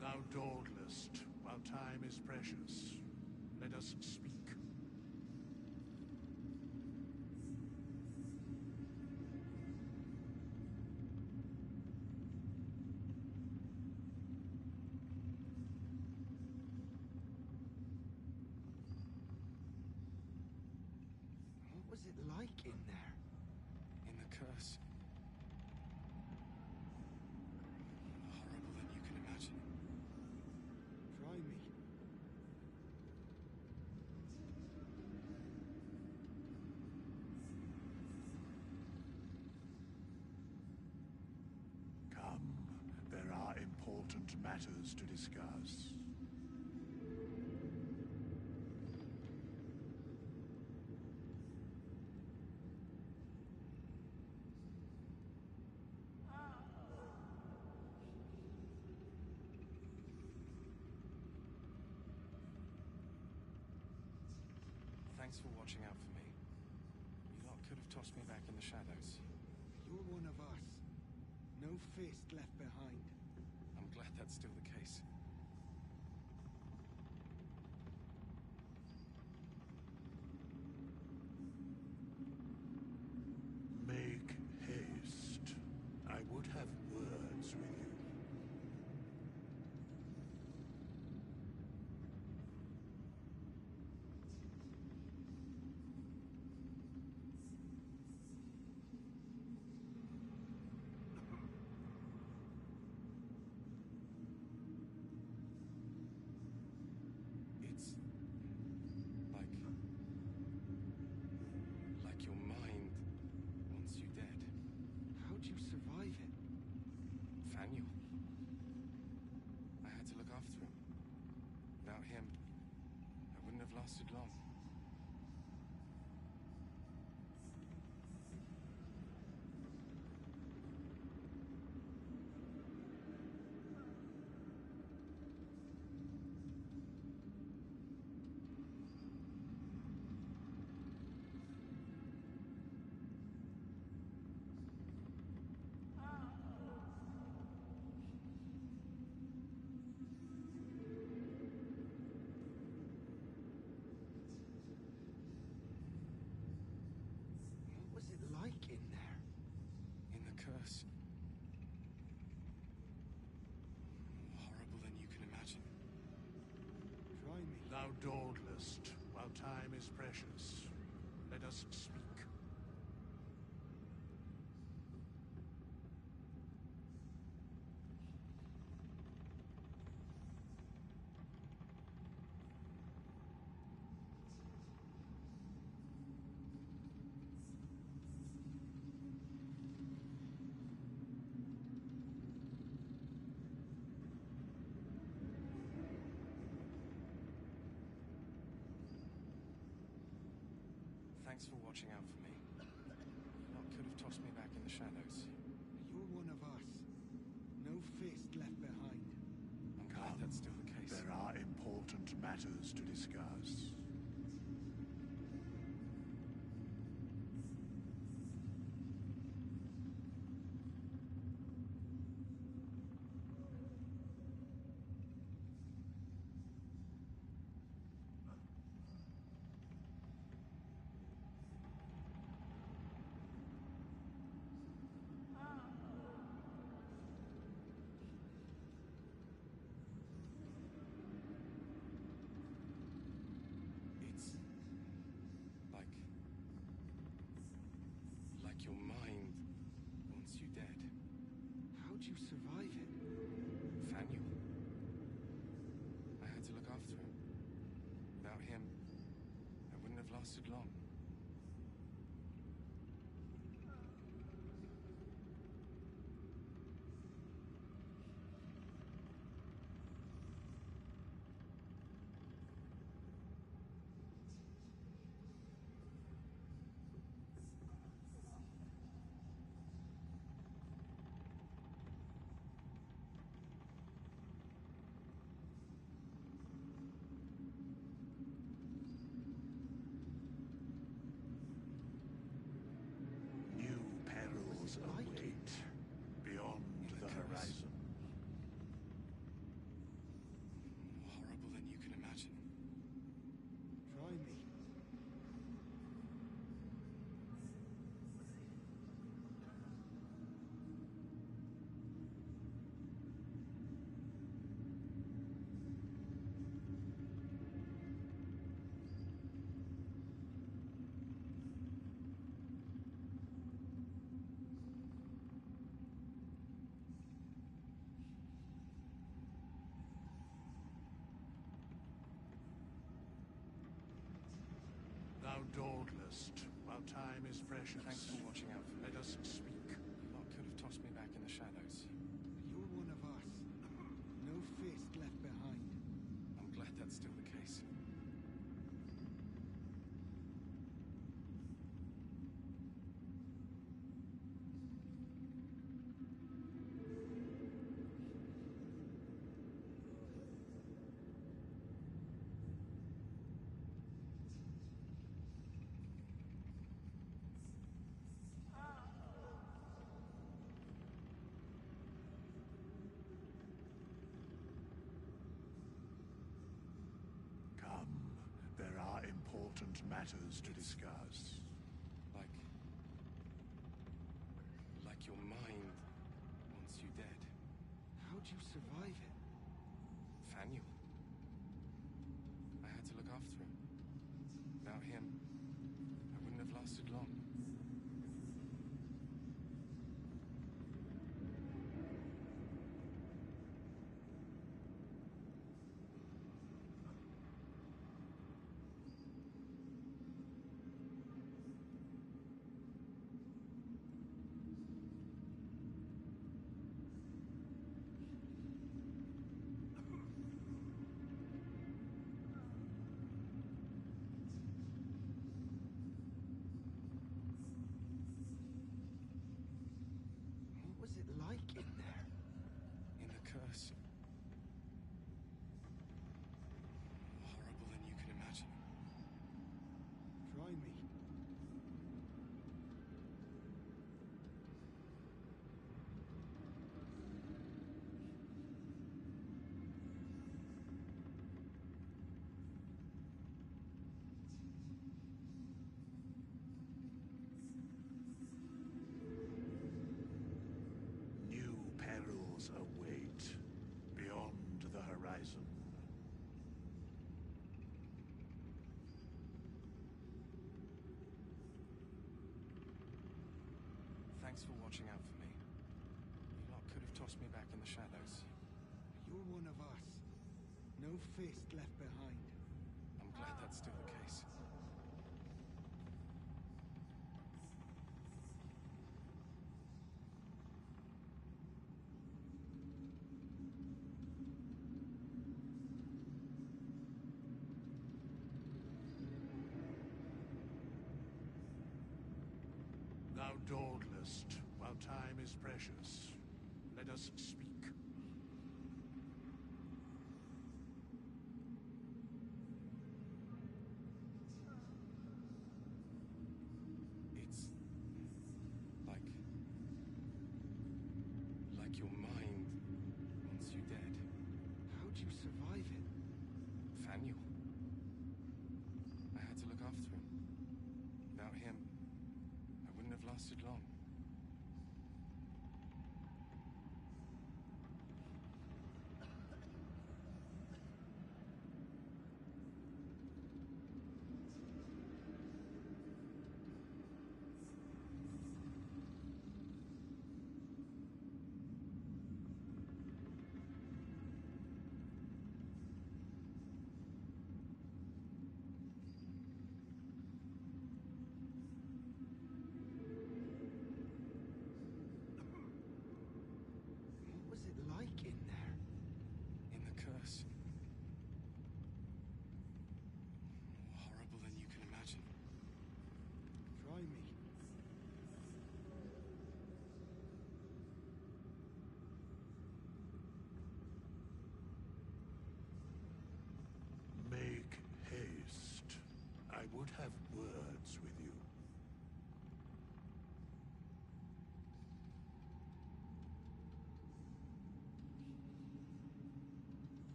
Thou dawdlest, while time is precious. Let us speak. What was it like in there? In the curse. More horrible than you can imagine. Try me. Come, there are important matters to discuss. Thanks for watching out for me. You lot could have tossed me back in the shadows. You're one of us. No fist left behind. I'm glad that's still the case. Make haste. I would have words with you. curse. More horrible than you can imagine. Try me. Thou dawdlest, while time is precious. Let us speak. Thanks for watching out for me. Lot could have tossed me back in the shadows. You're one of us. No fist left behind. I'm glad that's still the case. There are important matters to discuss. It's like your mind wants you dead. How'd you survive it? Faniel. I had to look after him. Without him, I wouldn't have lasted long. New perils await beyond the horizon. More horrible than you can imagine. Try me. Thou dawdlest, while time is precious. Thanks for watching out for me. Let us speak. Lot could have tossed me back in the shadows. You're one of us. No fist left behind. I'm glad that's still the case. Come, there are important matters to discuss. Like your mind wants you dead. How'd you survive it? Faniel. I had to look after him. Without him, I wouldn't have lasted long. Thanks for watching out for me. You lot could have tossed me back in the shadows. You're one of us. No fist left behind. I'm glad that's still the case. Thou dawdlest, while time is precious. Let us speak. It's... like your mind wants you dead. How'd you survive it? Faniel. I had to look after him. Without him, I wouldn't have lasted long. What was it like in there? In the curse. More horrible than you can imagine. Try me. Make haste. I would have words with you.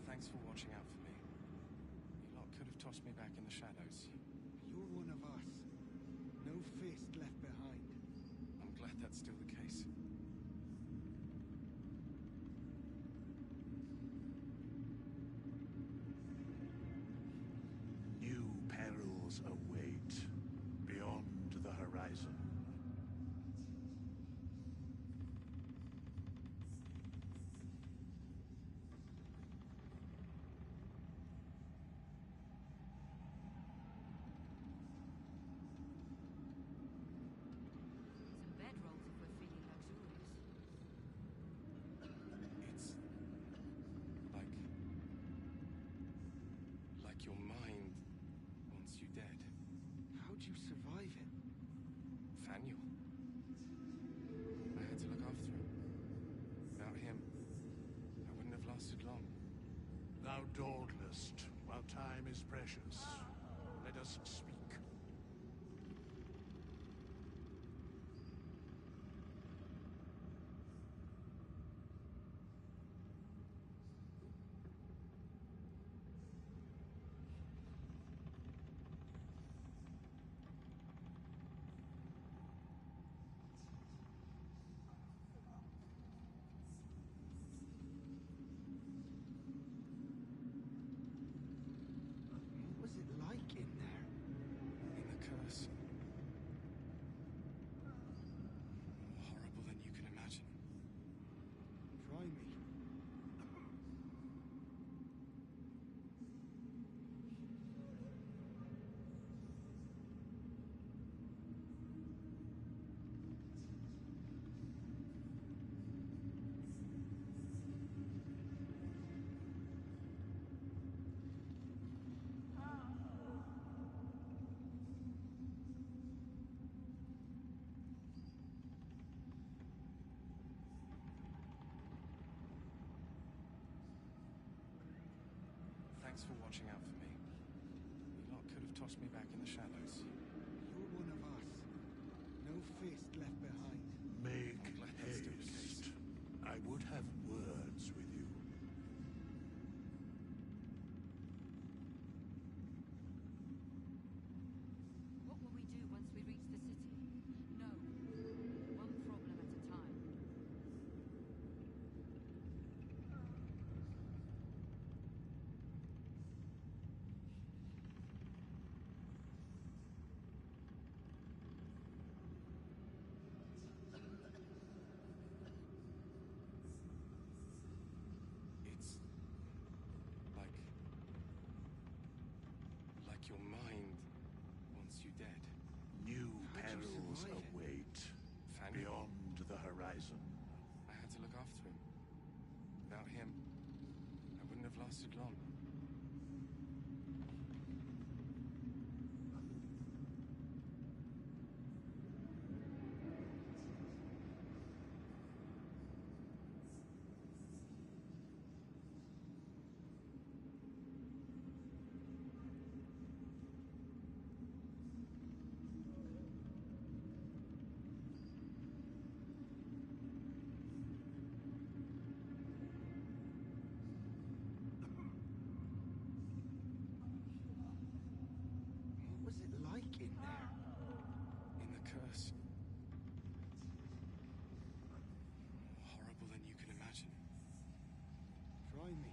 Thanks for watching out for me. You lot could have tossed me back in the shadows. You're one of us. No fist left behind. I'm glad that's still the case. New perils await beyond the horizon. Some bedrolls if we're feeling luxurious. It's... like your mind wants you dead. How'd you survive it? Faniel. I had to look after him. Without him, I wouldn't have lasted long. Thou dawdlest, while time is precious. Let us speak. What was it like in there? In the curse. More horrible than you can imagine. Try me. Thanks for watching out for me. You lot could have tossed me back in the shadows. You're one of us. No fist left behind. Make I'm glad that's still the case. haste. I would have words with you. What will we do once we reach the city? No. One problem at a time. Without him, I wouldn't have lasted long. What was it like in there? In the curse. More horrible than you can imagine. Try me.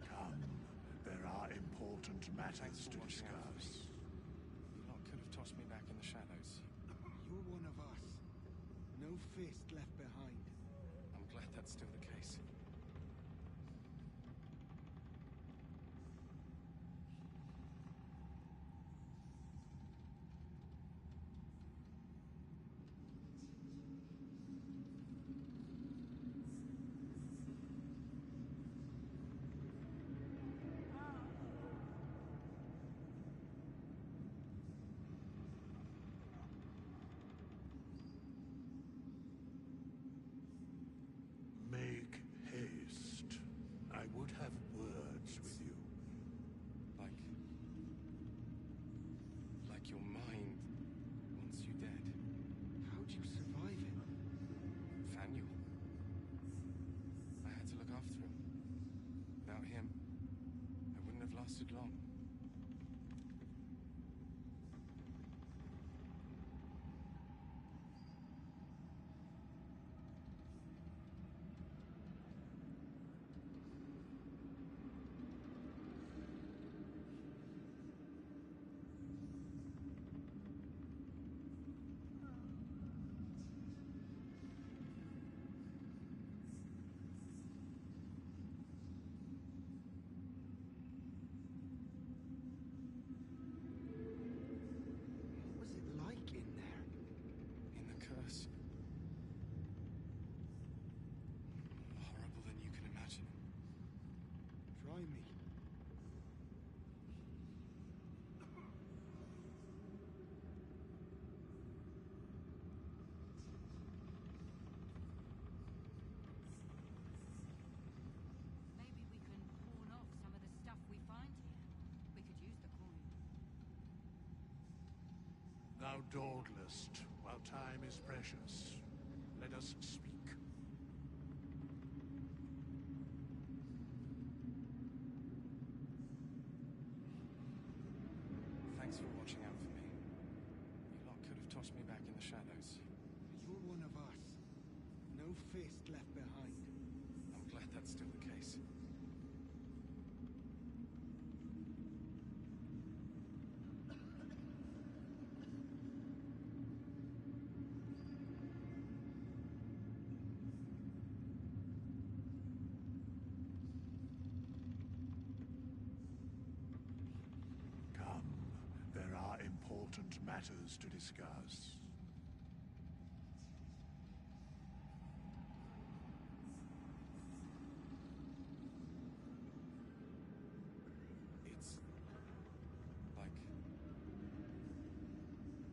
Come, there are important matters Thanks for to watching out for me. discuss. You lot could have tossed me back in the shadows. You're one of us. No fist left behind. I'm glad that's still the case. Make haste. I would have words with you. Like your mind wants you dead. How'd you survive it? Faniel. I had to look after him. Without him, I wouldn't have lasted long. What was it like in there? In the curse. More horrible than you can imagine. Try me. Maybe we can pawn off some of the stuff we find here. We could use the coin. Thou dawdlest, while time is precious. Let us speak. Thanks for watching out for me. You lot could have tossed me back in the shadows. You're one of us. No fist left behind. I'm glad that's still the case. Come, there are important matters to discuss.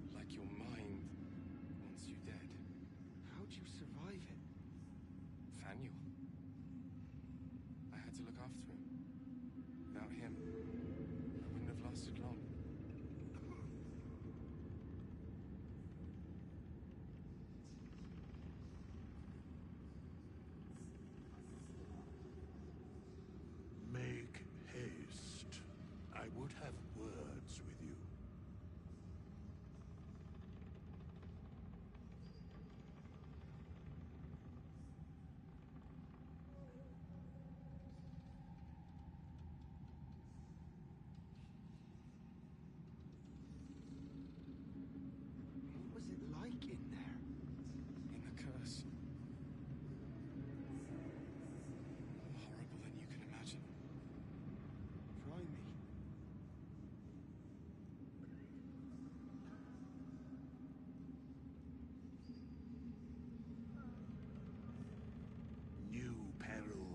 It's like your mind wants you dead. How'd you survive it? Faniel. I had to look after him. Without him, I wouldn't have lasted long. Make haste. I would have words with you.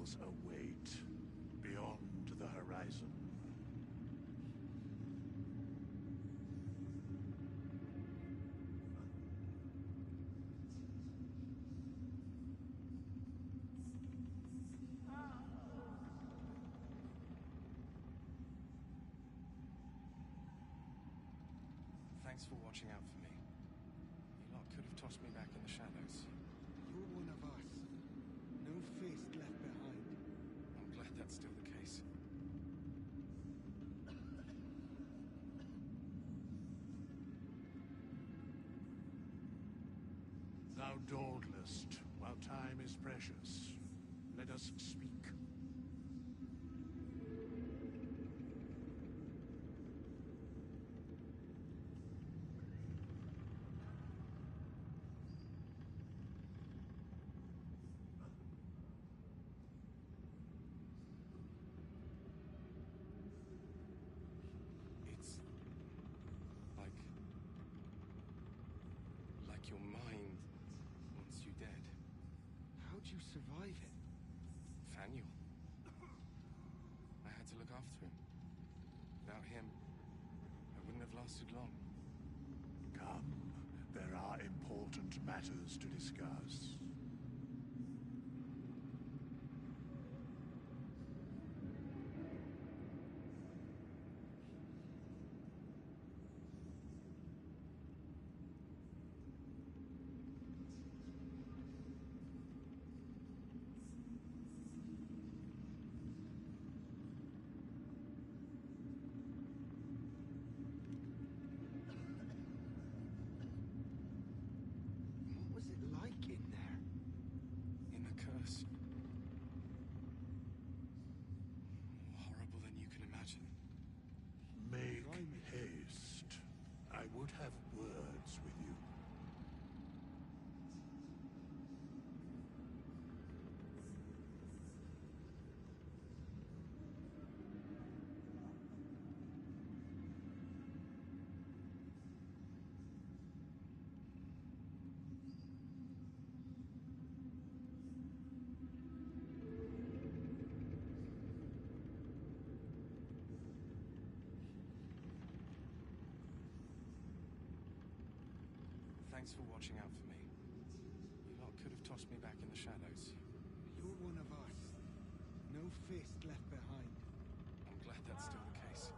trials await beyond the horizon. Thanks for watching out for me. You lot could have tossed me back in the shadows. You're one of us. No fist left behind. I'm glad that's still the case. Thou dawdlest, while time is precious. Let us speak. It's like your mind wants you dead. How'd you survive it? Faniel. I had to look after him. Without him, I wouldn't have lasted long. Come, there are important matters to discuss. What was it like in there? In the curse. More horrible than you can imagine. Make haste. I would have words with you. Thanks for watching out for me. You lot could have tossed me back in the shadows. You're one of us. No fist left behind. I'm glad that's still the case.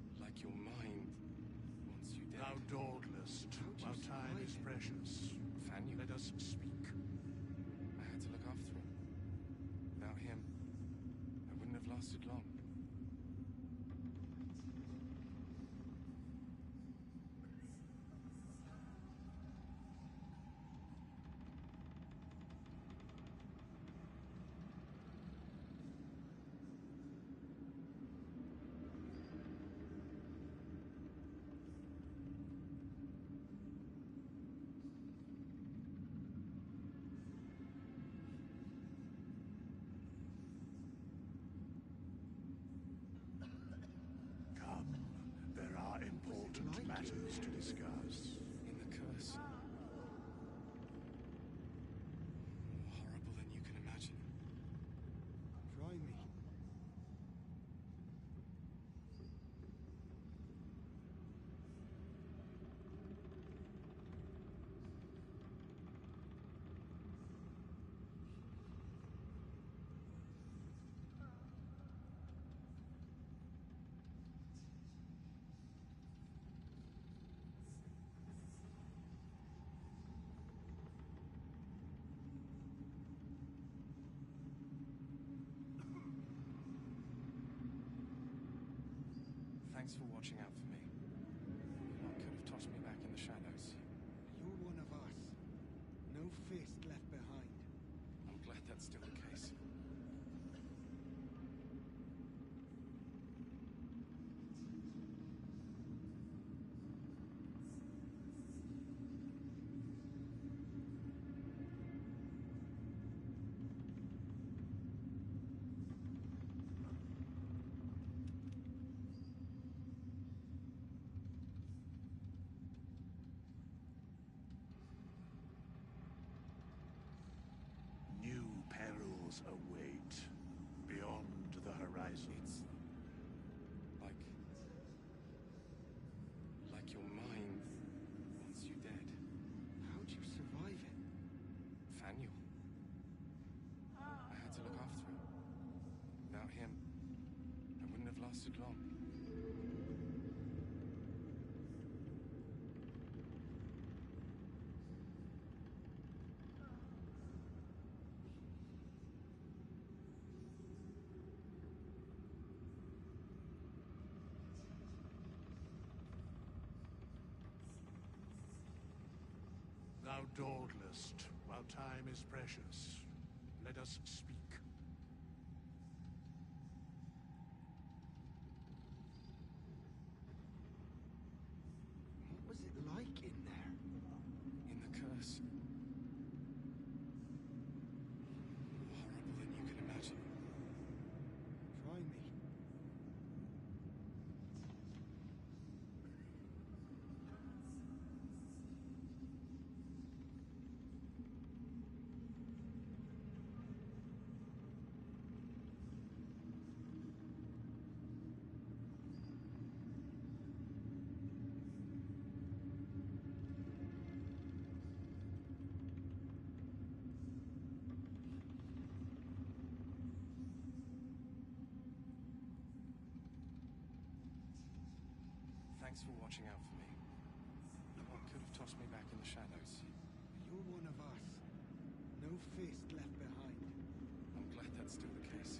It's like your mind wants you dead. Thou dawdlest, while time is precious. Faniel. Let us speak. I had to look after him. Without him, I wouldn't have lasted long. There are important matters to discuss. In the curse. More horrible than you can imagine. Try me. Thanks for watching out for me. You lot could have tossed me back in the shadows. have lasted long. Thou dawdlest, while time is precious. Let us speak. What was it like in there? In the curse. More horrible than you can imagine. Try me. Thanks for watching out for me. What could have tossed me back in the shadows? You're one of us. No fist left behind. I'm glad that's still the case.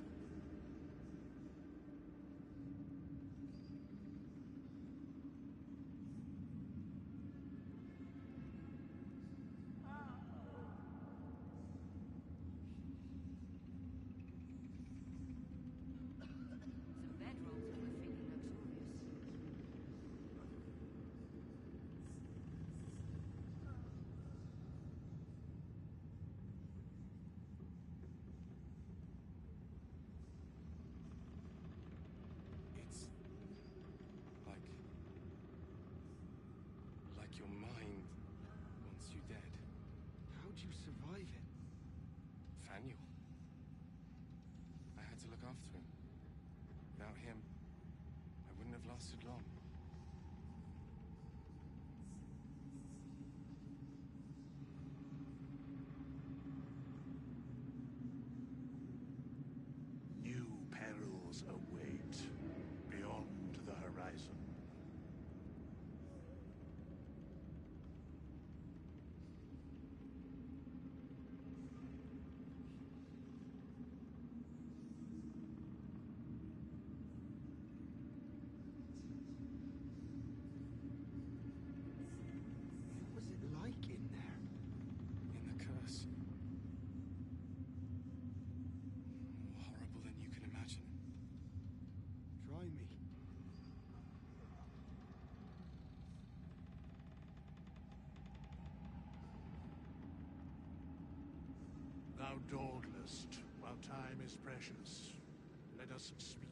Some bedrolls if we're feeling luxurious. It's like your mind wants you dead. How'd you survive it? Faniel. I had to look after him. Without him, I wouldn't have lasted long. New perils await beyond the horizon. What was it like in there? In the curse. More horrible than you can imagine. Try me. Thou dawdlest, while time is precious. Let us speak.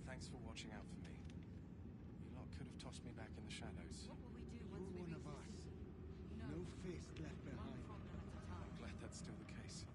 Thanks for watching out for me. You lot could have tossed me back in the shadows. What will we do You're once we one reach of this us. decision? No fist left One behind. problem at a time. I'm glad that's still the case.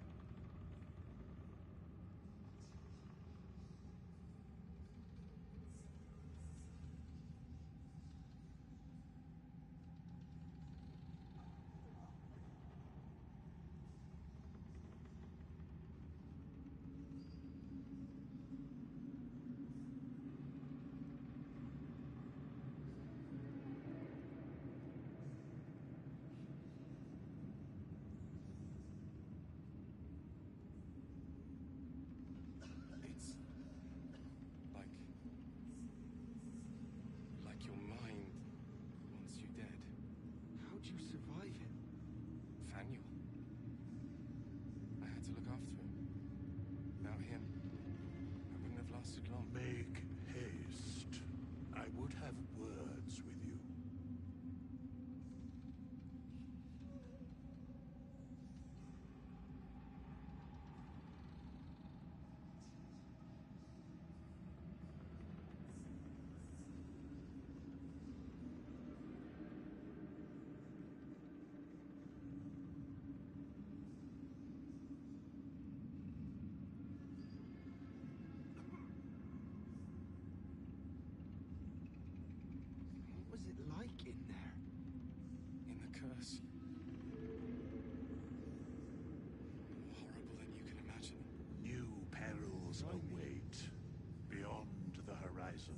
worse. More horrible than you can imagine. New perils await beyond the horizon.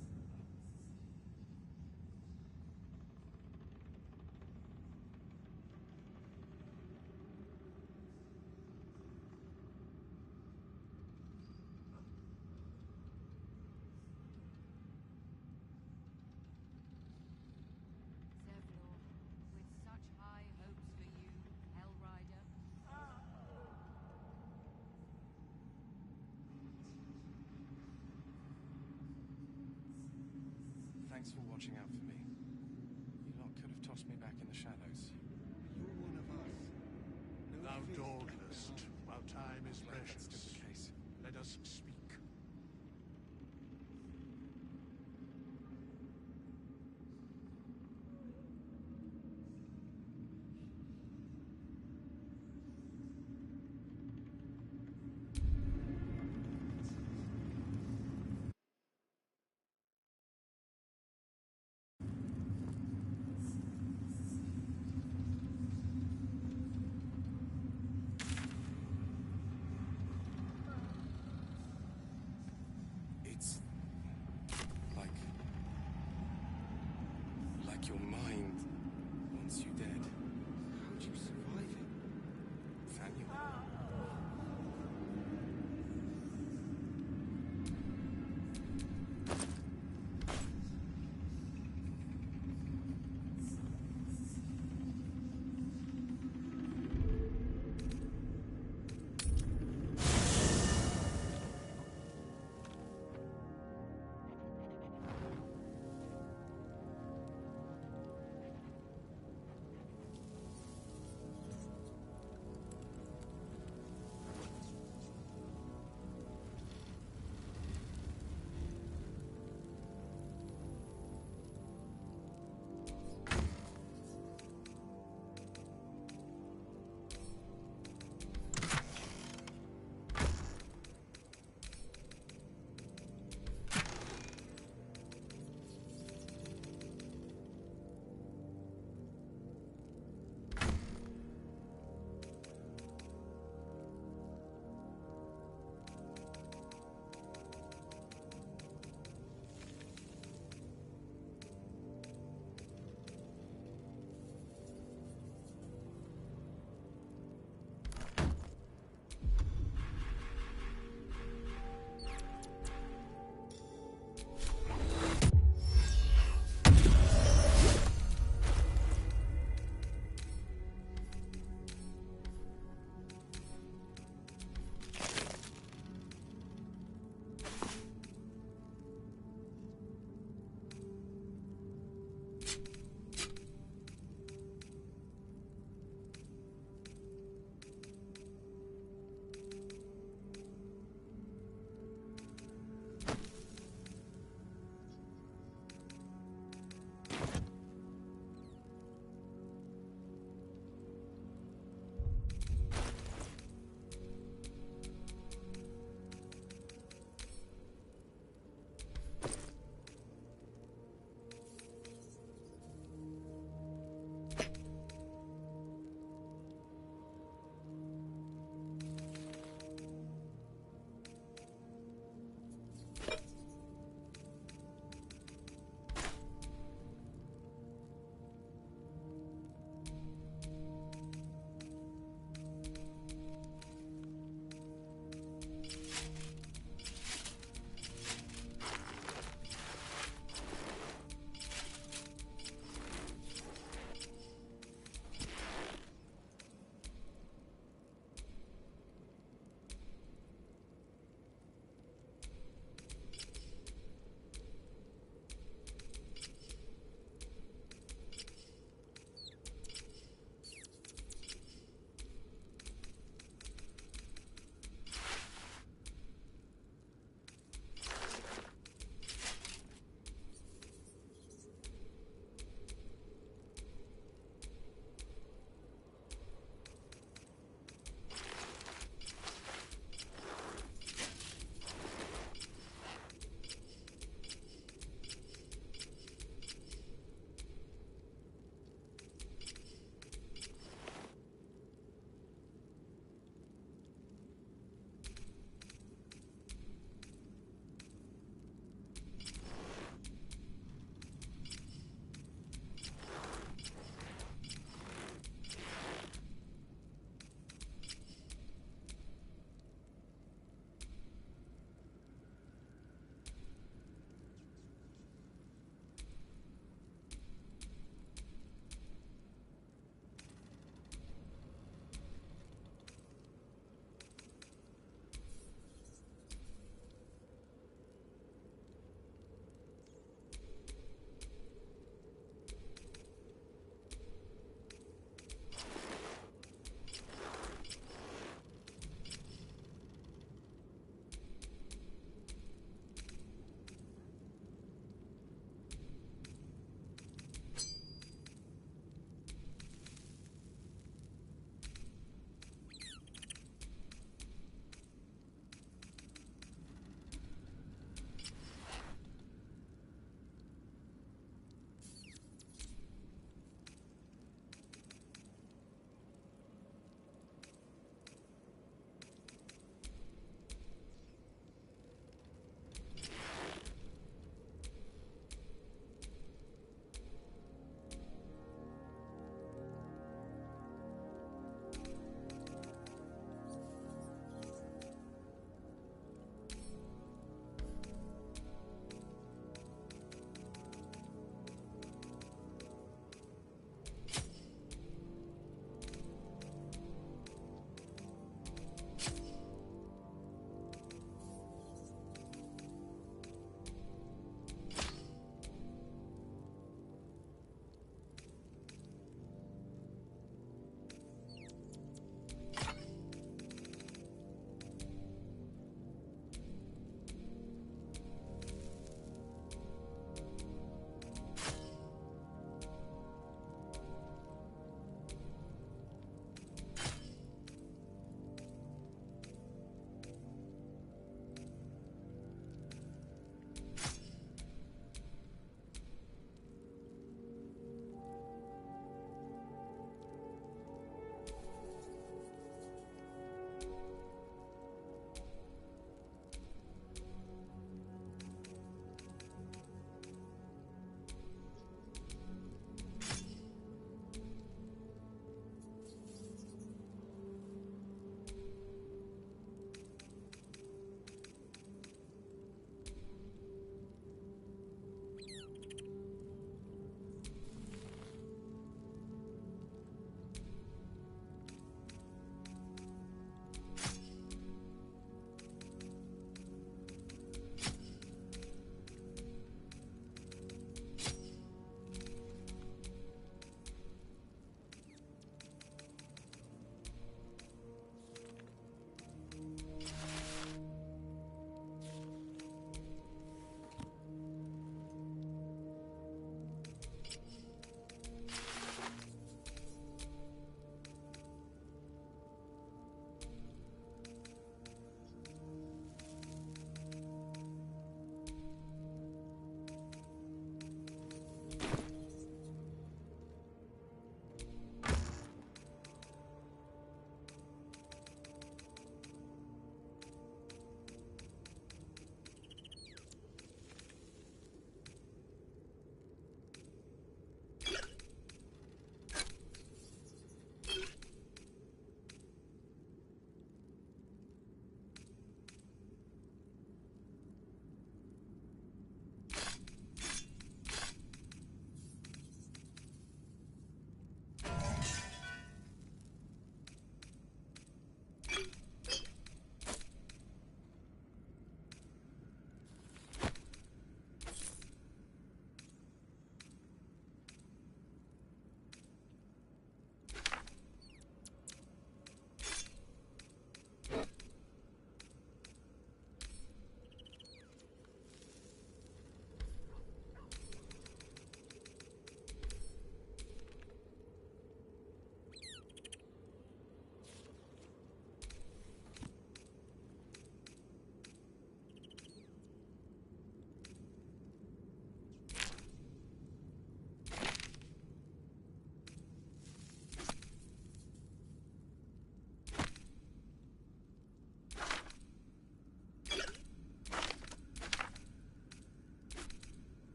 Zevlor, with such high hopes for you, Hellrider. Thanks for watching out for me. You lot could have tossed me back in the shadows. You're one of us. No Thou fist dawdlest, left behind. while time is Glad that's precious. still the case. Let us speak.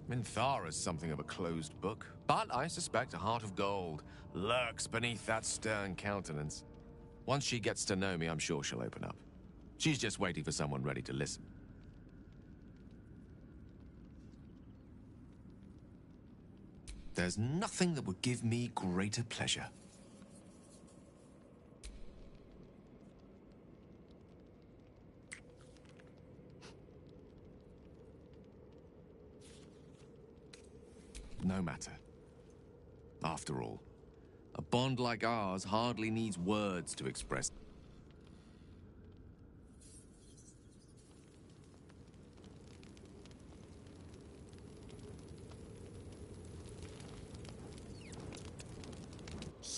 Minthara's something of a closed book, but I suspect a heart of gold lurks beneath that stern countenance. Once she gets to know me, I'm sure she'll open up. She's just waiting for someone ready to listen. There's nothing that would give me greater pleasure. No matter. After all, a bond like ours hardly needs words to express.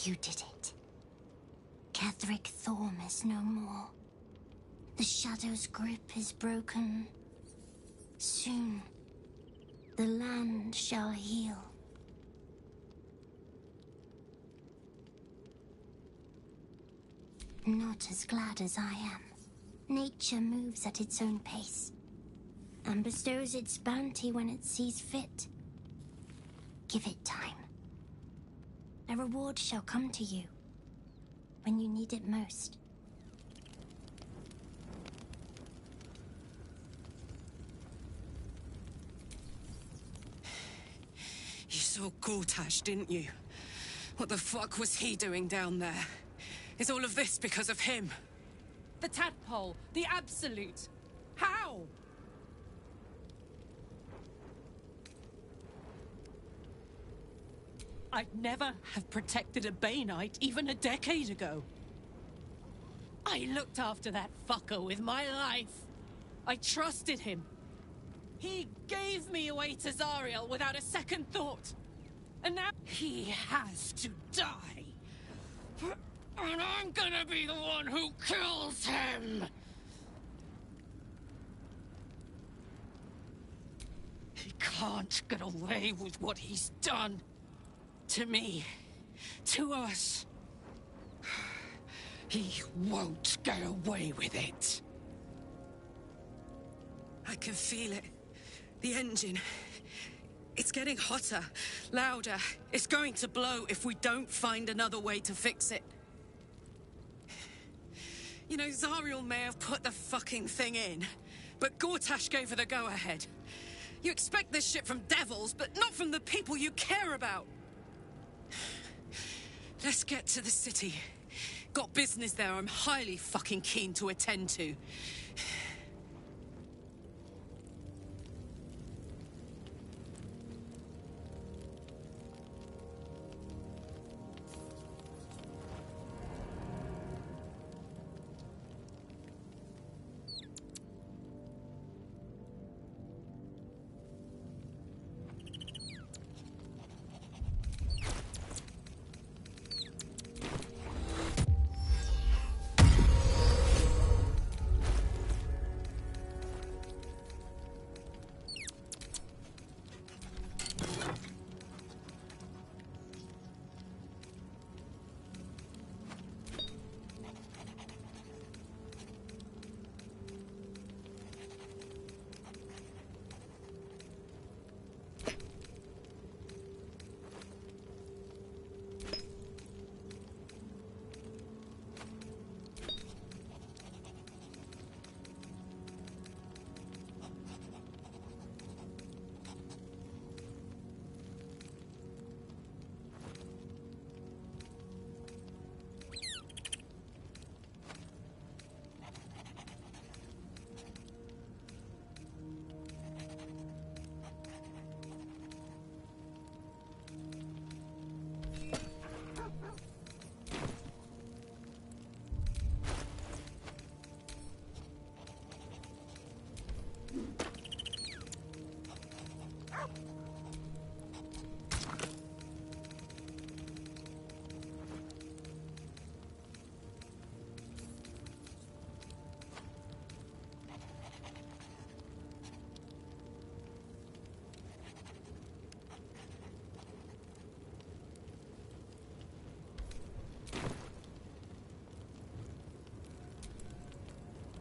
You did it. Ketheric Thorm is no more. The Shadow's grip is broken. Soon, the land shall heal. Not as glad as I am. Nature moves at its own pace, and bestows its bounty when it sees fit. Give it time. A reward shall come to you when you need it most. You saw Gortash, didn't you? What the fuck was he doing down there? Is all of this because of him? The tadpole, the Absolute. How? I'd never have protected a Banite even a decade ago. I looked after that fucker with my life. I trusted him. He gave me away to Zariel without a second thought. And now he has to die. And I'm gonna be the one who kills him! He can't get away with what he's done. To me. To us. He won't get away with it. I can feel it. The engine. It's getting hotter, louder. It's going to blow if we don't find another way to fix it. You know, Zariel may have put the fucking thing in, but Gortash gave her the go-ahead. You expect this shit from devils, but not from the people you care about. Let's get to the city. Got business there I'm highly fucking keen to attend to.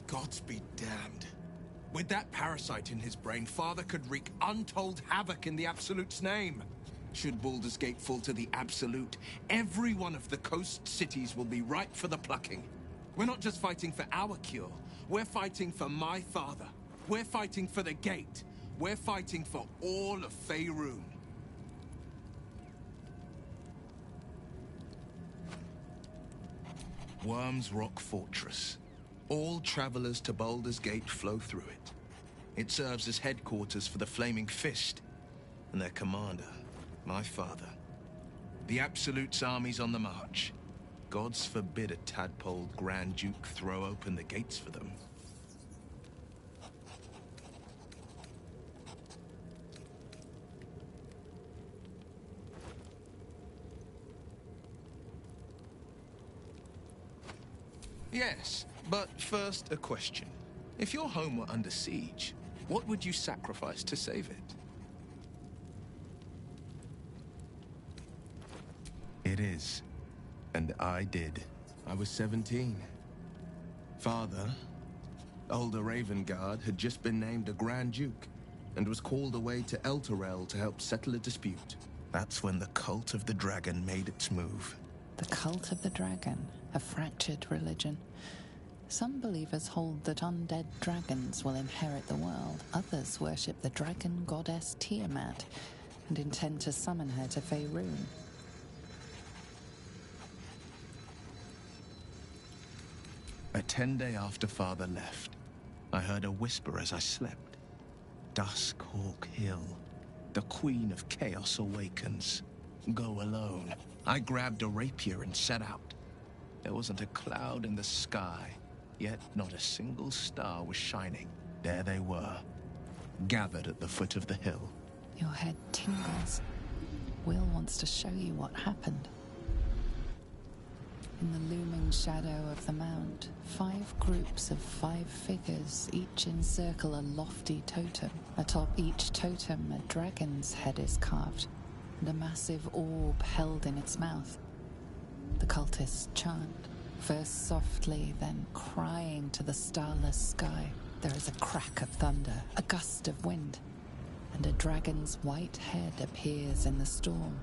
Gods be damned. With that parasite in his brain, Father could wreak untold havoc in the Absolute's name. Should Baldur's Gate fall to the Absolute, every one of the coast cities will be ripe for the plucking. We're not just fighting for our cure. We're fighting for my father. We're fighting for the Gate. We're fighting for all of Faerun. Worm's Rock Fortress. All travelers to Baldur's Gate flow through it. It serves as headquarters for the Flaming Fist and their commander, my father. The Absolute's army's on the march. Gods forbid a tadpole Grand Duke throw open the gates for them. Yes, but first a question. If your home were under siege, what would you sacrifice to save it? It is. And I did. I was 17. Father, older Ravengard, had just been named a Grand Duke and was called away to Elturel to help settle a dispute. That's when the Cult of the Dragon made its move. The Cult of the Dragon, a fractured religion. Some believers hold that undead dragons will inherit the world. Others worship the dragon goddess Tiamat and intend to summon her to Faerun. A 10-day after Father left, I heard a whisper as I slept. Duskhawk Hill. The Queen of Chaos awakens. Go alone. I grabbed a rapier and set out. There wasn't a cloud in the sky, yet not a single star was shining. There they were, gathered at the foot of the hill. Your head tingles. Will wants to show you what happened. In the looming shadow of the mount, 5 groups of 5 figures each encircle a lofty totem. Atop each totem, a dragon's head is carved, and a massive orb held in its mouth. The cultists chant, first softly, then crying to the starless sky. There is a crack of thunder, a gust of wind, and a dragon's white head appears in the storm.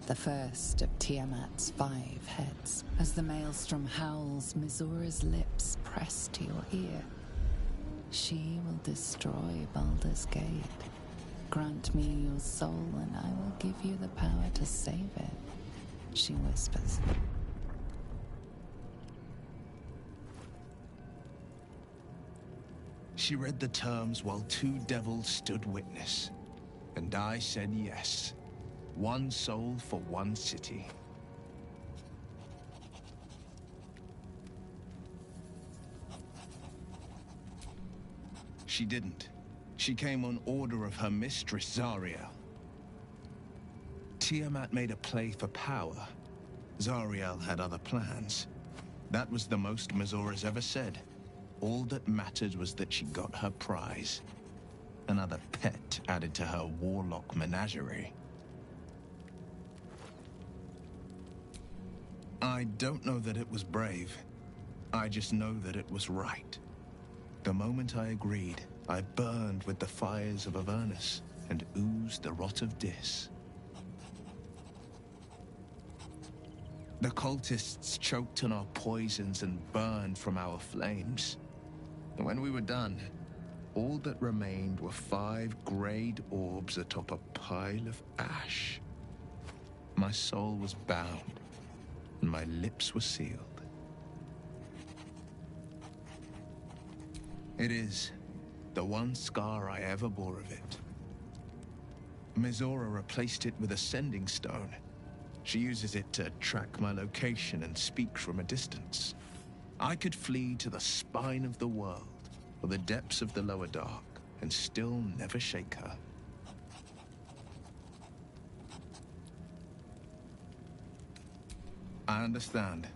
The first of Tiamat's 5 heads. As the maelstrom howls, Mizora's lips press to your ear. She will destroy Baldur's Gate. Grant me your soul and I will give you the power to save it, she whispers. She read the terms while 2 devils stood witness, and I said yes. 1 soul for 1 city. She didn't. She came on order of her mistress, Zariel. Tiamat made a play for power. Zariel had other plans. That was the most Mizora's ever said. All that mattered was that she got her prize. Another pet added to her warlock menagerie. I don't know that it was brave. I just know that it was right. The moment I agreed, I burned with the fires of Avernus and oozed the rot of Dis. The cultists choked on our poisons and burned from our flames. And when we were done, all that remained were 5 grayed orbs atop a pile of ash. My soul was bound, and my lips were sealed. It is the one scar I ever bore of it. Mizora replaced it with a sending stone. She uses it to track my location and speak from a distance. I could flee to the spine of the world, or the depths of the lower dark, and still never shake her. I understand.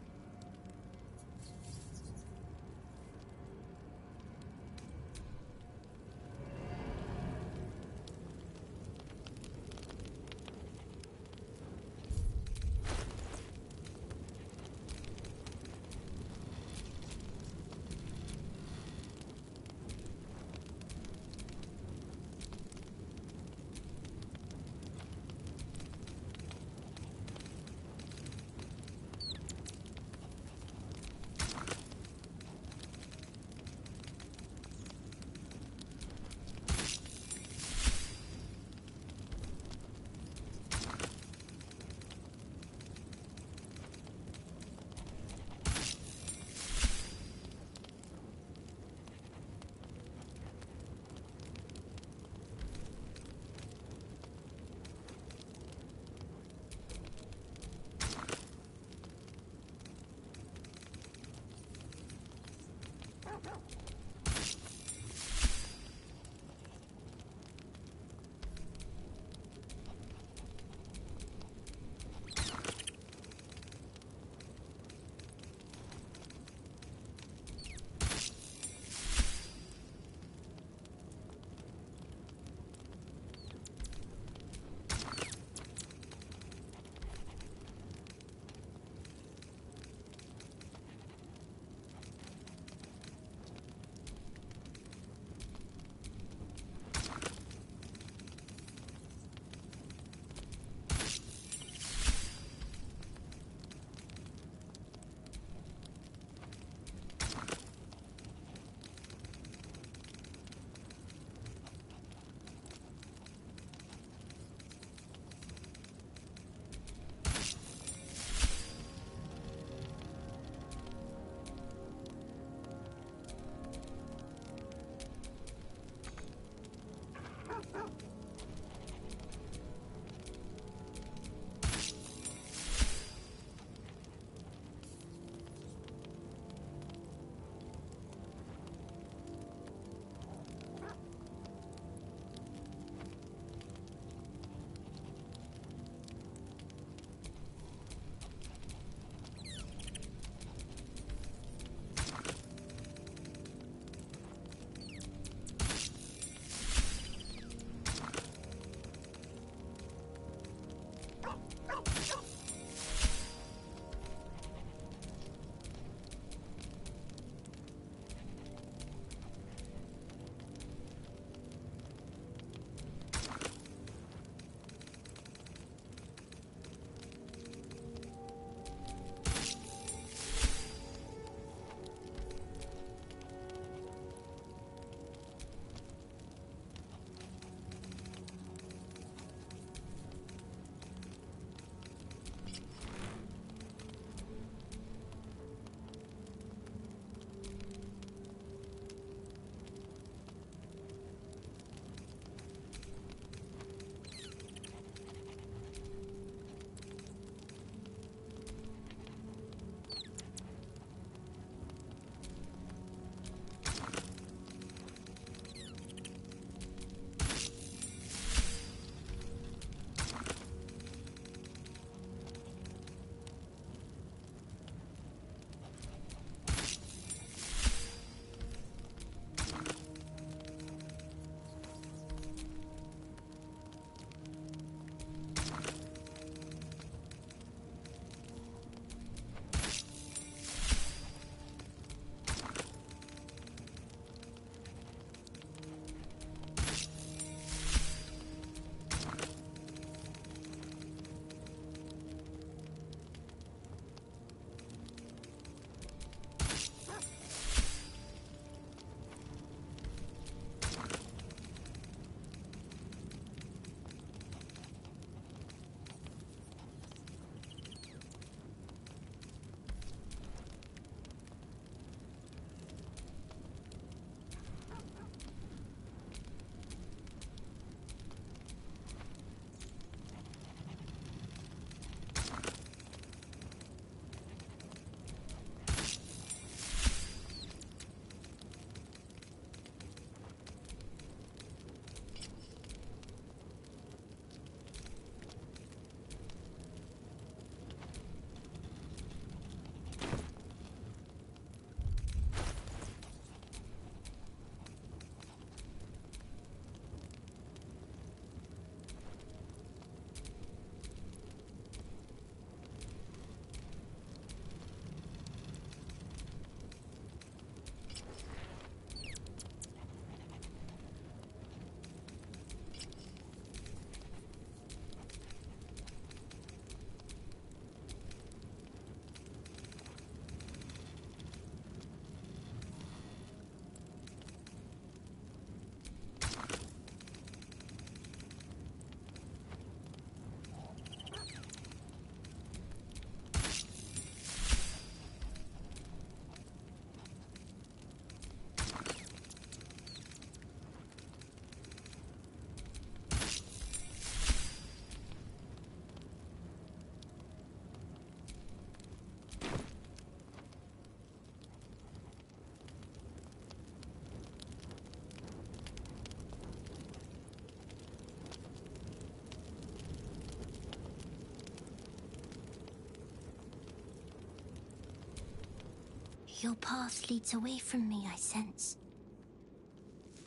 Your path leads away from me, I sense.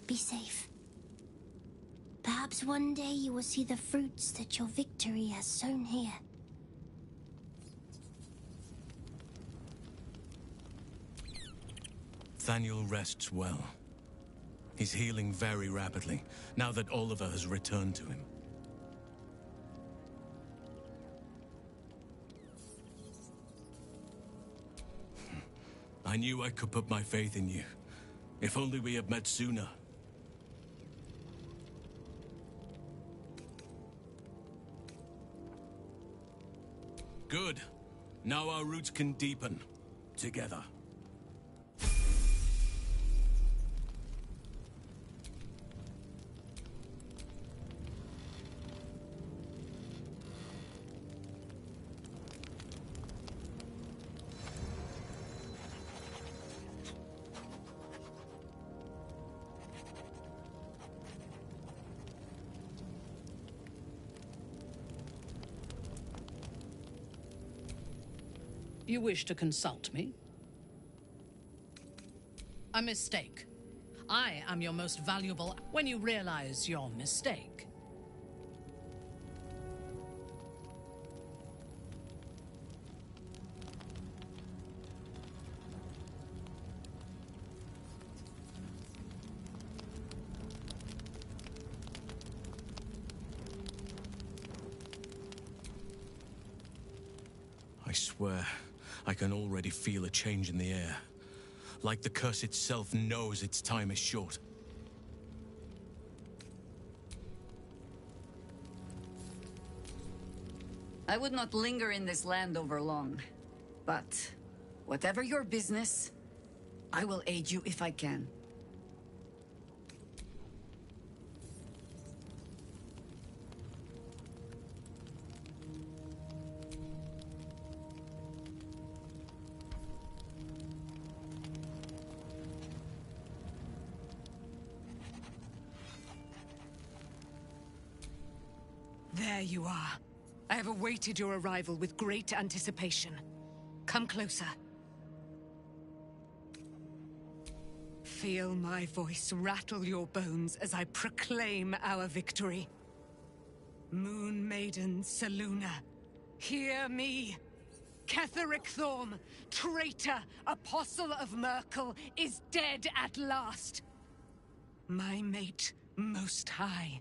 Be safe. Perhaps one day you will see the fruits that your victory has sown here. Thaniel rests well. He's healing very rapidly, now that Oliver has returned to him. I knew I could put my faith in you. If only we had met sooner. Good. Now our roots can deepen. Together. You wish to consult me? A mistake. I am your most valuable when you realize your mistake. I swear, I can already feel a change in the air. Like the curse itself knows its time is short. I would not linger in this land over long. But, whatever your business, I will aid you if I can. There you are. I have awaited your arrival with great anticipation. Come closer. Feel my voice rattle your bones as I proclaim our victory. Moon Maiden Selûne, hear me. Ketheric Thorm, traitor, apostle of Myrkul, is dead at last. My mate, Most High.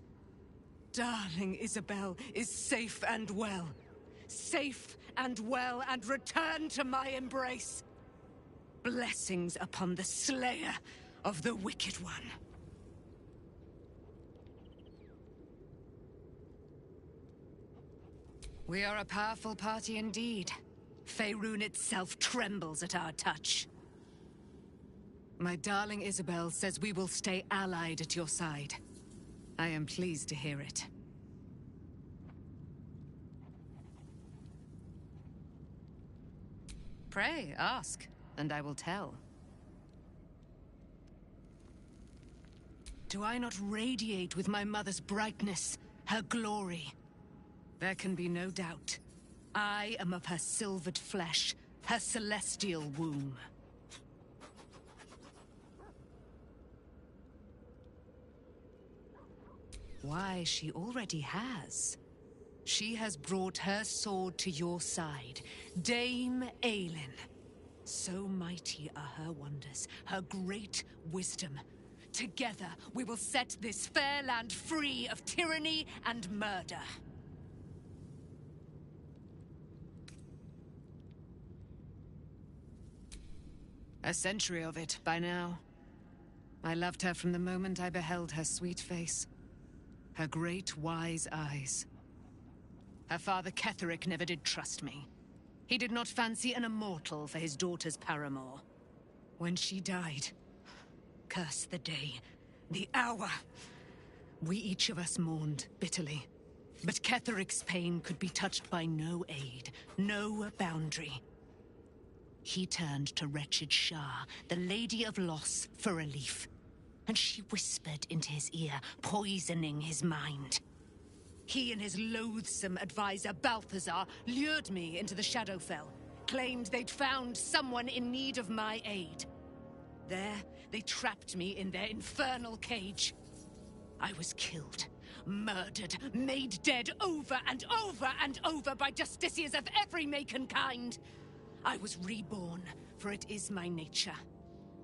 Darling Isabel is safe and well. Safe and well, and returned to my embrace. Blessings upon the slayer of the Wicked One. We are a powerful party indeed. Faerun itself trembles at our touch. My darling Isabel says we will stay allied at your side. I am pleased to hear it. Pray, ask, and I will tell. Do I not radiate with my mother's brightness, her glory? There can be no doubt. I am of her silvered flesh, her celestial womb. Why, she already has. She has brought her sword to your side, Dame Aylin. So mighty are her wonders, her great wisdom. Together, we will set this fair land free of tyranny and murder. A century of it by now. I loved her from the moment I beheld her sweet face. Her great, wise eyes. Her father Ketheric never did trust me. He did not fancy an immortal for his daughter's paramour. When she died, curse the day, the hour. We each of us mourned bitterly. But Ketheric's pain could be touched by no aid, no boundary. He turned to wretched Shah, the Lady of Loss, for relief. And she whispered into his ear, poisoning his mind. He and his loathsome advisor, Balthazar, lured me into the Shadowfell, claimed they'd found someone in need of my aid. There, they trapped me in their infernal cage. I was killed, murdered, made dead over and over and over by justiciars of every make and kind. I was reborn, for it is my nature.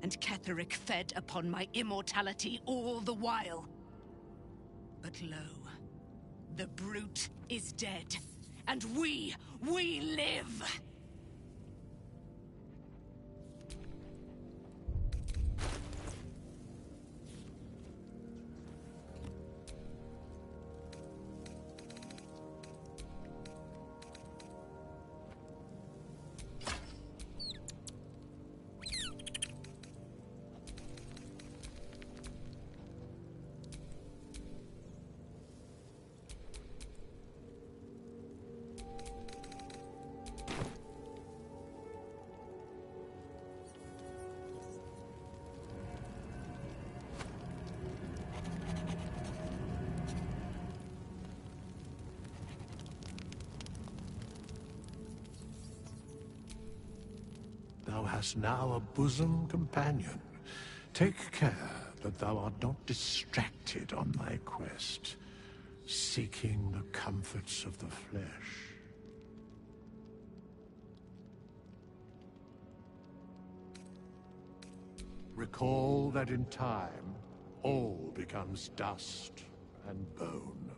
And Ketheric fed upon my immortality all the while. But lo, the brute is dead, and we live! Thou hast now a bosom companion. Take care that thou art not distracted on thy quest, seeking the comforts of the flesh. Recall that in time, all becomes dust and bone.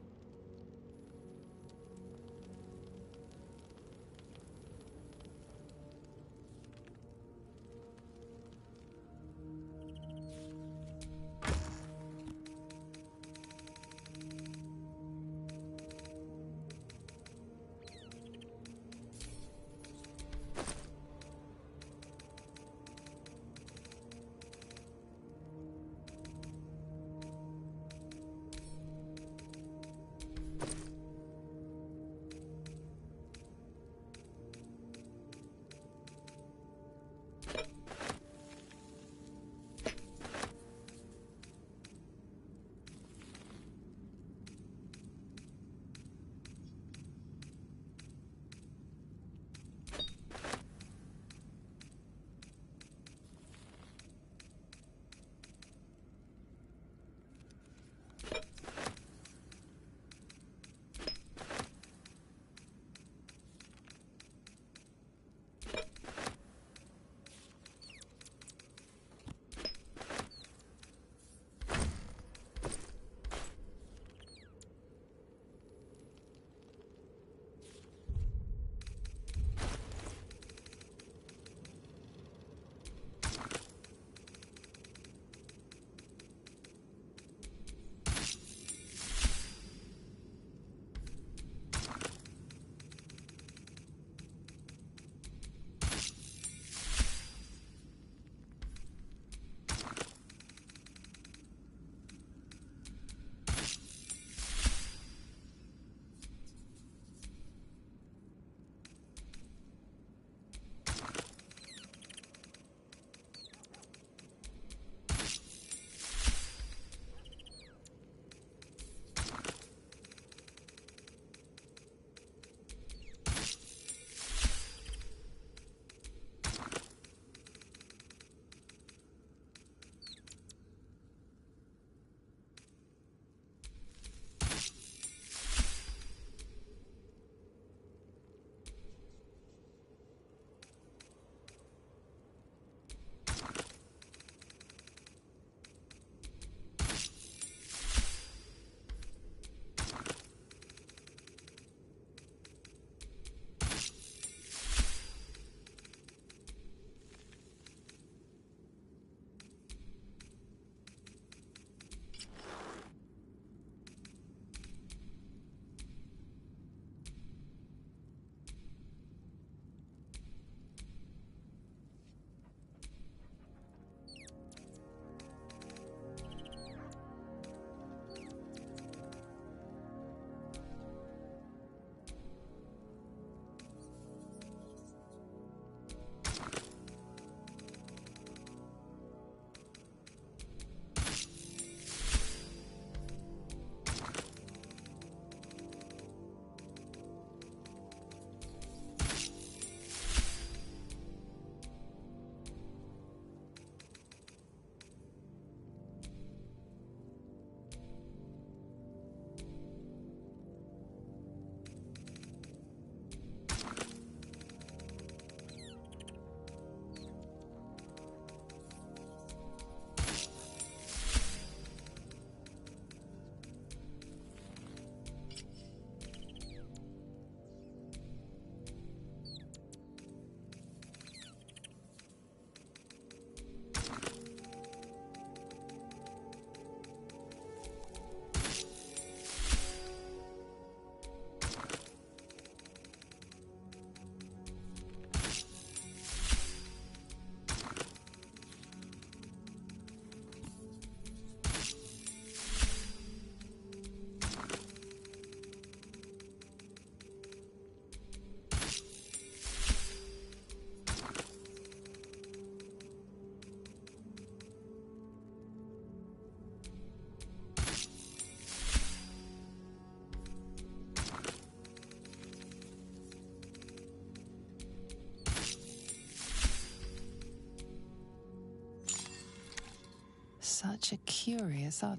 Such a curious art.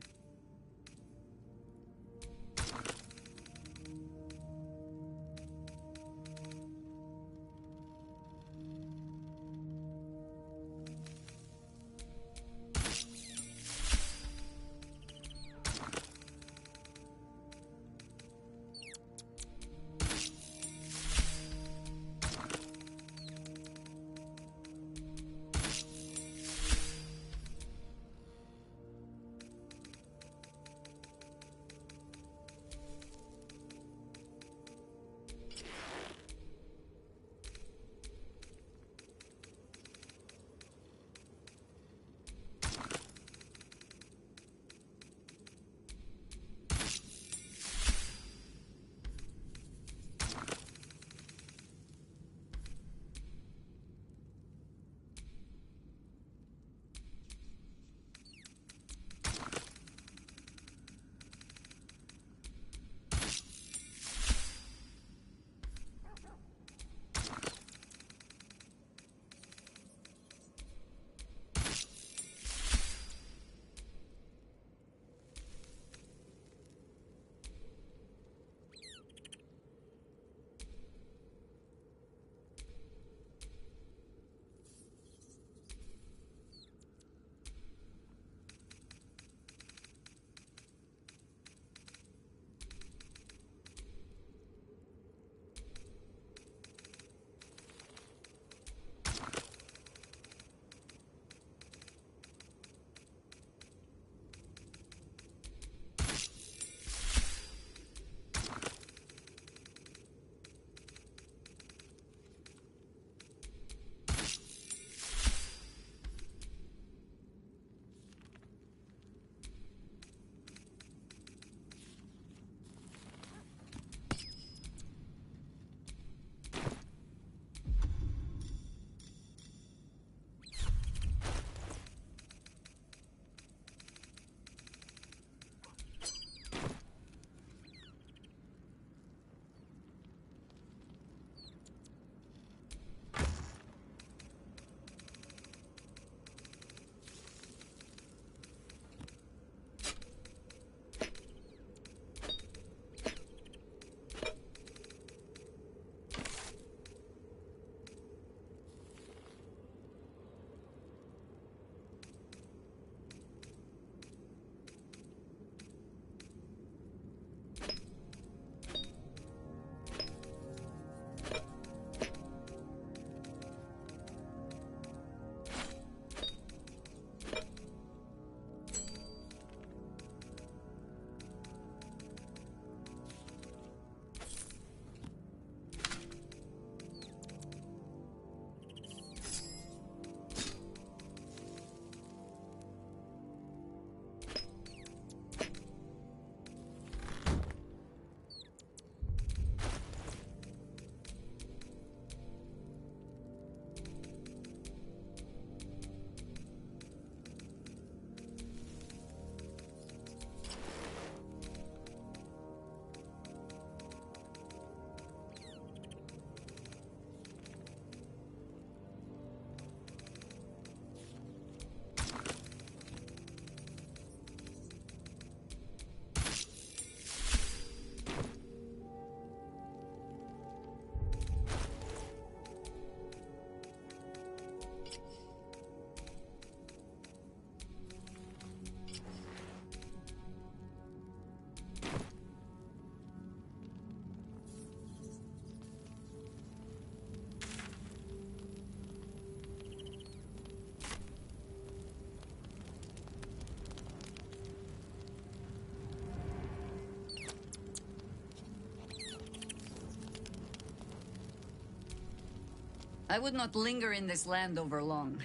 I would not linger in this land over long,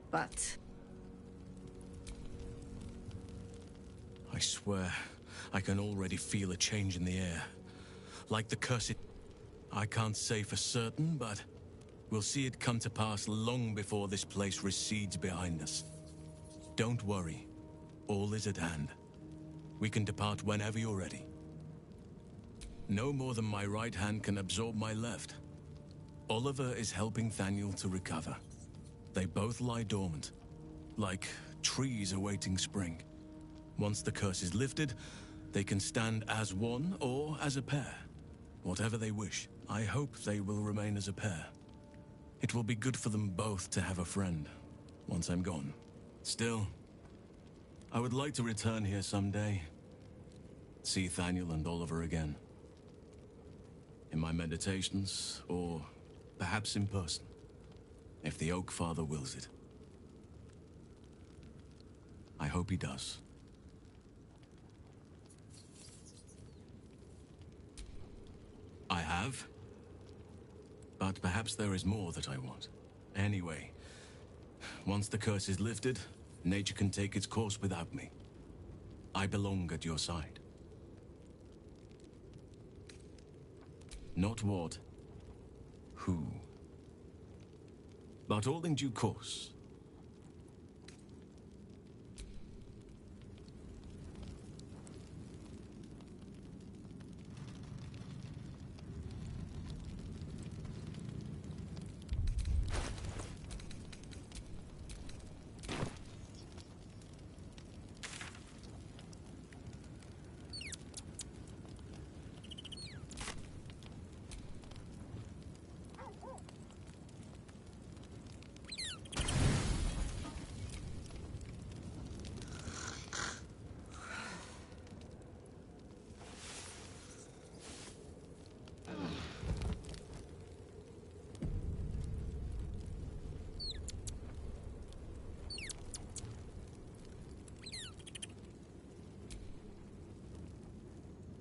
but... I swear, I can already feel a change in the air. Like the cursed... I can't say for certain, but we'll see it come to pass long before this place recedes behind us. Don't worry. All is at hand. We can depart whenever you're ready. No more than my right hand can absorb my left. Oliver is helping Thaniel to recover. They both lie dormant, like trees awaiting spring. Once the curse is lifted, they can stand as one or as a pair. Whatever they wish. I hope they will remain as a pair. It will be good for them both to have a friend, once I'm gone. Still, I would like to return here someday. See Thaniel and Oliver again. In my meditations, or perhaps in person, if the Oak Father wills it. I hope he does. I have. But perhaps there is more that I want. Anyway, once the curse is lifted, nature can take its course without me. I belong at your side. Not what, who, but all in due course.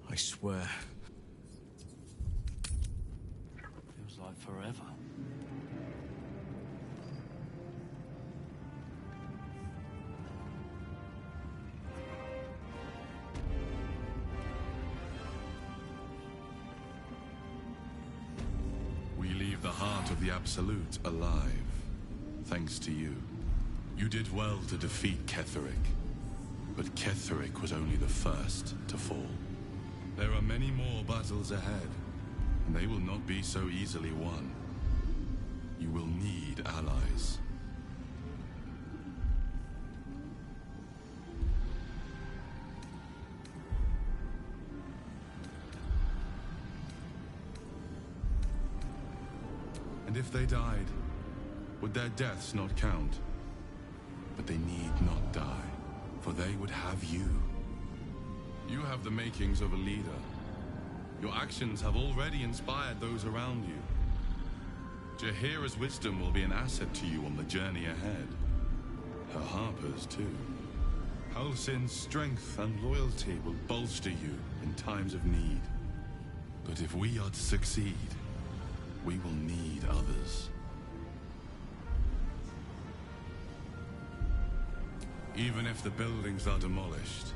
I swear. Feels like forever. We leave the heart of the Absolute alive, thanks to you. You did well to defeat Ketheric, but Ketheric was only the first to fall. There are many more battles ahead, and they will not be so easily won. You will need allies. And if they died, would their deaths not count? But they need not die, for they would have you. You have the makings of a leader. Your actions have already inspired those around you. Jaheira's wisdom will be an asset to you on the journey ahead. Her Harper's too. Halsin's strength and loyalty will bolster you in times of need. But if we are to succeed, we will need others. Even if the buildings are demolished,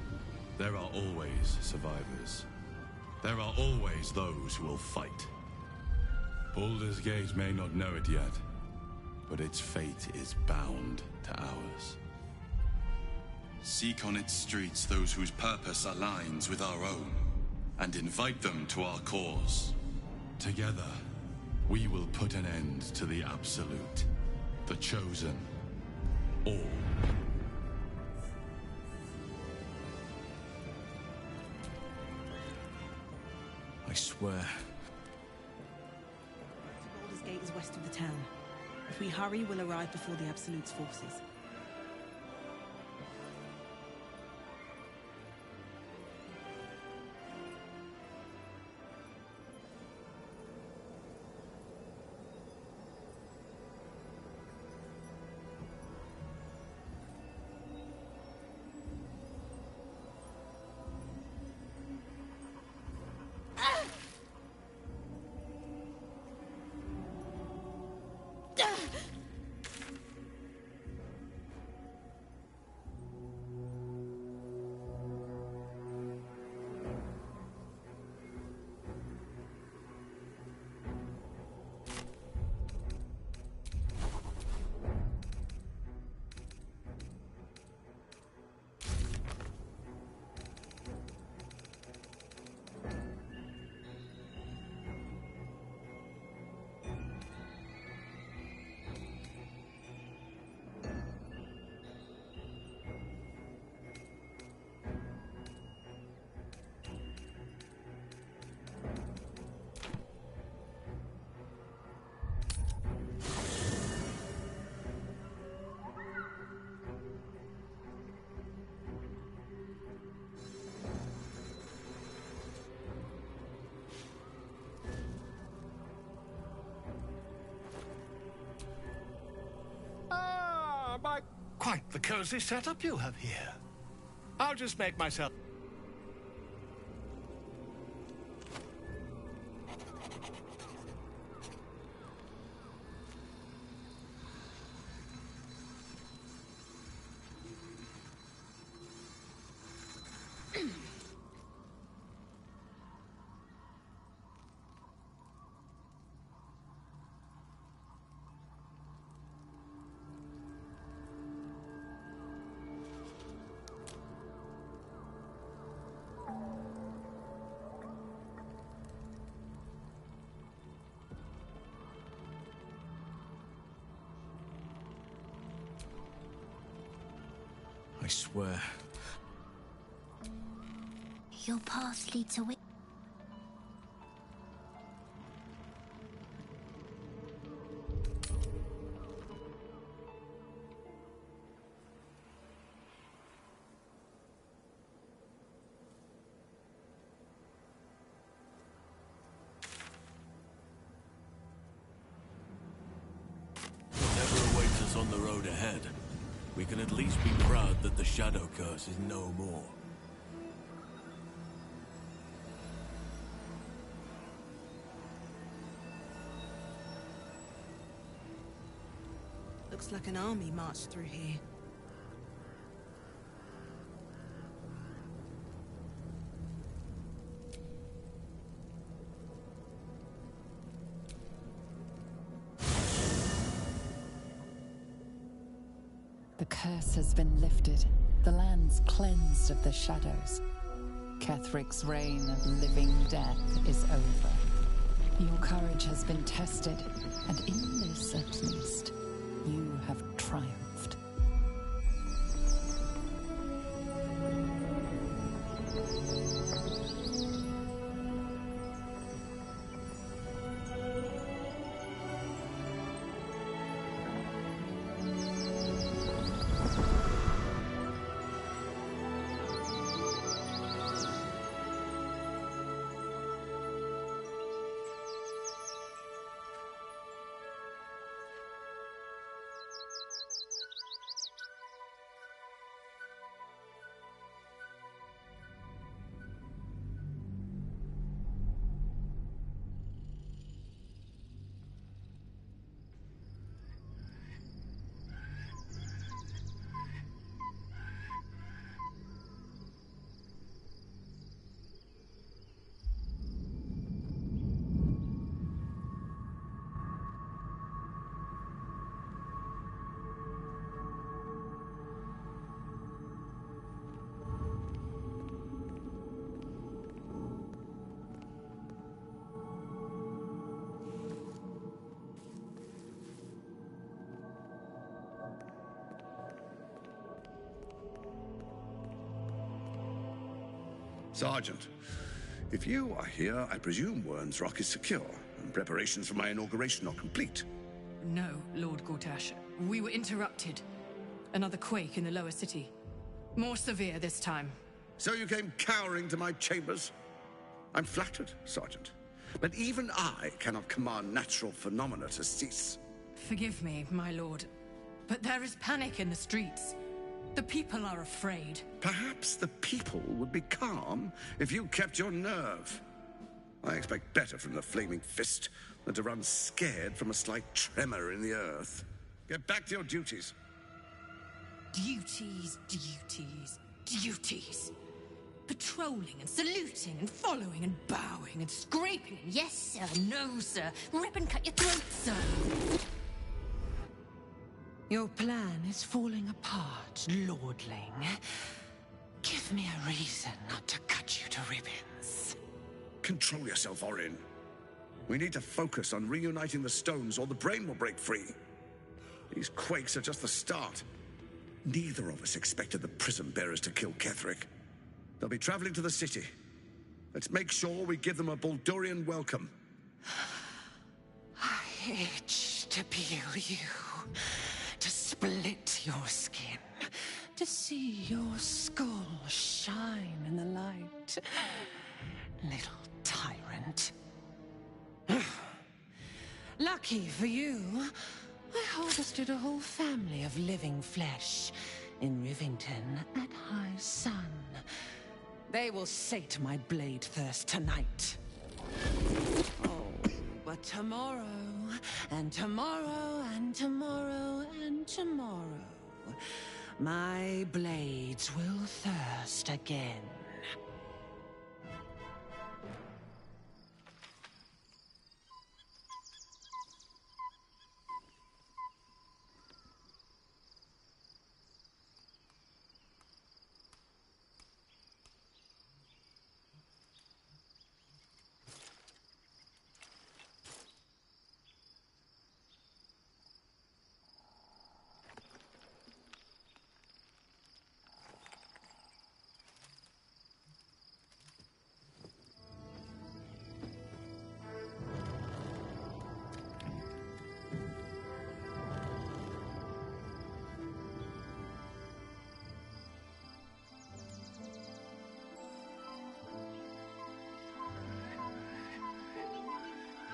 there are always survivors. There are always those who will fight. Baldur's Gate may not know it yet, but its fate is bound to ours. Seek on its streets those whose purpose aligns with our own, and invite them to our cause. Together, we will put an end to the Absolute, the Chosen, all. I swear. Baldur's Gate is west of the town. If we hurry, we'll arrive before the Absolute's forces. Quite the cozy setup you have here. I'll just make myself... I swear. Your path leads away. Whatever awaits us on the road ahead, we can at least be proud that the Shadow Curse is no more. Looks like an army marched through here. The curse has been lifted. The land's cleansed of the shadows. Kethric's reign of living death is over. Your courage has been tested, and in this at least, you have triumphed. Sergeant, if you are here, I presume Wyrm's Rock is secure, and preparations for my inauguration are complete. No, Lord Gortash. We were interrupted. Another quake in the lower city. More severe this time. So you came cowering to my chambers? I'm flattered, Sergeant. But even I cannot command natural phenomena to cease. Forgive me, my lord, but there is panic in the streets. The people are afraid. Perhaps the people would be calm if you kept your nerve. I expect better from the Flaming Fist than to run scared from a slight tremor in the earth. Get back to your duties. Duties, duties, duties. Patrolling and saluting and following and bowing and scraping and yes sir, no sir, rip and cut your throat, sir. Your plan is falling apart, lordling. Give me a reason not to cut you to ribbons. Control yourself, Orin. We need to focus on reuniting the stones or the brain will break free. These quakes are just the start. Neither of us expected the Prism Bearers to kill Ketheric. They'll be traveling to the city. Let's make sure we give them a Baldurian welcome. I itch to peel you, to split your skin, to see your skull shine in the light. Little tyrant. Lucky for you, I harvested a whole family of living flesh in Rivington at high sun. They will sate my blade thirst tonight. Oh, but tomorrow, and tomorrow, and tomorrow, and tomorrow, my blades will thirst again.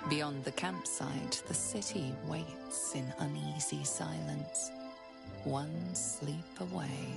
Beyond the campsite, the city waits in uneasy silence, one sleep away.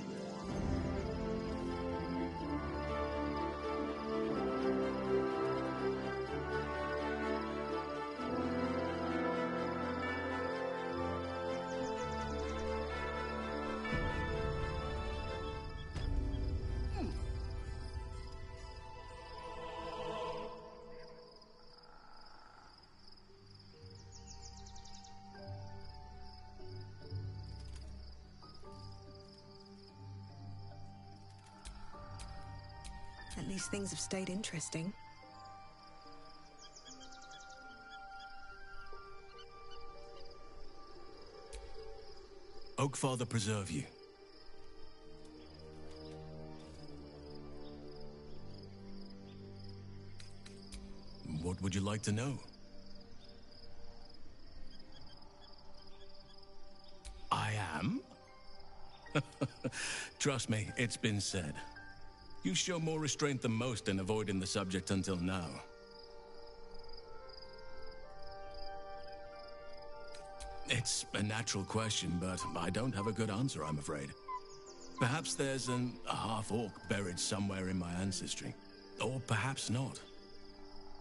At least things have stayed interesting. Oakfather preserve you. What would you like to know? I am? Trust me, it's been said. You show more restraint than most in avoiding the subject until now. It's a natural question, but I don't have a good answer, I'm afraid. Perhaps there's a half-orc buried somewhere in my ancestry. Or perhaps not.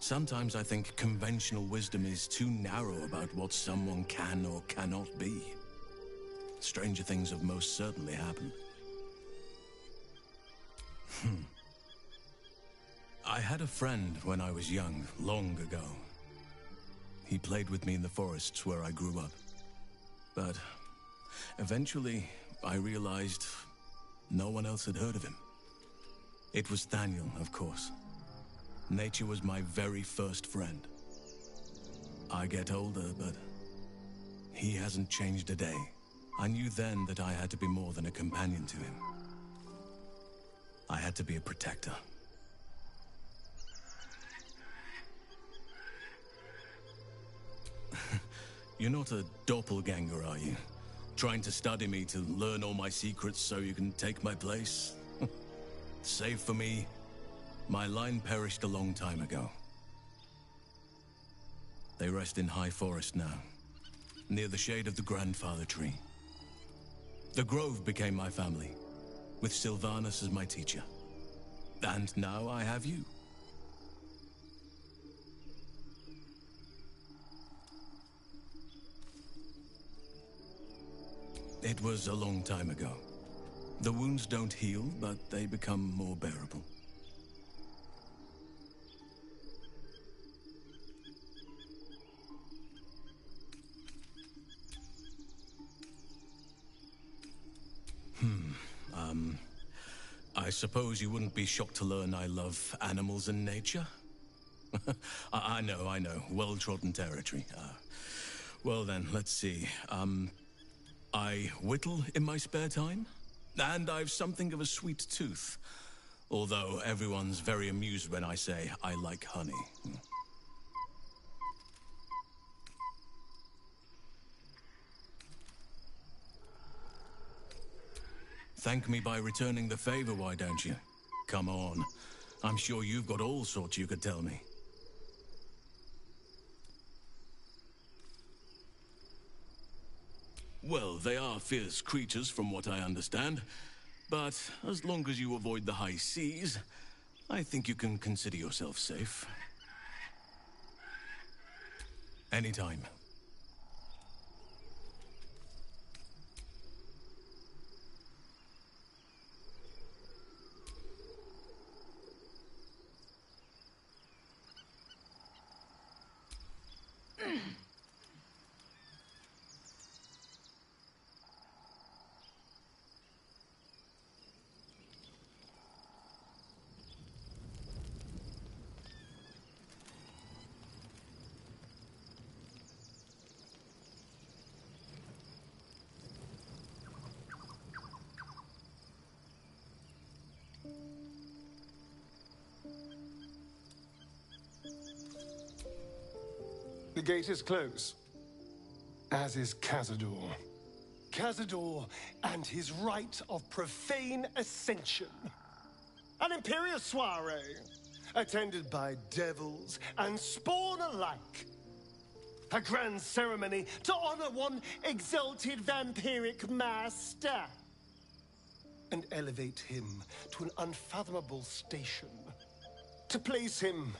Sometimes I think conventional wisdom is too narrow about what someone can or cannot be. Stranger things have most certainly happened. I had a friend when I was young, long ago. He played with me in the forests where I grew up. But eventually, I realized no one else had heard of him. It was Thaniel, of course. Nature was my very first friend. I get older, but he hasn't changed a day. I knew then that I had to be more than a companion to him. I had to be a protector. You're not a doppelganger, are you? Trying to study me to learn all my secrets so you can take my place? Save for me, my line perished a long time ago. They rest in High Forest now, near the shade of the grandfather tree. The Grove became my family, with Sylvanas as my teacher. And now I have you. It was a long time ago. The wounds don't heal, but they become more bearable. I suppose you wouldn't be shocked to learn I love animals and nature? I know. Well-trodden territory. Well then, let's see. I whittle in my spare time, and I've something of a sweet tooth. Although everyone's very amused when I say I like honey. Thank me by returning the favor, why don't you? Come on. I'm sure you've got all sorts you could tell me. Well, they are fierce creatures from what I understand. But as long as you avoid the high seas, I think you can consider yourself safe. Anytime. The gate is closed, as is Cazador. Cazador and his rite of profane ascension. An imperial soiree, attended by devils and spawn alike. A grand ceremony to honor one exalted vampiric master. And elevate him to an unfathomable station. To place him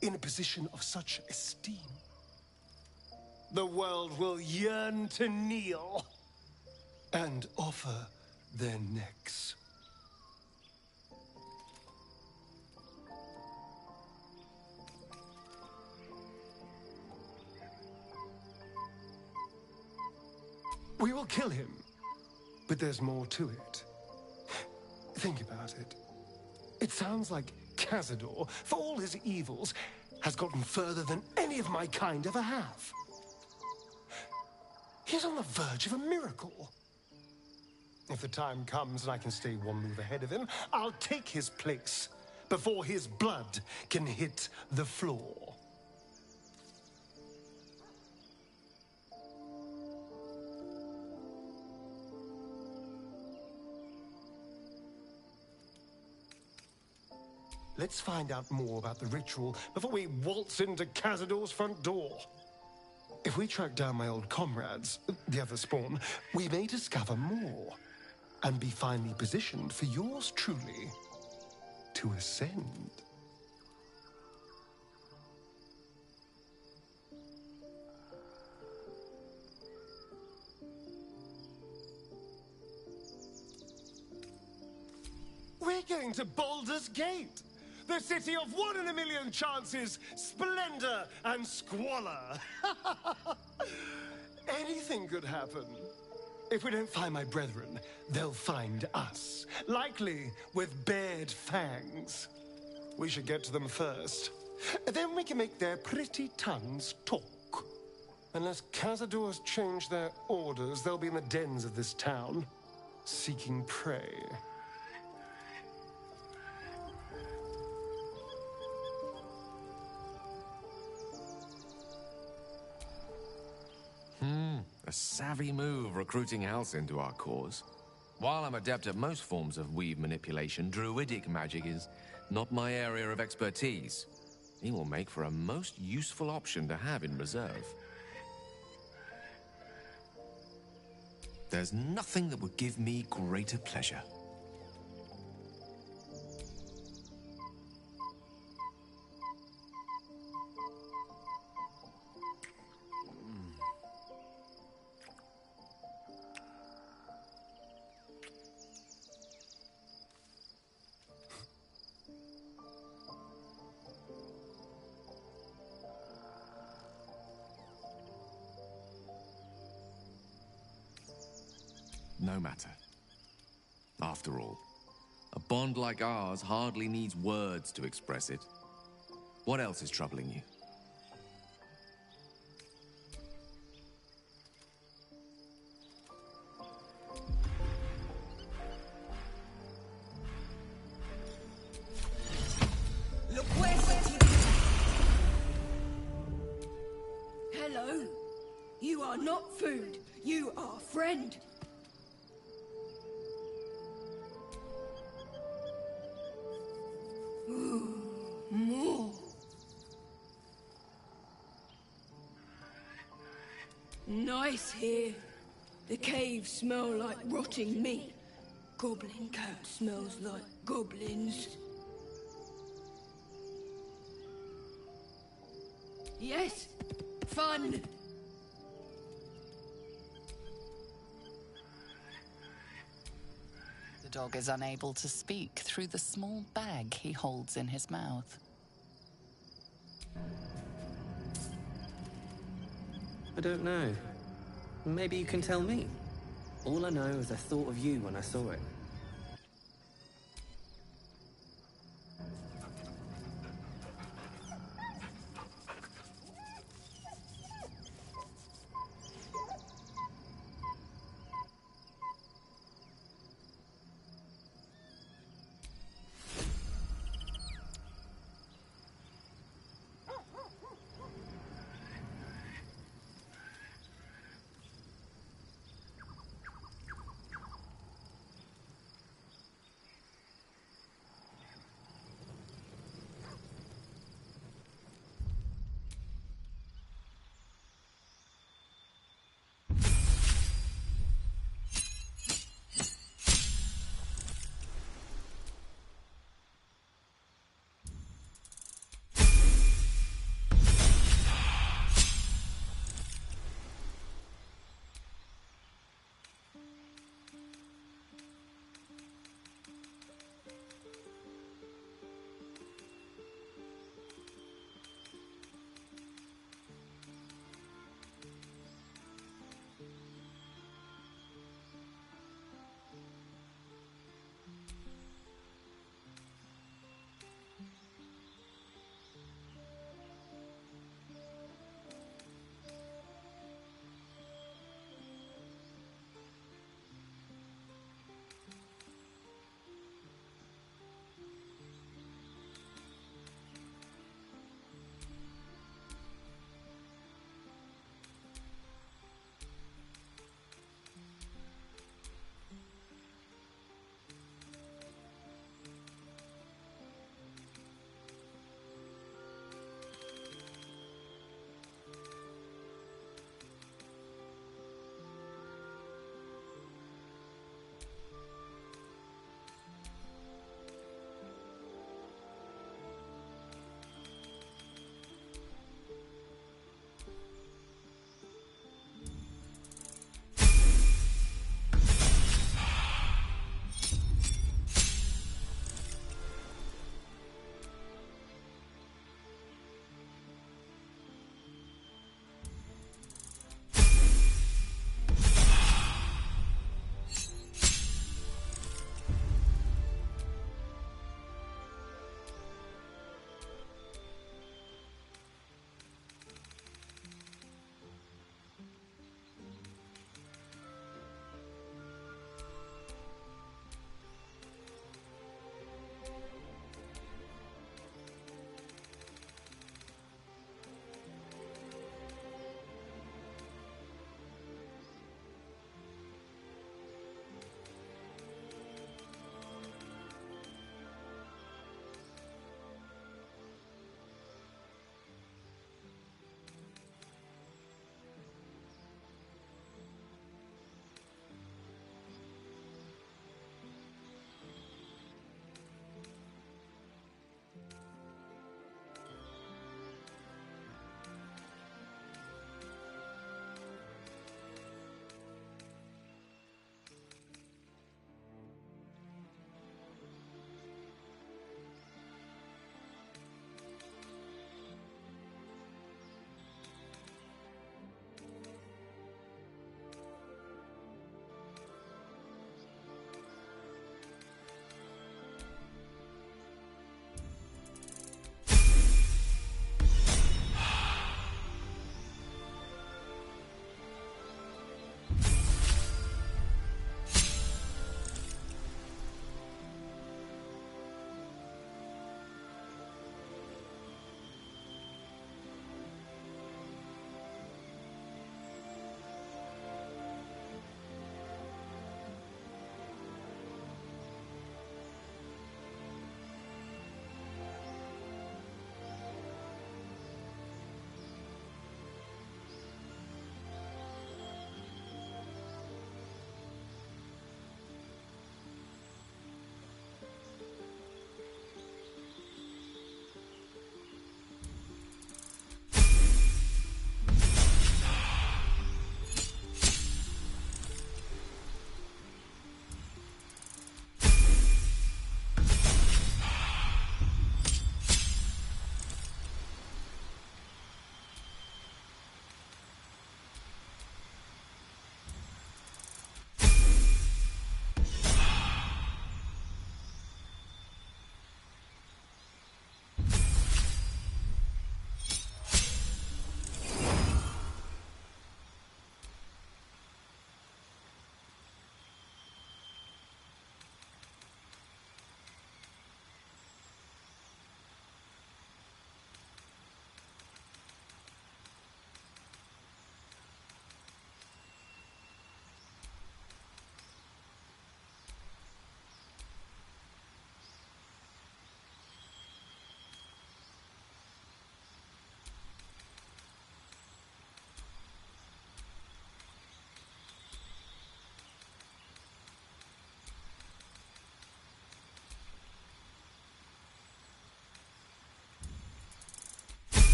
in a position of such esteem. The world will yearn to kneel and offer their necks. We will kill him, but there's more to it. Think about it. It sounds like Cazador, for all his evils, has gotten further than any of my kind ever have. He's on the verge of a miracle. If the time comes and I can stay one move ahead of him, I'll take his place before his blood can hit the floor. Let's find out more about the ritual before we waltz into Cazador's front door. If we track down my old comrades, the other spawn, we may discover more and be finally positioned for yours truly to ascend. We're going to Baldur's Gate! The city of 1 in a million chances, splendor and squalor. Anything could happen. If we don't find my brethren, they'll find us. Likely with bared fangs. We should get to them first. Then we can make their pretty tongues talk. Unless Cazador's changed their orders, they'll be in the dens of this town, seeking prey. A savvy move recruiting Halsin to our cause. While I'm adept at most forms of weave manipulation, druidic magic is not my area of expertise. He will make for a most useful option to have in reserve. There's nothing that would give me greater pleasure. No matter. After all, a bond like ours hardly needs words to express it. What else is troubling you? Hello. You are not food. You are friend. More. Nice here. The caves smell like rotting meat. Goblin cat smells like goblins. Yes, fun. The dog is unable to speak through the small bag he holds in his mouth. I don't know. Maybe you can tell me. All I know is I thought of you when I saw it.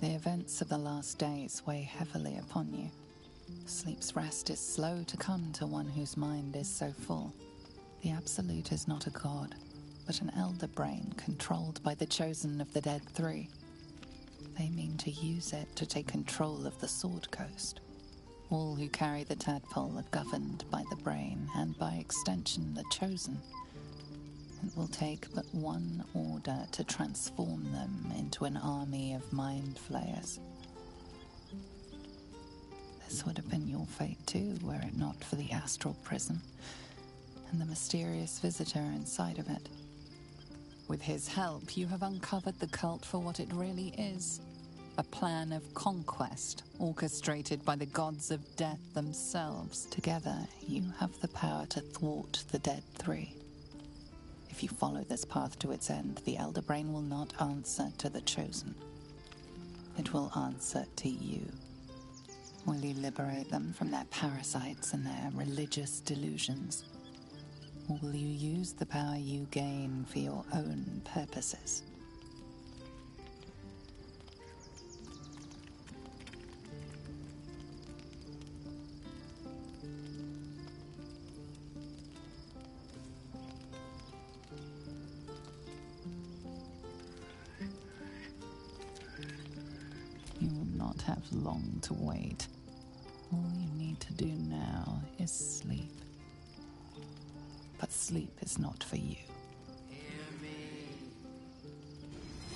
The events of the last days weigh heavily upon you. Sleep's rest is slow to come to one whose mind is so full. The Absolute is not a god, but an elder brain controlled by the Chosen of the Dead Three. They mean to use it to take control of the Sword Coast. All who carry the tadpole are governed by the brain, and by extension the Chosen. It will take but one order to transform them into an army of mind flayers. This would have been your fate too, were it not for the astral prison and the mysterious visitor inside of it. With his help, you have uncovered the cult for what it really is. A plan of conquest, orchestrated by the gods of death themselves. Together, you have the power to thwart the Dead Three. If you follow this path to its end, the Elder Brain will not answer to the Chosen. It will answer to you. Will you liberate them from their parasites and their religious delusions? Or will you use the power you gain for your own purposes? You will not have long to wait. All you need to do now is sleep. But sleep is not for you. Hear me.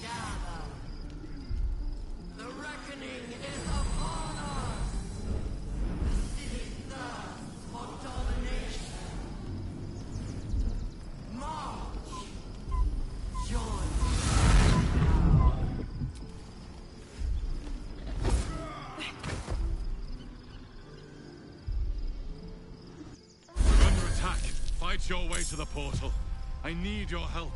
Gather. The reckoning is upon us. The city thirsts for domination. March. Join. Under attack. Fight your way to the portal. I need your help.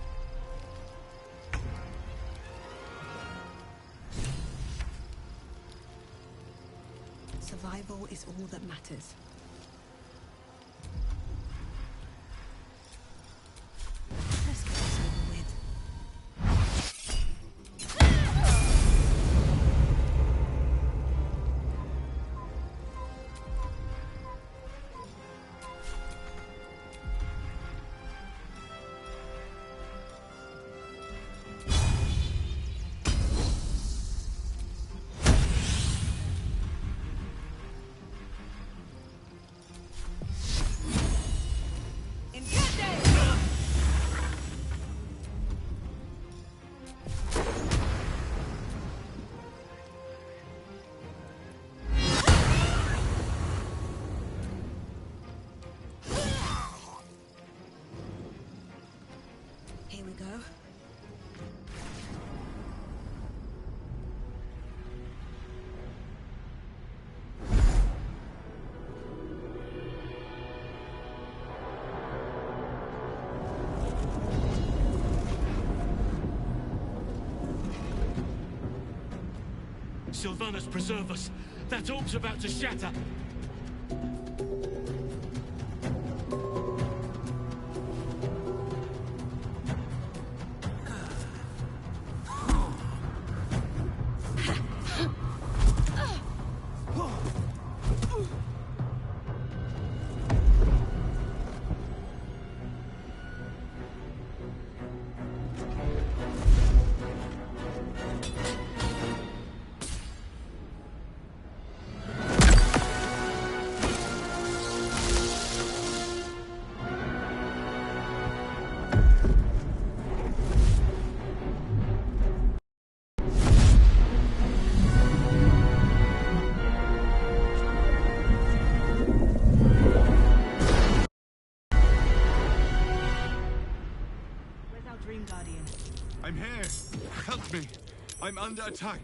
Survival is all that matters. Let's get this over with. Here we go. Sylvanas, preserve us. That orb's about to shatter. I'm here. Help me. I'm under attack.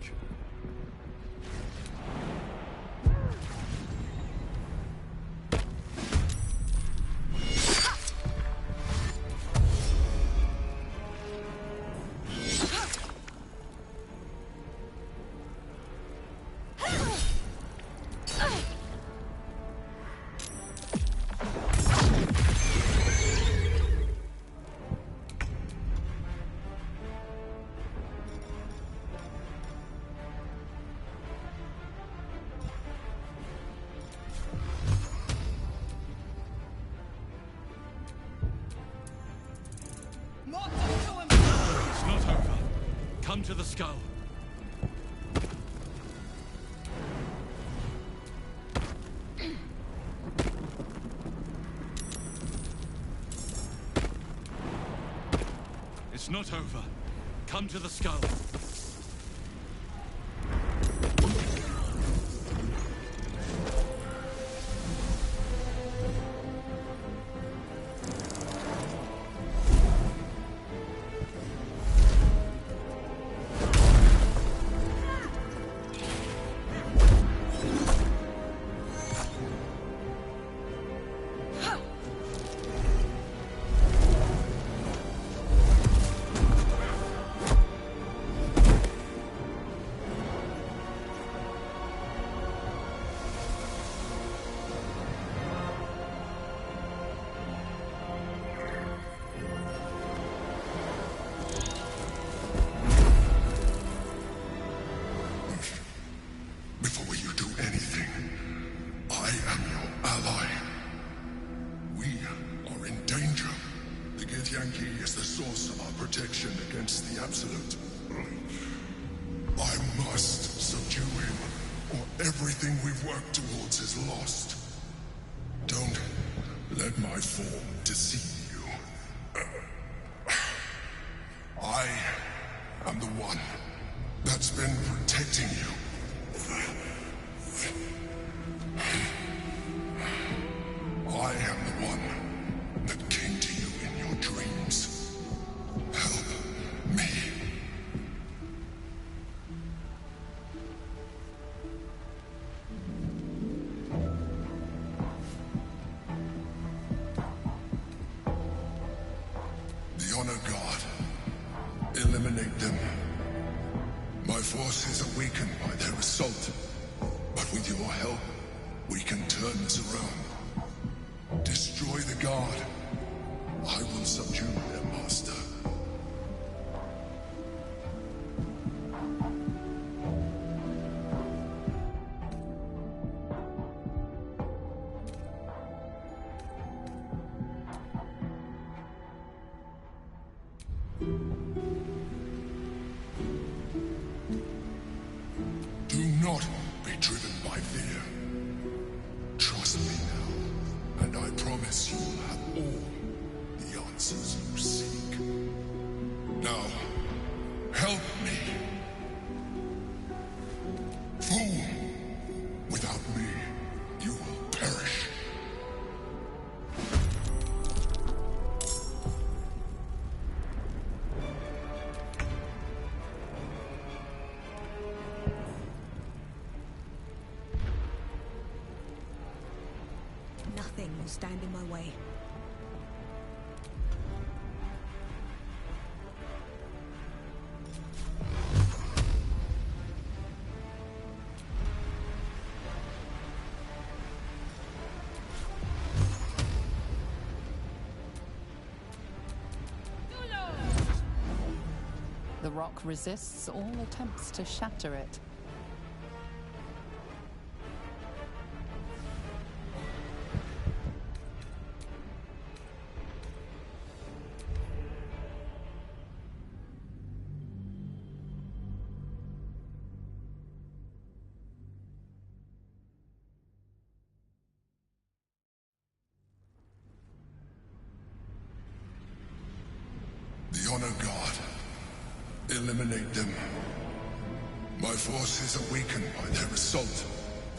It's not over. Come to the skull. It's not over. Come to the skull. Everything we've worked towards is lost. Don't let my form deceive you. I am the one that's been protecting you. I am the one that came to you in your dreams. Help me. Honor God. Eliminate them. My force is awakened by their assault. But with your help, we can turn this around. Destroy the Guard. I will subdue their master. Do not be driven by fear. Trust me now, and I promise you will have all the answers you seek. Now, help me. Fool! Without me, you will perish. Nothing will stand in my way. The rock resists all attempts to shatter it. The Honor God. Eliminate them. My force is awakened by their assault.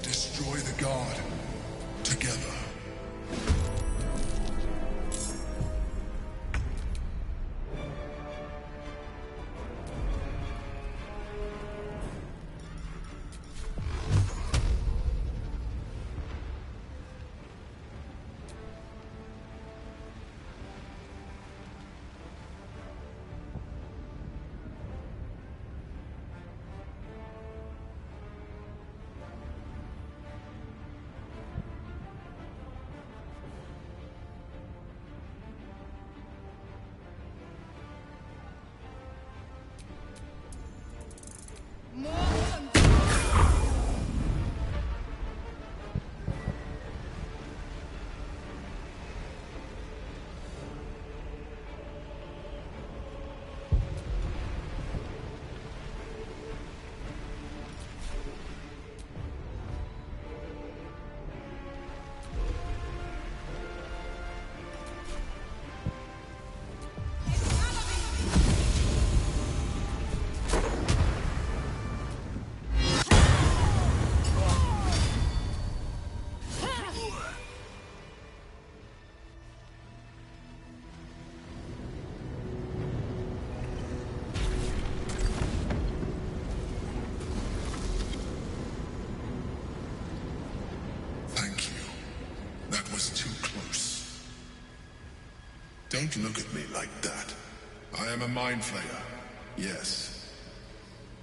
Destroy the Guard. Together. Don't look at me like that. I am a mind flayer, yes.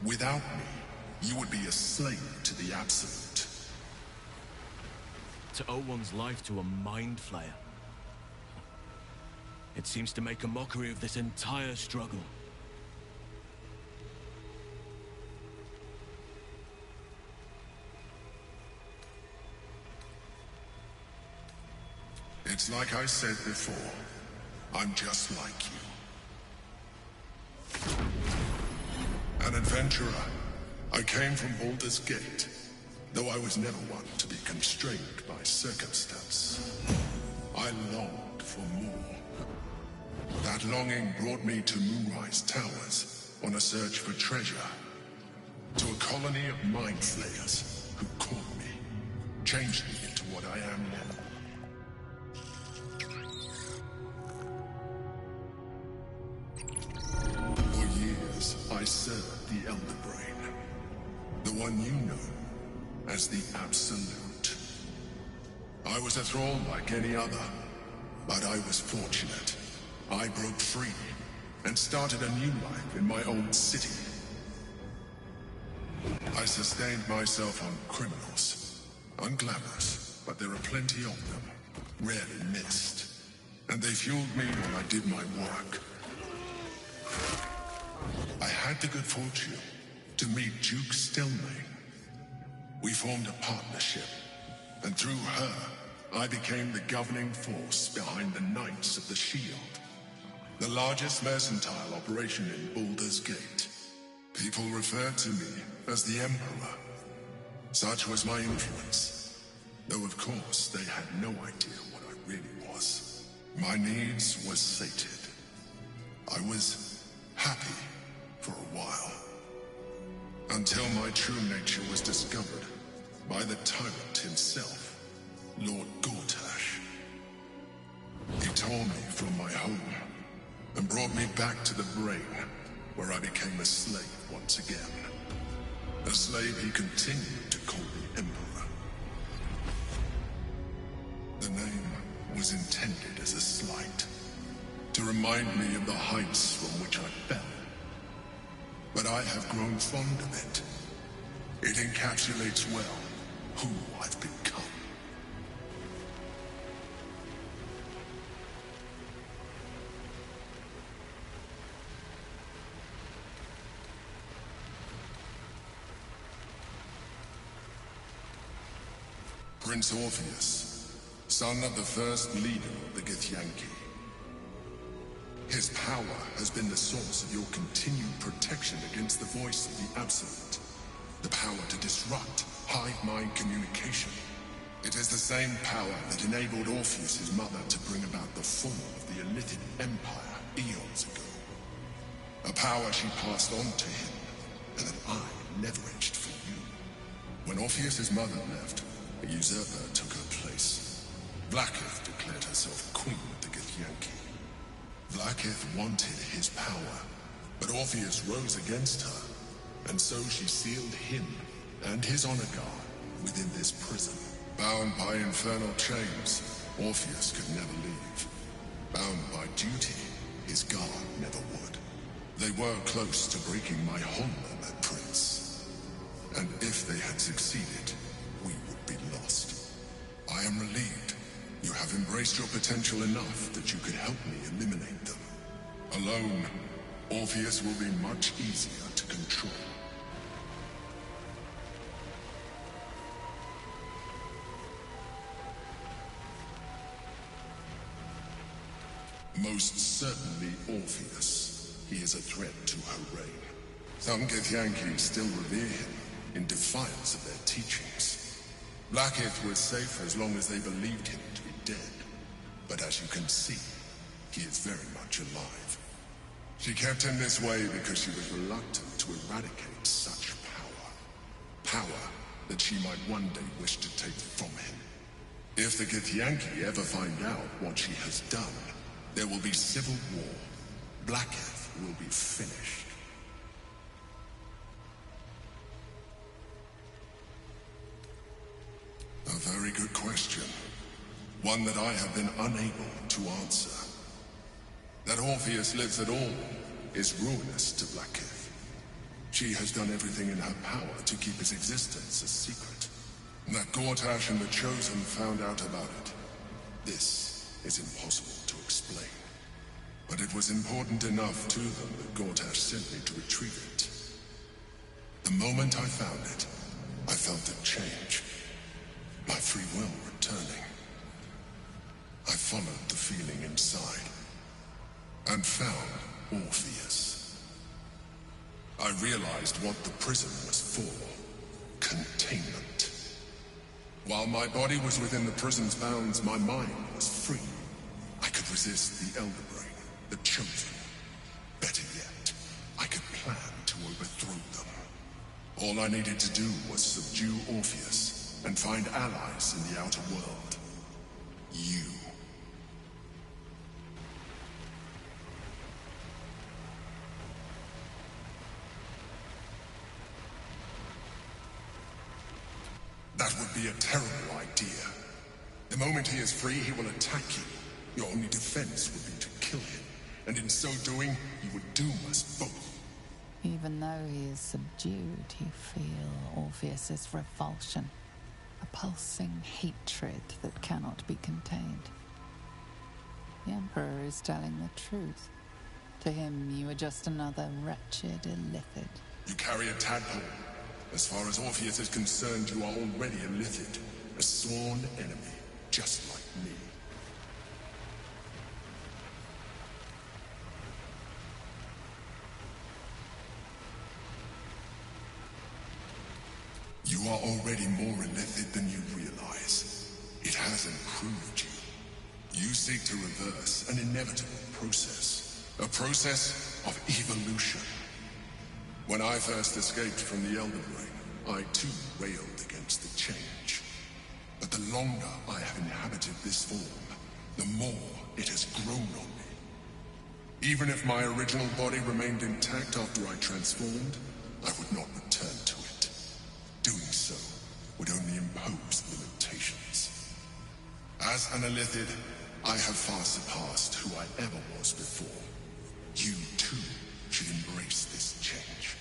Without me, you would be a slave to the Absolute. To owe one's life to a mind flayer. It seems to make a mockery of this entire struggle. It's like I said before. I'm just like you. An adventurer. I came from Baldur's Gate, though I was never one to be constrained by circumstance. I longed for more. That longing brought me to Moonrise Towers on a search for treasure. To a colony of mind flayers who caught me, changed me into what I am now. I served the Elder Brain, the one you know as the Absolute. I was a thrall like any other, but I was fortunate. I broke free and started a new life in my own city. I sustained myself on criminals, unglamorous, but there are plenty of them, rarely missed, and they fueled me while I did my work. I had the good fortune to meet Duke Stelmane. We formed a partnership, and through her, I became the governing force behind the Knights of the Shield, the largest mercantile operation in Baldur's Gate. People referred to me as the Emperor. Such was my influence, though of course they had no idea what I really was. My needs were sated. I was happy for a while, until my true nature was discovered by the tyrant himself, Lord Gortash. He tore me from my home and brought me back to the Brain, where I became a slave once again. A slave he continued to call the Emperor. The name was intended as a slight, to remind me of the heights from which I fell. But I have grown fond of it. It encapsulates well who I've become. Prince Orpheus, son of the first leader of the Githyanki. His power has been the source of your continued protection against the voice of the Absolute. The power to disrupt hive mind communication. It is the same power that enabled Orpheus' mother to bring about the fall of the Illithid Empire eons ago. A power she passed on to him, and that I leveraged for you. When Orpheus' mother left, a usurper took her place. Blackith declared herself queen of the Githyanki. Blackith wanted his power, but Orpheus rose against her, and so she sealed him and his honor guard within this prison. Bound by infernal chains, Orpheus could never leave. Bound by duty, his guard never would. They were close to breaking my homeland, Prince. And if they had succeeded, we would be lost. I am relieved. You have embraced your potential enough that you could help me eliminate them. Alone, Orpheus will be much easier to control. Most certainly Orpheus. He is a threat to her reign. Some Githyanki still revere him in defiance of their teachings. Blackith was safe as long as they believed him to be dead. But as you can see, he is very much alive. She kept him this way because she was reluctant to eradicate such power. Power that she might one day wish to take from him. If the Githyanki ever find out what she has done, there will be civil war. Blackith will be finished. A very good question. One that I have been unable to answer. That Orpheus lives at all is ruinous to Blackkeith. She has done everything in her power to keep his existence a secret. That Gortash and the Chosen found out about it. This is impossible to explain. But it was important enough to them that Gortash sent me to retrieve it. The moment I found it, I felt it change. My free will returning. I followed the feeling inside, and found Orpheus. I realized what the prison was for. Containment. While my body was within the prison's bounds, my mind was free. I could resist the Elder Brain, the Chosen. Better yet, I could plan to overthrow them. All I needed to do was subdue Orpheus and find allies in the outer world. You. That would be a terrible idea. The moment he is free, he will attack you. Your only defense would be to kill him. And in so doing, you would doom us both. Even though he is subdued, you feel Orpheus's revulsion. A pulsing hatred that cannot be contained. The Emperor is telling the truth. To him, you are just another wretched illithid. You carry a tadpole. As far as Orpheus is concerned, you are already a Lithid, a sworn enemy, just like me. You are already more Lithid than you realize. It has improved you. You seek to reverse an inevitable process. A process of evolution. When I first escaped from the Elder Brain, I too railed against the change. But the longer I have inhabited this form, the more it has grown on me. Even if my original body remained intact after I transformed, I would not return to it. Doing so would only impose limitations. As an Illithid, I have far surpassed who I ever was before. You too should embrace this change.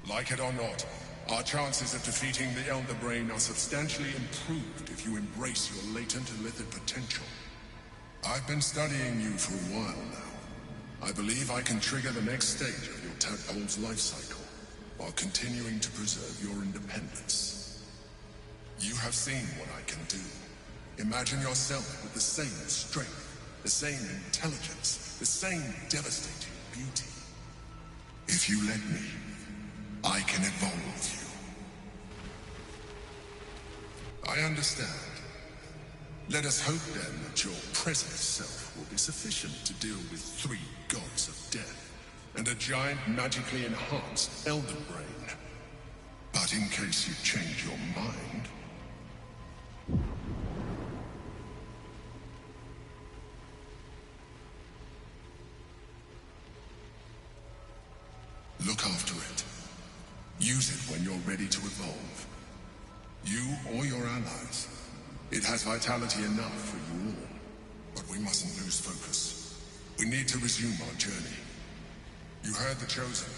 Like it or not, our chances of defeating the Elder Brain are substantially improved if you embrace your latent Illithid potential. I've been studying you for a while now. I believe I can trigger the next stage of your tadpole's life cycle, while continuing to preserve your independence. You have seen what I can do. Imagine yourself with the same strength, the same intelligence, the same devastating beauty. If you let me, I can evolve you. I understand. Let us hope then that your present self will be sufficient to deal with 3 gods of death and a giant magically enhanced Elder Brain. But in case you change your mind... look after it. Use it when you're ready to evolve. You or your allies. It has vitality enough for you all. But we mustn't lose focus. We need to resume our journey. You heard the Chosen.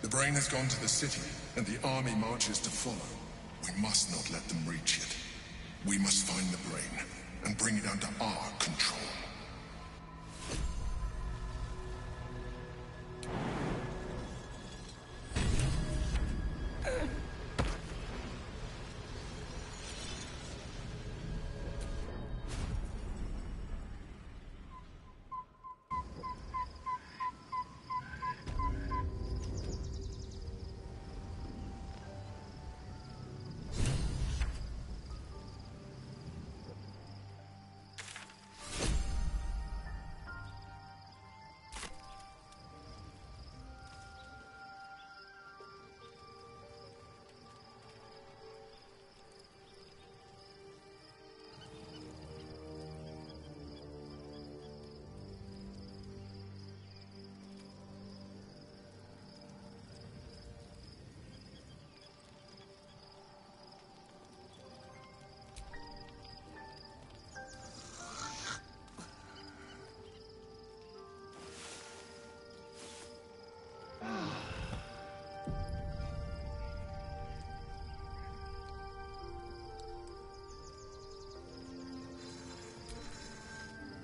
The Brain has gone to the city, and the army marches to follow. We must not let them reach it. We must find the Brain, and bring it under our control.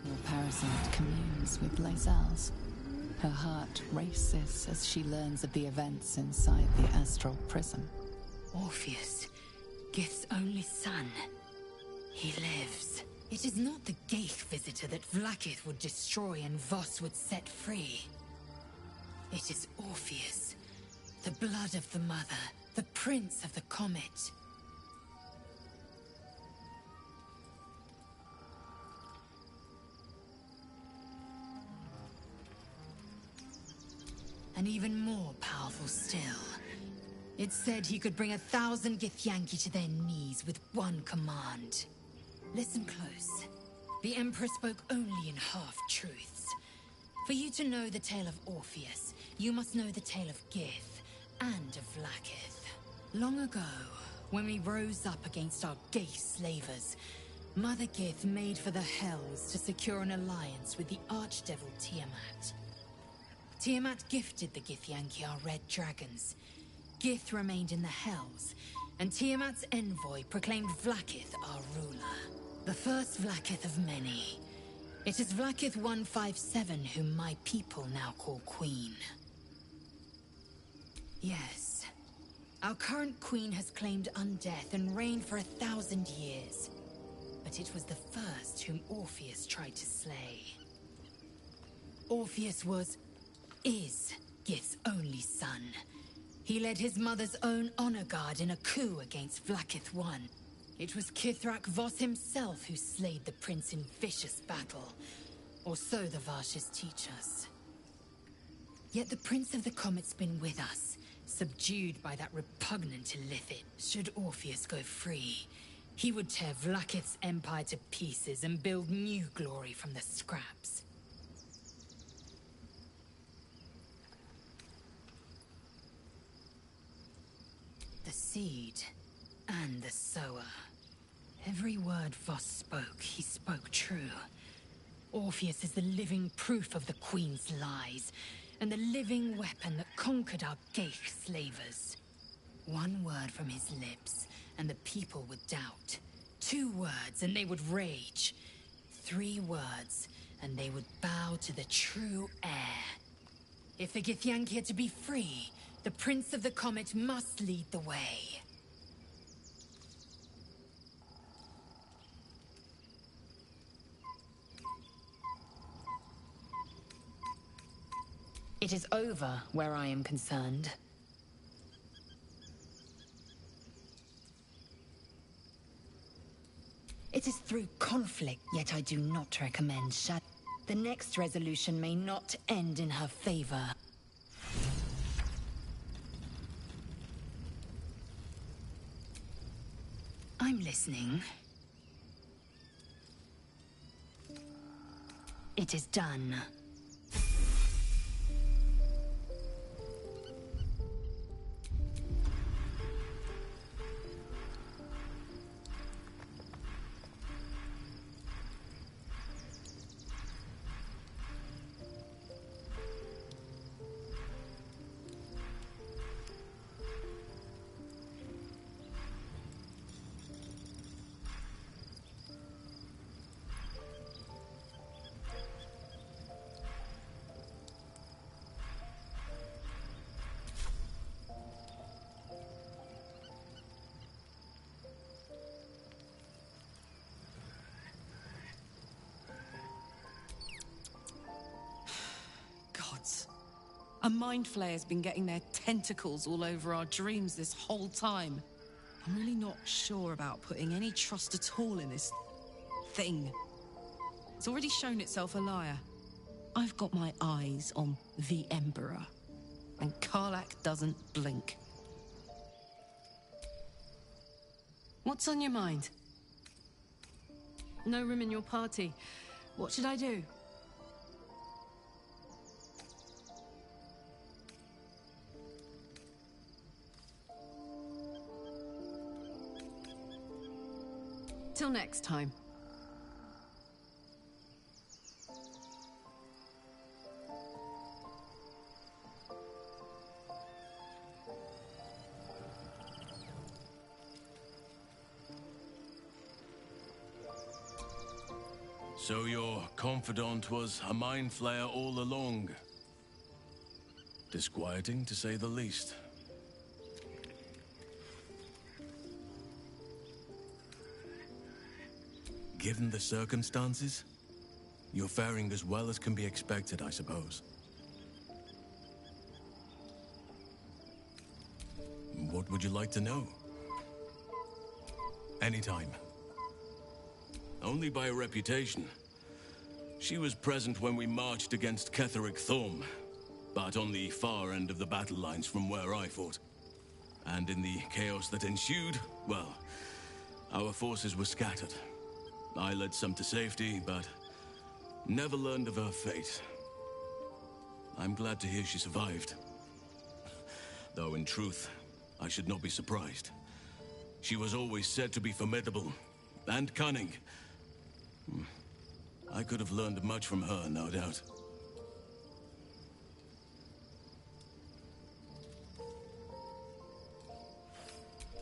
Your parasite communes with Lae'zel's. Her heart races as she learns of the events inside the astral prism. Orpheus, Gith's only son. He lives. It is not the Geich visitor that Vlaakith would destroy and Voss would set free. It is Orpheus, the blood of the mother, the prince of the comet. And even more powerful still. It said he could bring 1,000 Githyanki to their knees with one command. Listen close. The Emperor spoke only in half-truths. For you to know the tale of Orpheus, you must know the tale of Gith and of Vlaakith. Long ago, when we rose up against our Geich slavers, Mother Gith made for the Hells to secure an alliance with the Archdevil Tiamat. Tiamat gifted the Githyanki our red dragons. Gith remained in the Hells, and Tiamat's envoy proclaimed Vlaakith our ruler. The first Vlaakith of many. It is Vlaakith 157 whom my people now call Queen. Yes. Our current Queen has claimed undeath and reigned for 1,000 years. But it was the first whom Orpheus tried to slay. Orpheus is Gith's only son. He led his mother's own honor guard in a coup against Vlaakith I. It was Kithrak Voss himself who slayed the prince in vicious battle. Or so the Varshes teach us. Yet the Prince of the Comet's been with us, subdued by that repugnant Illithid. Should Orpheus go free, he would tear Vlaakith's empire to pieces and build new glory from the scraps. The seed and the sower. Every word Voss spoke, he spoke true. Orpheus is the living proof of the Queen's lies, and the living weapon that conquered our Geich slavers. One word from his lips, and the people would doubt. 2 words, and they would rage. 3 words, and they would bow to the true heir. If the Githyanki are to be free, the Prince of the Comet must lead the way. It is over where I am concerned. It is through conflict, yet I do not recommend Shadow. The next resolution may not end in her favor. I'm listening. It is done. A mind flayer's been getting their tentacles all over our dreams this whole time. I'm really not sure about putting any trust at all in this thing. It's already shown itself a liar. I've got my eyes on the Emperor, and Karlach doesn't blink. What's on your mind? No room in your party. What should I do? Till next time. So your confidant was a mind flayer all along. Disquieting, to say the least. Given the circumstances, you're faring as well as can be expected, I suppose. What would you like to know? Anytime. Only by reputation. She was present when we marched against Ketheric Thorm, but on the far end of the battle lines from where I fought. And in the chaos that ensued, well, our forces were scattered. I led some to safety, but never learned of her fate. I'm glad to hear she survived. Though in truth, I should not be surprised. She was always said to be formidable and cunning. I could have learned much from her, no doubt.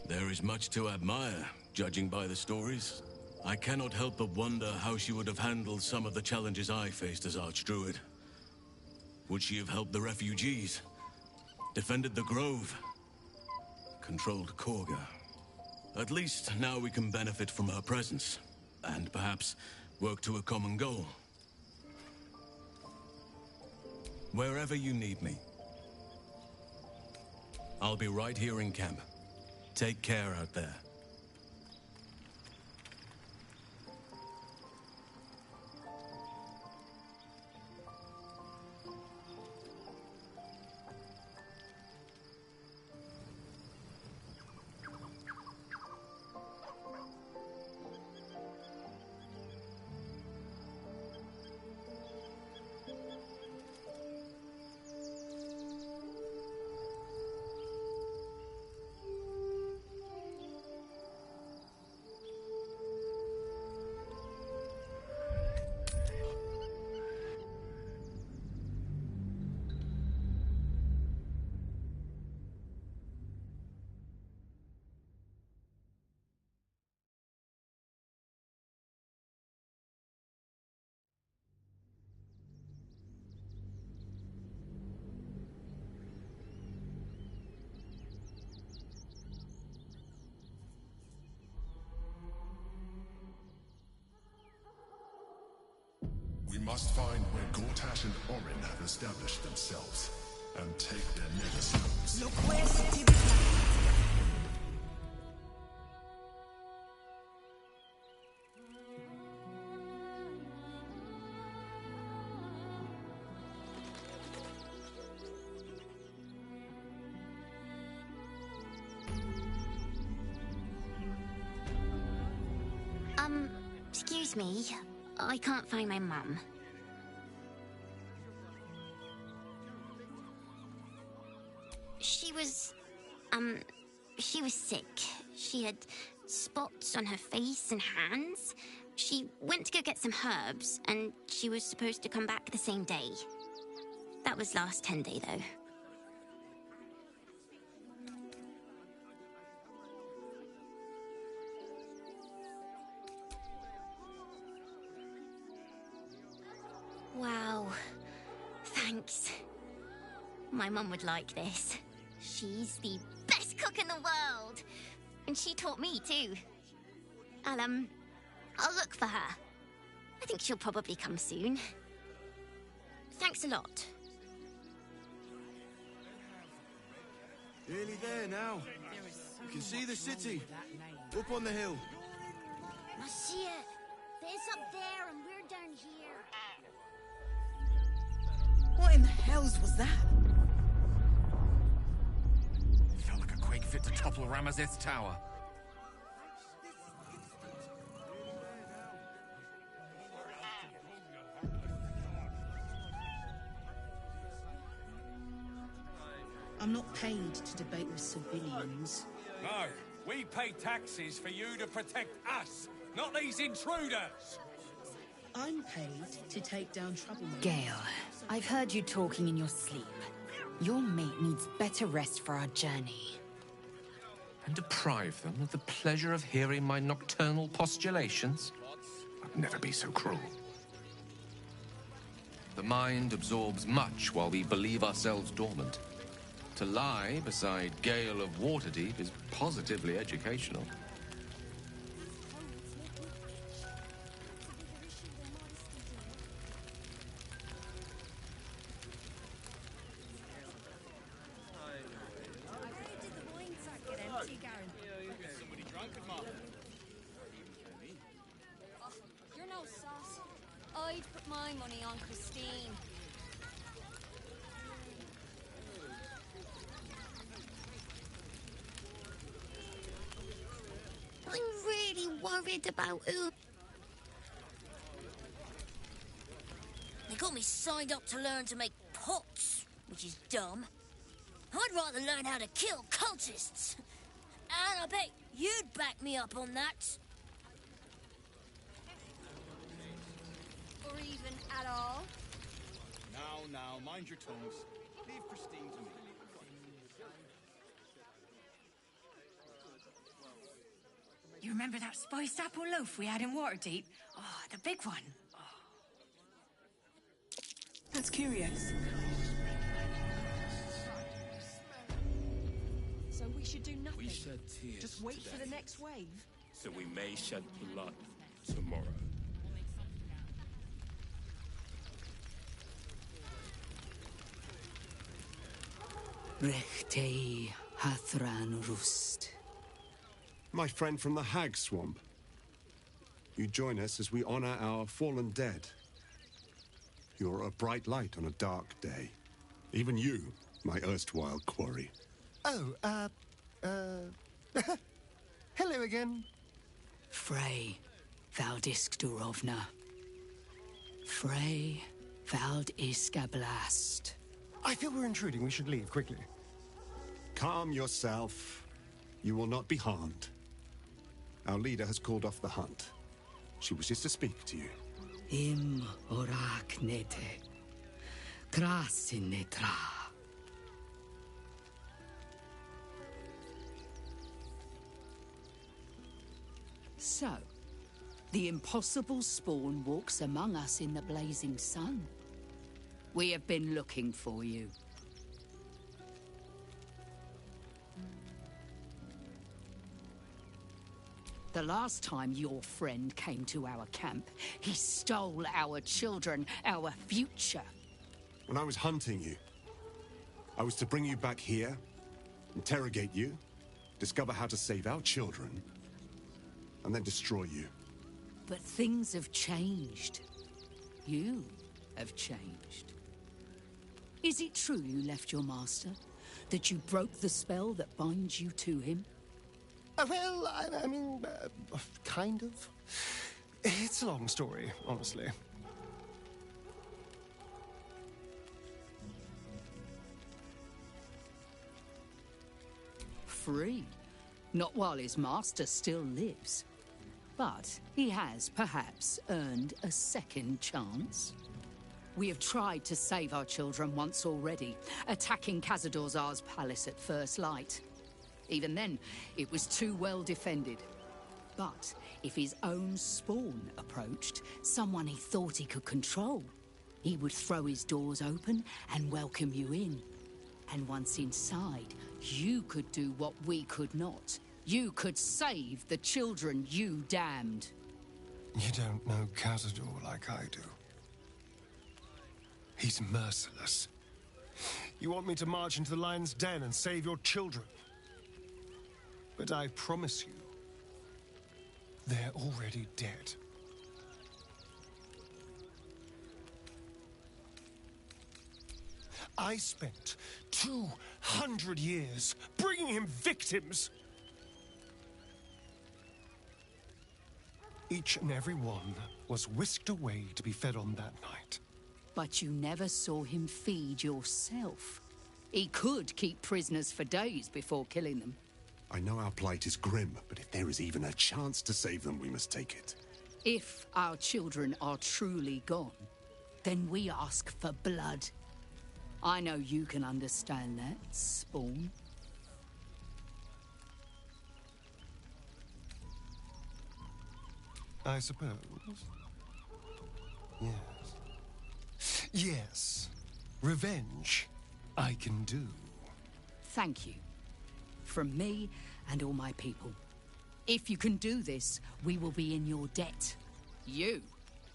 There is much to admire, judging by the stories. I cannot help but wonder how she would have handled some of the challenges I faced as Archdruid. Would she have helped the refugees? Defended the Grove? Controlled Korga? At least now we can benefit from her presence, and perhaps work to a common goal. Wherever you need me. I'll be right here in camp. Take care out there. We must find where Gortash and Orin have established themselves, and take their nether stones. Look where City began. Excuse me. I can't find my mum. She was sick. She had spots on her face and hands. She went to go get some herbs, and she was supposed to come back the same day. That was last 10 day, though. Wow. Thanks. My mum would like this. She's the best cook in the world. And she taught me, too. I'll look for her. I think she'll probably come soon. Thanks a lot. Nearly there now. You can see the city. Up on the hill. I see it. It's up there and we're down here. What in the hells was that? It felt like a quake fit to topple Ramazeth's tower. I'm not paid to debate with civilians. No, we pay taxes for you to protect us, not these intruders! I'm paid to take down troublemakers. Gale, I've heard you talking in your sleep. Your mate needs better rest for our journey. And deprive them of the pleasure of hearing my nocturnal postulations? I'd never be so cruel. The mind absorbs much while we believe ourselves dormant. To lie beside Gale of Waterdeep is positively educational. You're no sauce. I'd put my money on Christine. I'm really worried about her. They got me signed up to learn to make pots, which is dumb. I'd rather learn how to kill cultists. And I bet you'd back me up on that. Or even at all. Now, mind your tongues. Leave Christine to me. You remember that spiced apple loaf we had in Waterdeep? Oh, the big one. Oh. That's curious. So we should do nothing. We shed tears Just wait today, for the next wave. so we may shed blood tomorrow. Rechtei Hathran Rust. My friend from the Hag Swamp. You join us as we honor our fallen dead. You're a bright light on a dark day. Even you, my erstwhile quarry. Oh, hello again. Frey Valdisk Durovna. Frey Valdiskablast. I feel we're intruding. We should leave quickly. Calm yourself. You will not be harmed. Our leader has called off the hunt. She wishes to speak to you. Im orak nete. Krasin netra. So, the impossible spawn walks among us in the blazing sun. We have been looking for you. The last time your friend came to our camp, he stole our children, our future. When I was hunting you, I was to bring you back here, interrogate you, discover how to save our children, and then destroy you. But things have changed. You have changed. Is it true you left your master? That you broke the spell that binds you to him? Well, I mean, kind of. It's a long story, honestly. Free. Not while his master still lives. But he has, perhaps, earned a second chance. We have tried to save our children once already, attacking Khazad-dûr'Zar's palace at first light. Even then, it was too well defended. But if his own spawn approached, someone he thought he could control, he would throw his doors open and welcome you in. And once inside, you could do what we could not. You could save the children you damned. You don't know Khazad-dûr like I do. He's merciless. You want me to march into the lion's den and save your children? But I promise you, they're already dead. I spent 200 years bringing him victims. Each and every one was whisked away to be fed on that night. But you never saw him feed yourself. He could keep prisoners for days before killing them. I know our plight is grim, but if there is even a chance to save them, we must take it. If our children are truly gone, then we ask for blood. I know you can understand that, Spawn. I suppose. Yes. Yes. Revenge, I can do. Thank you. From me and all my people. If you can do this, we will be in your debt. You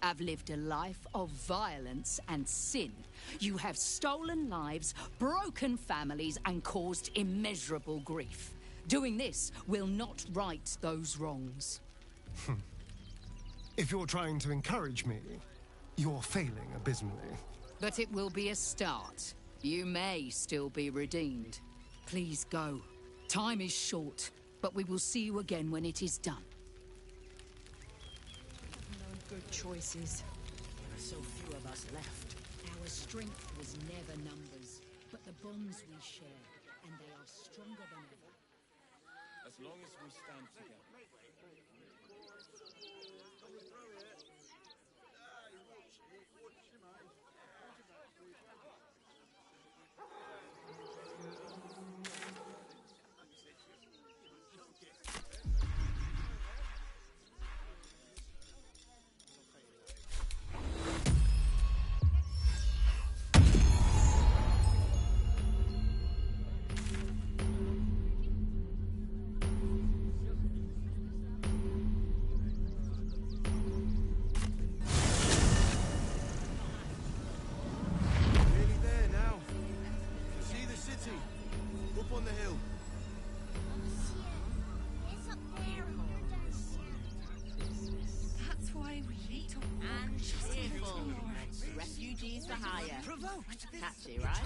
have lived a life of violence and sin. You have stolen lives, broken families, and caused immeasurable grief. Doing this will not right those wrongs. If you're trying to encourage me, you're failing abysmally. But it will be a start. You may still be redeemed. Please go. Time is short, but we will see you again when it is done. No good choices. There are so few of us left. Our strength was never numbers, but the bonds we share, and they are stronger than ever. As long as we stand together. Refugees for hire. Catchy, right?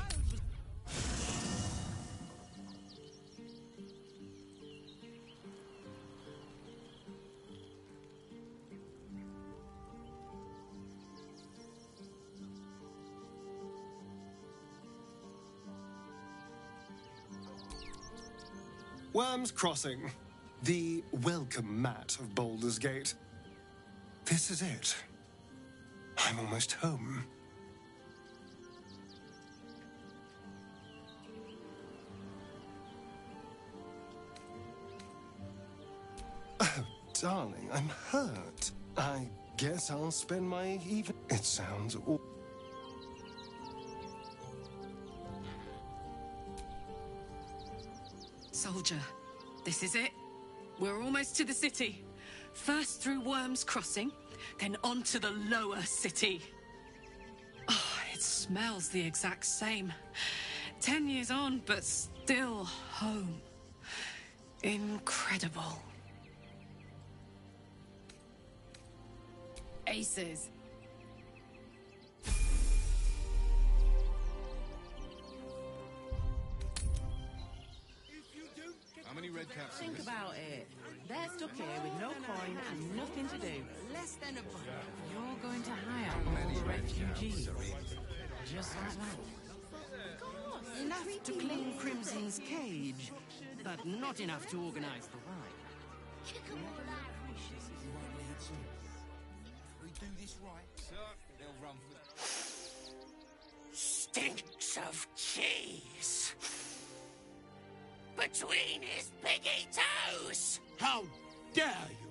Worm's Crossing, the welcome mat of Baldur's Gate. This is it. I'm almost home. Oh, darling, I'm hurt. I guess I'll spend my even... It sounds awful. Soldier, this is it. We're almost to the city. First through Worm's Crossing, then on to the lower city. Oh, it smells the exact same. 10 years on, but still home. Incredible. Aces. How many red caps? Think about it. They're stuck here with no coin and nothing to do. Less than a buck. You're going to hire all the refugees. Just like that. Enough to clean Crimson's cage, but not enough to organize the ride. If we do this right, sir, they'll run for... Stinks of cheese between his piggy toes. How dare you?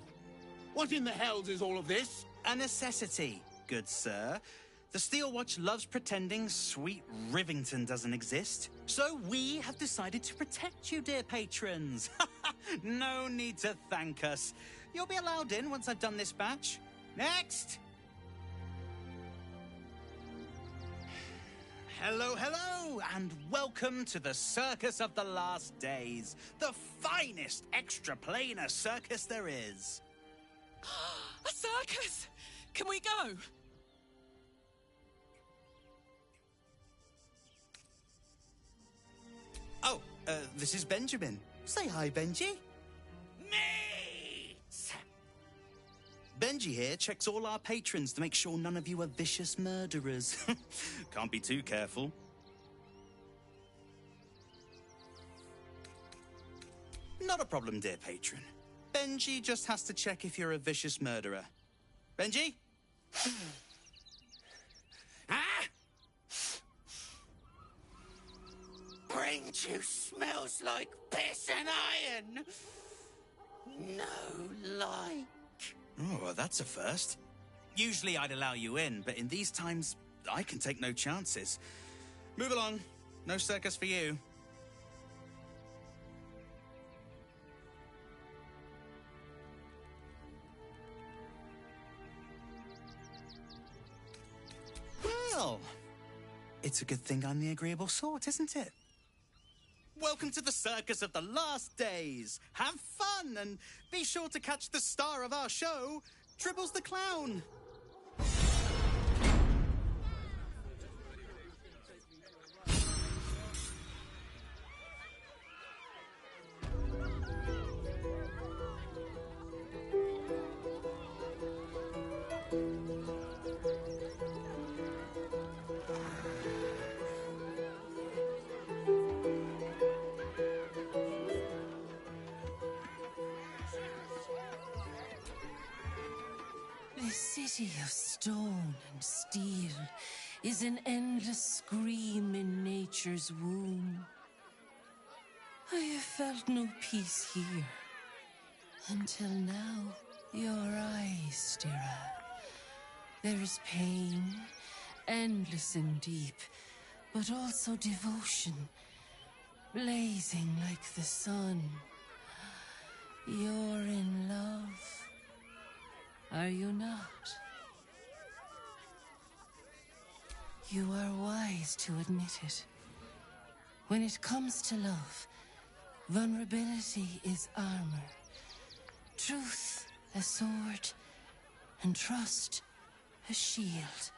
What in the hells is all of this? A necessity, good sir. The Steel Watch loves pretending sweet Rivington doesn't exist. So we have decided to protect you, dear patrons. No need to thank us. You'll be allowed in once I've done this batch. Next! Hello, hello, and welcome to the Circus of the Last Days, the finest extra-planar circus there is. A circus! Can we go? Oh, this is Benjamin. Say hi, Benji. Meat! Benji here checks all our patrons to make sure none of you are vicious murderers. Can't be too careful. Not a problem, dear patron. Benji just has to check if you're a vicious murderer. Benji? Ah! Brain juice smells like piss and iron. No like. Oh, well, that's a first. Usually I'd allow you in, but in these times, I can take no chances. Move along. No circus for you. Well, it's a good thing I'm the agreeable sort, isn't it? Welcome to the Circus of the Last Days. Have fun, and be sure to catch the star of our show, Tribbles the Clown. This city of stone and steel is an endless scream in nature's womb. I have felt no peace here. Until now, your eyes, Stira. There is pain, endless and deep, but also devotion, blazing like the sun. You're in love. Are you not? You are wise to admit it. When it comes to love, vulnerability is armor, truth a sword, and trust a shield.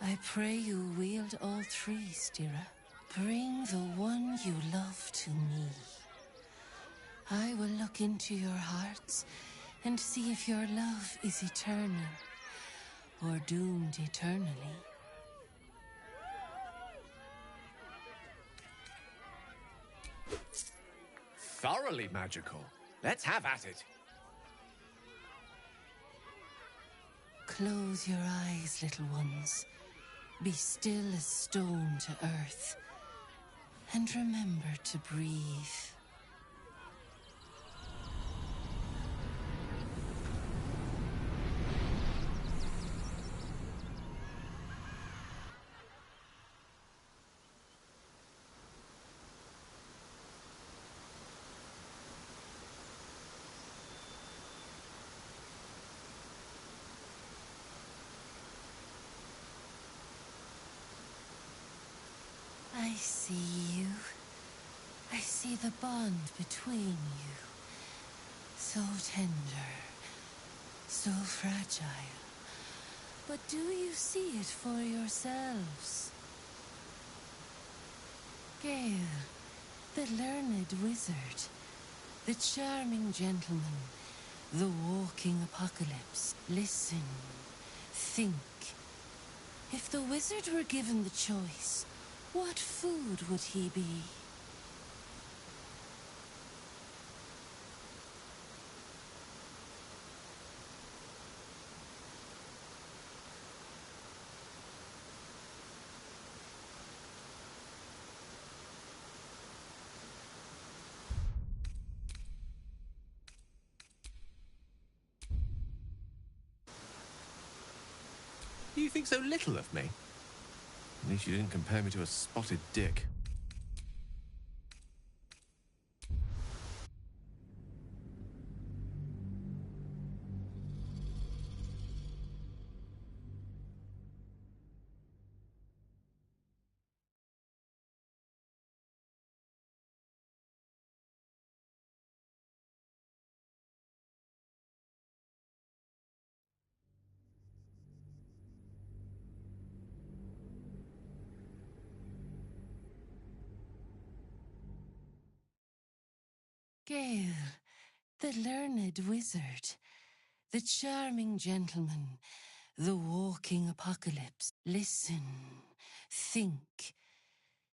I pray you wield all three, Stira. Bring the one you love to me. I will look into your hearts and see if your love is eternal or doomed eternally. Thoroughly magical. Let's have at it. Close your eyes, little ones. Be still as stone to earth. And remember to breathe. I see you. I see the bond between you. So tender, so fragile. But do you see it for yourselves? Gale, the learned wizard, the charming gentleman, the walking apocalypse. Listen, think. If the wizard were given the choice, what food would he be? You think so little of me? At least you didn't compare me to a spotted dick. Gale, the learned wizard, the charming gentleman, the walking apocalypse. Listen, think.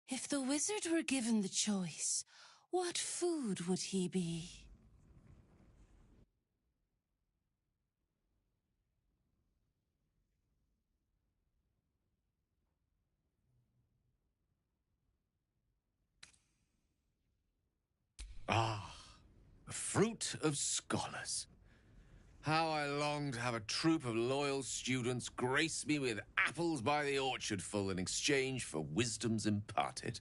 If the wizard were given the choice, what food would he be? Ah, the fruit of scholars. How I long to have a troop of loyal students grace me with apples by the orchardful in exchange for wisdoms imparted.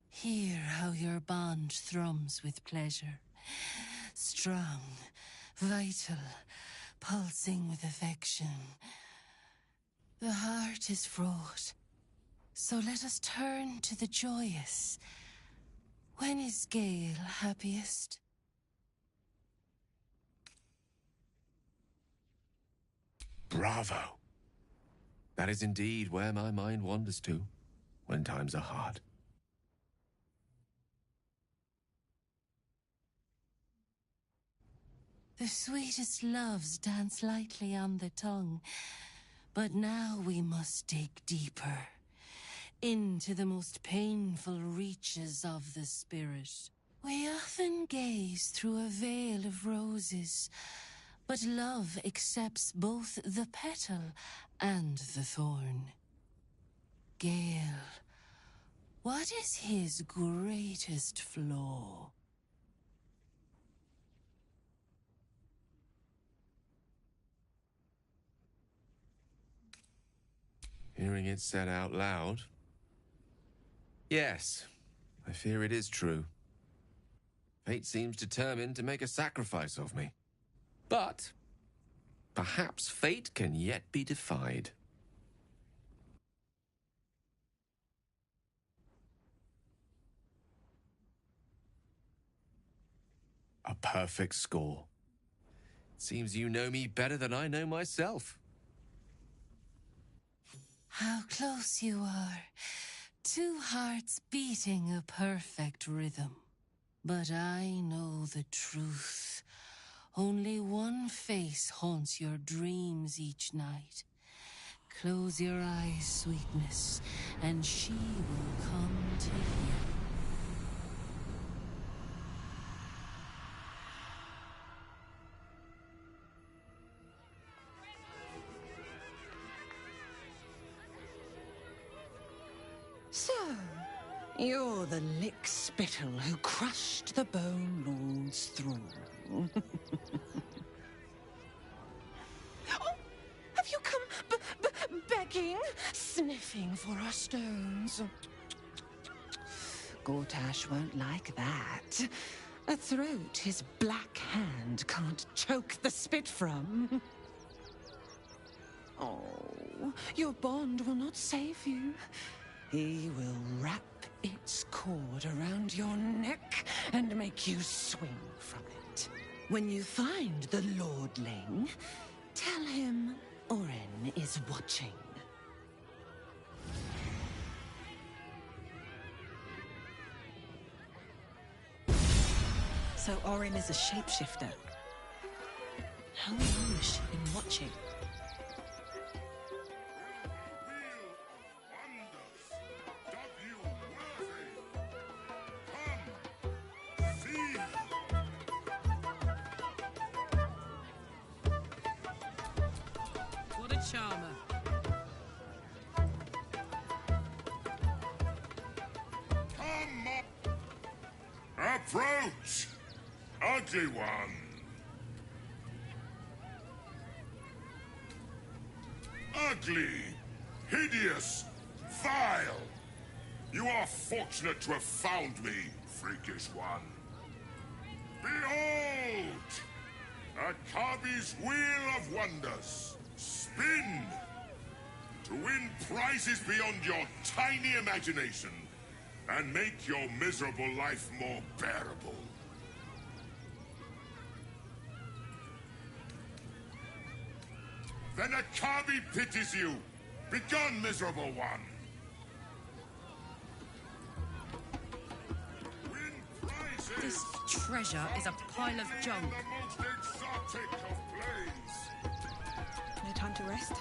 Hear how your bond thrums with pleasure. Strong, vital, pulsing with affection. The heart is fraught, so let us turn to the joyous. When is Gale happiest? Bravo. That is indeed where my mind wanders to when times are hard. The sweetest loves dance lightly on the tongue, but now we must dig deeper, into the most painful reaches of the spirit. We often gaze through a veil of roses, but love accepts both the petal and the thorn. Gale, what is his greatest flaw? Hearing it said out loud. Yes, I fear it is true. Fate seems determined to make a sacrifice of me. But perhaps fate can yet be defied. A perfect score. Seems you know me better than I know myself. How close you are. Two hearts beating a perfect rhythm. But I know the truth. Only one face haunts your dreams each night. Close your eyes, sweetness, and she will come to you. So, you're the lick-spittle who crushed the Bone Lord's thrall. Oh, have you come begging, sniffing for our stones? Gortash won't like that. A throat his black hand can't choke the spit from. Oh, your bond will not save you. He will wrap its cord around your neck and make you swing from it. When you find the Lordling, tell him Orin is watching. So Orin is a shapeshifter. How long has she been watching? What a charmer. Come up! Approach! Ugly one! Ugly! Hideous! Vile! You are fortunate to have found me, freakish one. Behold! Akabi's Wheel of Wonders. Spin! To win prizes beyond your tiny imagination and make your miserable life more bearable. Then Akabi pities you. Begone, miserable one. Win prizes. This treasure is a pile of junk. The most exotic of plays. No time to rest?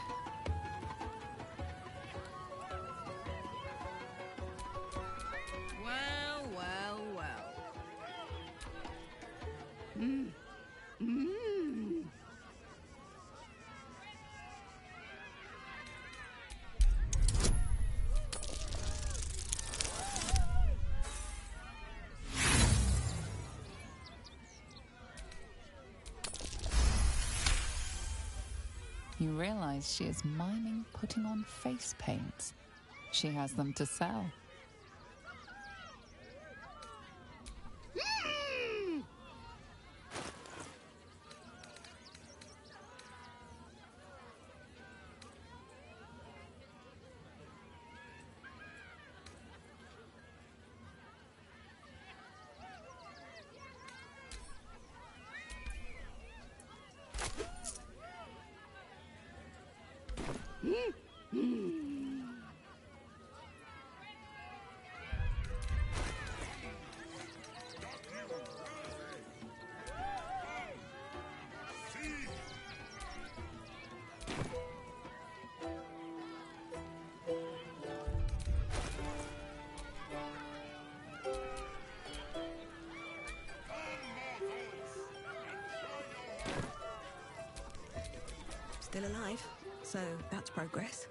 Well, well, well. You realize she is miming putting on face paint. She has them to sell. Still alive, so that's progress.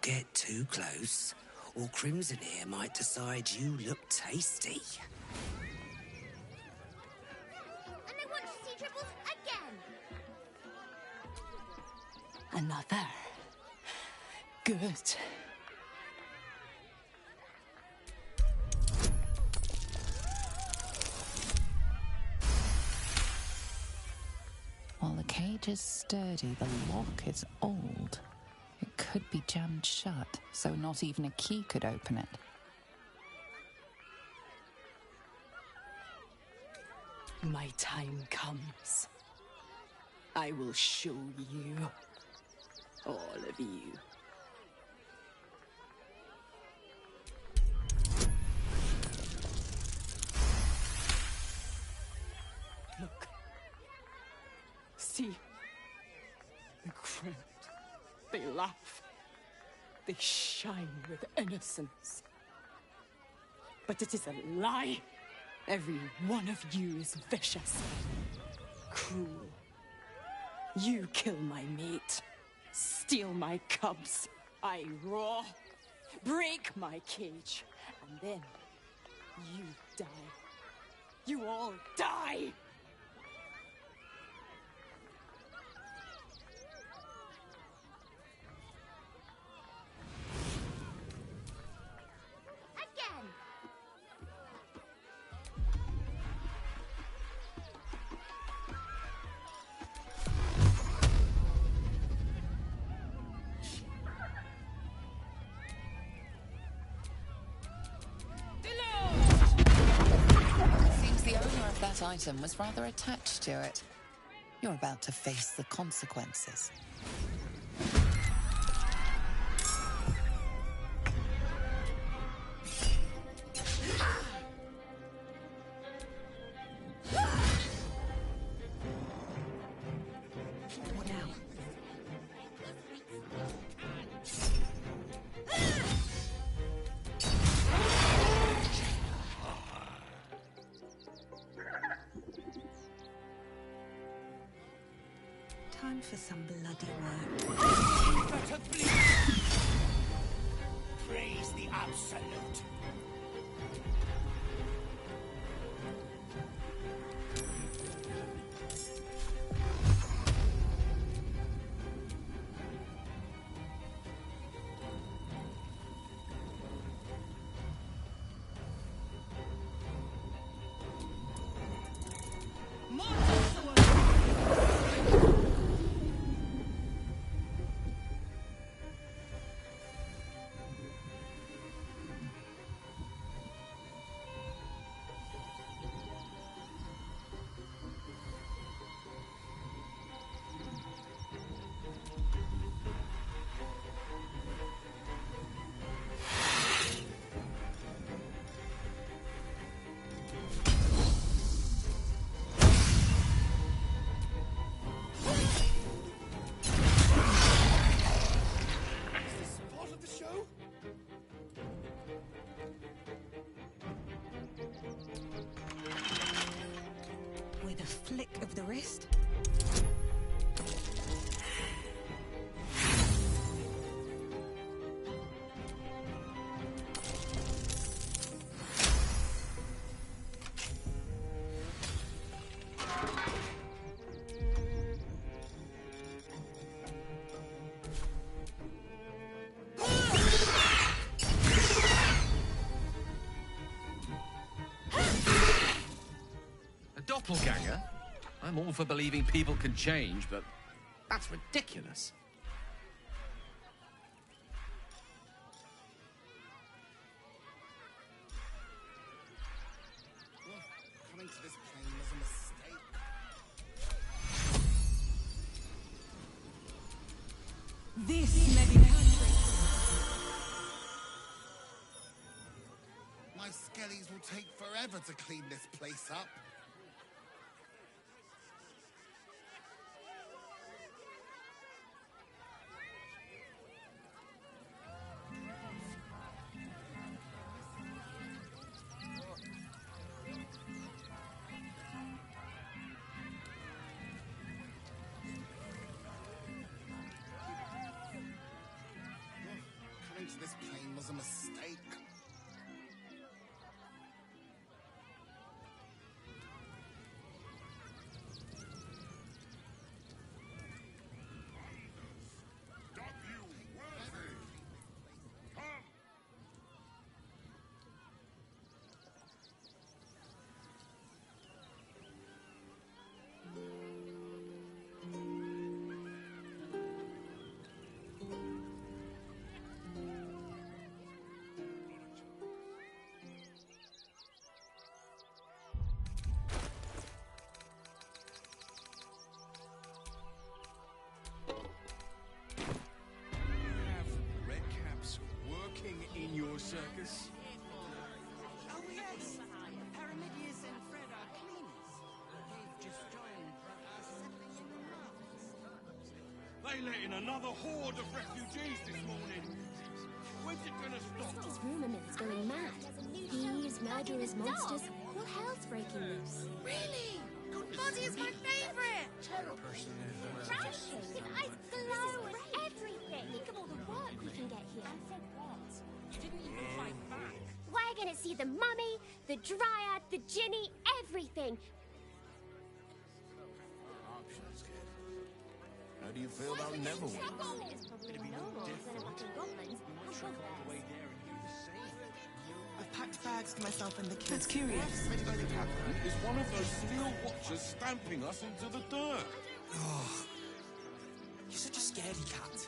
get too close, or Crimson here might decide you look tasty. And I want to see Tribbles again. Another. Good. While the cage is sturdy, the lock is old. It could be jammed shut, so not even a key could open it. My time comes. I will show you. All of you. Look. See? The crowd. They laugh. They shine with innocence. But it is a lie. Every one of you is vicious. Cruel. You kill my mate. Steal my cubs. I roar. Break my cage. And then you die. You all die! Again! Seems the owner of that item was rather attached to it. You're about to face the consequences. What now? Time for some bloody work. Praise the Absolute. With a flick of the wrist. Doppelganger? I'm all for believing people can change, but that's ridiculous. Coming to this plane was a mistake. This may be Patrick. My skellies will take forever to clean this place up. thinks this plane was a mistake. In your circus? Oh, yes. Paramidius and Fred are cleaners. They've just joined, but are settling in now. They let in another horde of refugees this morning. When's it gonna stop? This rumour mill's going mad. Thieves, murderers, monsters. All hell's breaking loose. Really? Body is my favourite! Ravishing! His eyes glow with everything! Think of all the work we can get here. You didn't even fight back. We're gonna see the mummy, the dryad, the ginny, everything. How do you feel about Neverwhere? I've packed bags for myself and the kids. That's curious. What happened is one of those steel watchers stamping us into the dirt. Oh, you're such a scaredy cat.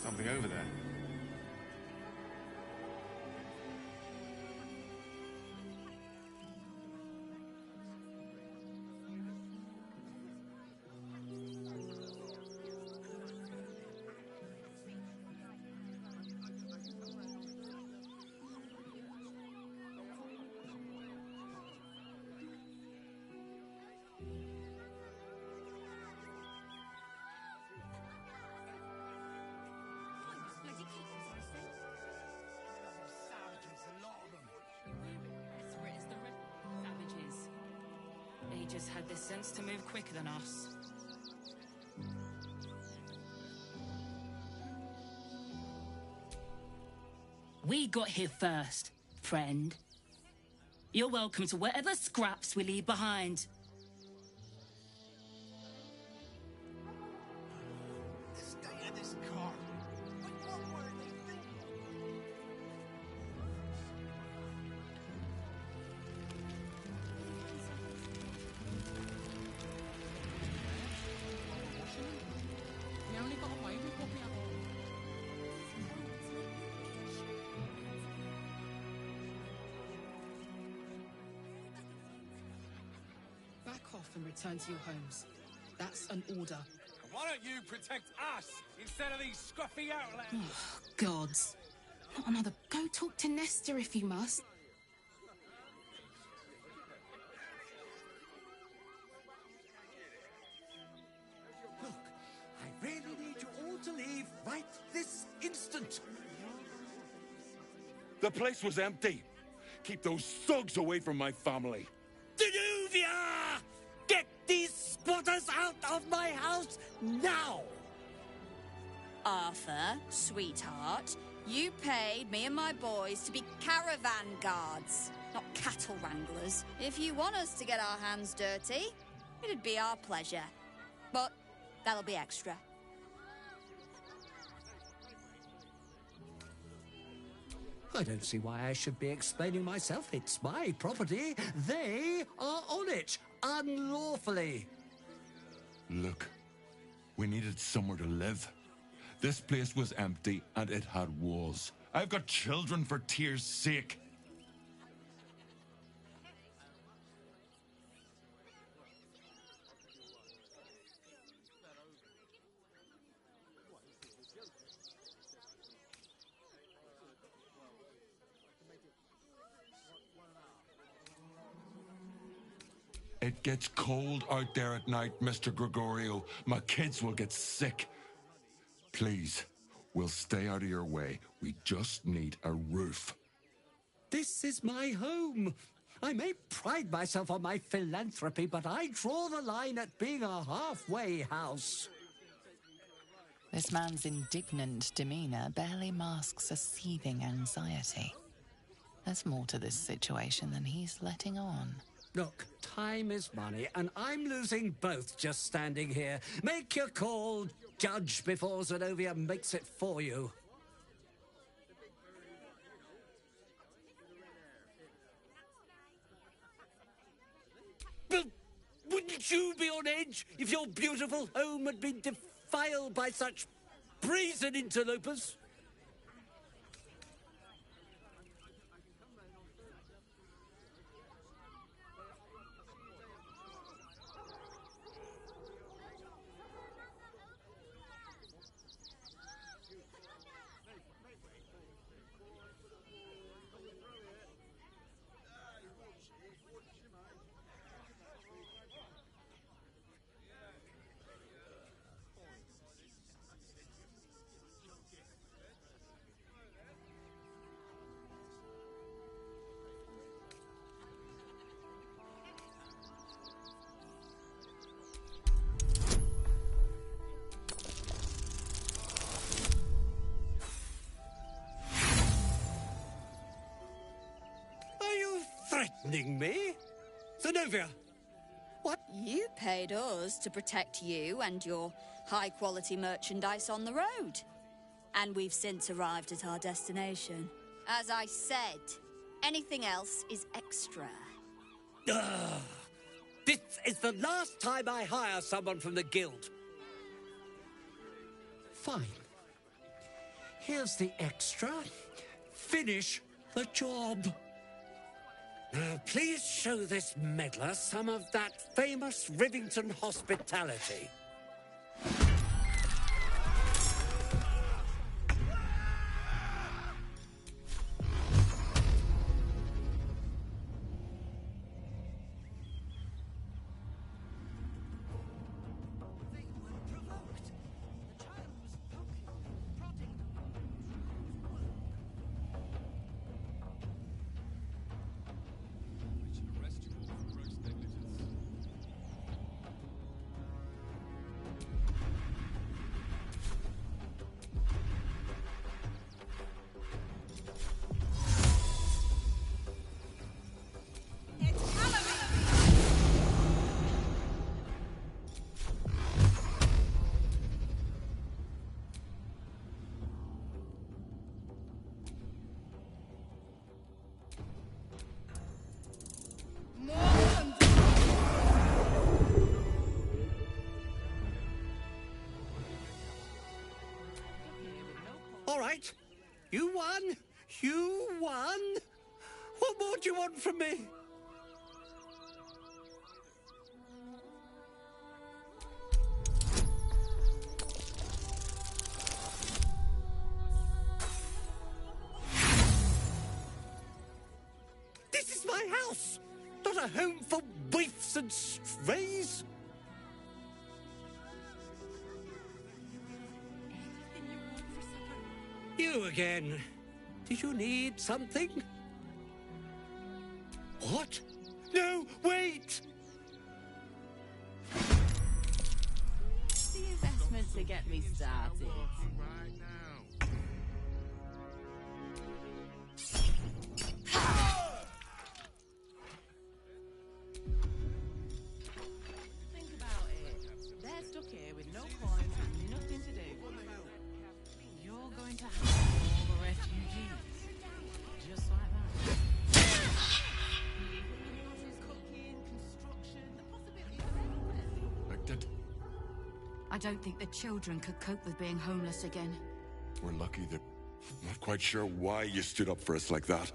Something over there. Savages. They just had the sense to move quicker than us. We got here first, friend. You're welcome to whatever scraps we leave behind. This guy and this car. What were they thinking? We only got away with what we have on. Back off and return to your homes. That's an order. Why don't you protect us instead of these scruffy outlaws? Oh, gods. Not another. Go talk to Nestor if you must. Look, I really need you all to leave right this instant. The place was empty. Keep those thugs away from my family. Danuvia! Get these squatters out of my house now! Arthur, sweetheart, you paid me and my boys to be caravan guards, not cattle wranglers. If you want us to get our hands dirty, it'd be our pleasure. But that'll be extra. I don't see why I should be explaining myself. It's my property. They are on it, unlawfully. Look, we needed somewhere to live. This place was empty and it had walls. I've got children for tears' sake. It gets cold out there at night, Mr. Gregorio. My kids will get sick. Please, We'll stay out of your way. We just need a roof. This is my home. I may pride myself on my philanthropy, but I draw the line at being a halfway house. This man's indignant demeanour barely masks a seething anxiety. There's more to this situation than he's letting on. Look, time is money, and I'm losing both just standing here. Make your call, Judge, before Zenobia makes it for you. But wouldn't you be on edge if your beautiful home had been defiled by such brazen interlopers? Threatening me? Zenobia! What? You paid us to protect you and your high-quality merchandise on the road. And we've since arrived at our destination. As I said, anything else is extra. This is the last time I hire someone from the guild. Fine. Here's the extra. Finish the job. Now, please show this meddler some of that famous Rivington hospitality. All right. You won. You won. What more do you want from me? This is my house, not a home for waifs and strays. You again. Did you need something? What? No, wait! The investment to get me started. Think about it. They're stuck here with no coins and nothing to do. You're going to have all the refugees. Just like that. Cooking, construction, the possibilities are endless. I don't think the children could cope with being homeless again. We're lucky that... I'm not quite sure why you stood up for us like that.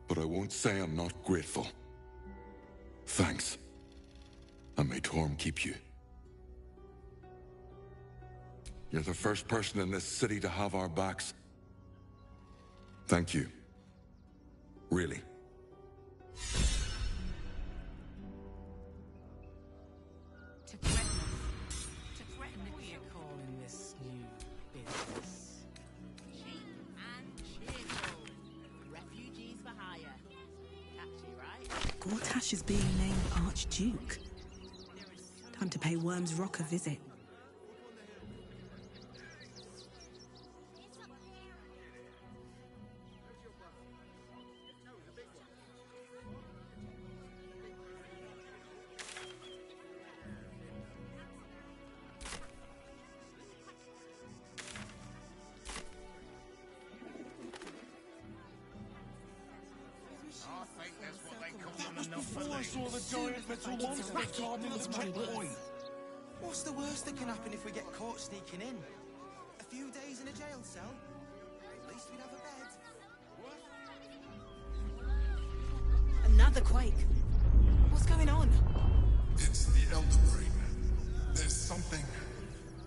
But I won't say I'm not grateful. Thanks. And may Torm keep you. You're the first person in this city to have our backs. Thank you. Really. To threaten us. To threaten that we are calling this new business. Gortash is being named Archduke. Time to pay Worm's Rock a visit. Before I saw the giant metal monster guarding the checkpoint. What's the worst that can happen if we get caught sneaking in? A few days in a jail cell? At least we'd have a bed. Another quake. What's going on? It's the Elder Brain. There's something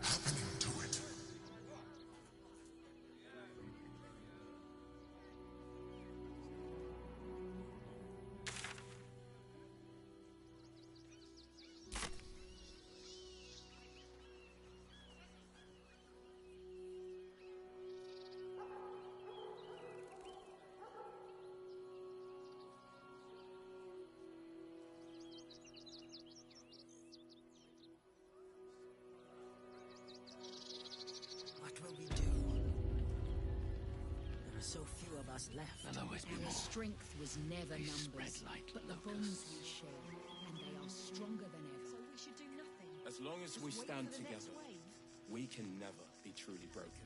happening to it. So few of us left. There'll always be more. Strength was never They numbers, spread like but the bonds we share, and they are stronger than ever. So we should do nothing. As long as we Just wait stand for the next together, wave. we can never be truly broken.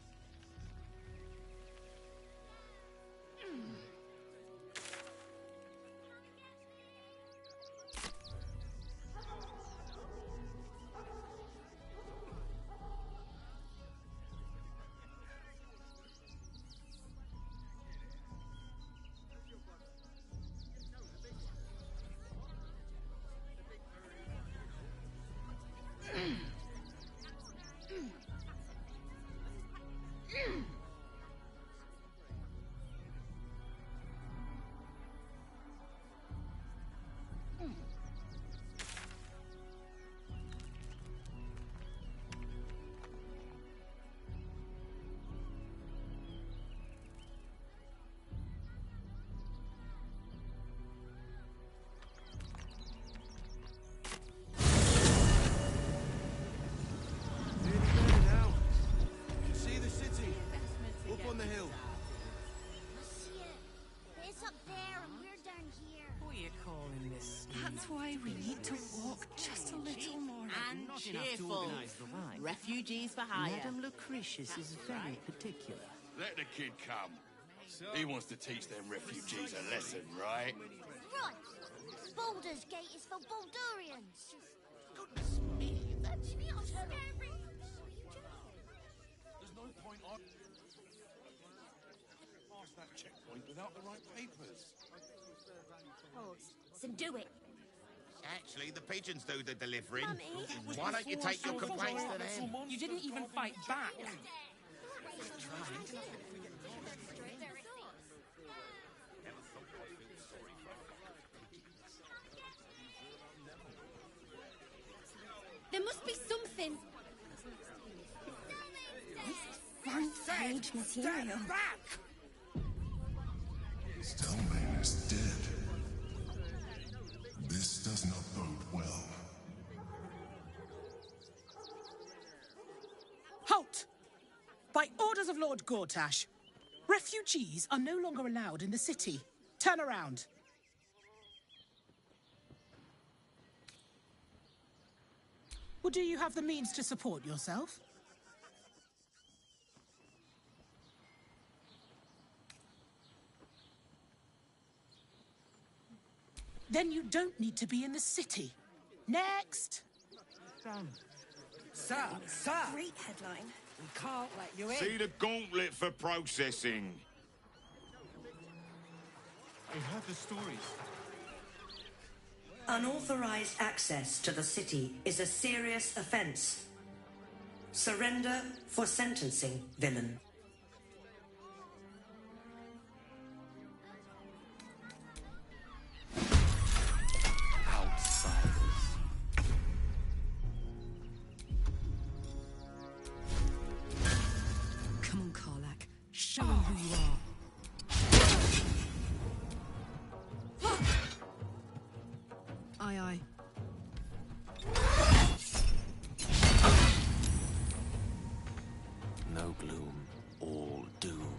On the hill. It's up there and we're down here. What are you calling this? That's why we need to walk just a little more. And cheerful. Refugees for hire. Madame Lucretius is very particular. Let the kid come. He wants to teach them refugees a lesson, right? Right. Baldur's Gate is for Baldurians. Goodness me, that's Scary. There's no point on past that checkpoint without the right papers. So do it. Actually, the pigeons do the delivering. Mummy. Why don't you take your complaints to them? You didn't even fight back. There must be something. Front page material. Stelmane is dead. This does not bode well. Halt! By orders of Lord Gortash, refugees are no longer allowed in the city. Turn around. Or do you have the means to support yourself? Then you don't need to be in the city. Next! Sir! Great headline. We can't let you in. See the gauntlet for processing. We've heard the stories. Unauthorized access to the city is a serious offense. Surrender for sentencing, villain. Come on, Karlach. Show them who you are. gloom, all doom.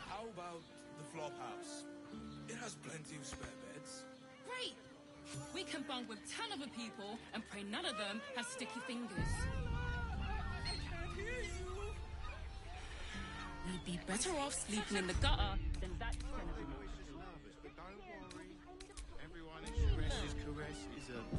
How about the flop house? It has plenty of spare beds. Great! We can bunk with 10 other people and pray none of them have sticky fingers. We'd be better off sleeping in the gutter than that son of a... But don't worry. Everyone in Sures's caress is a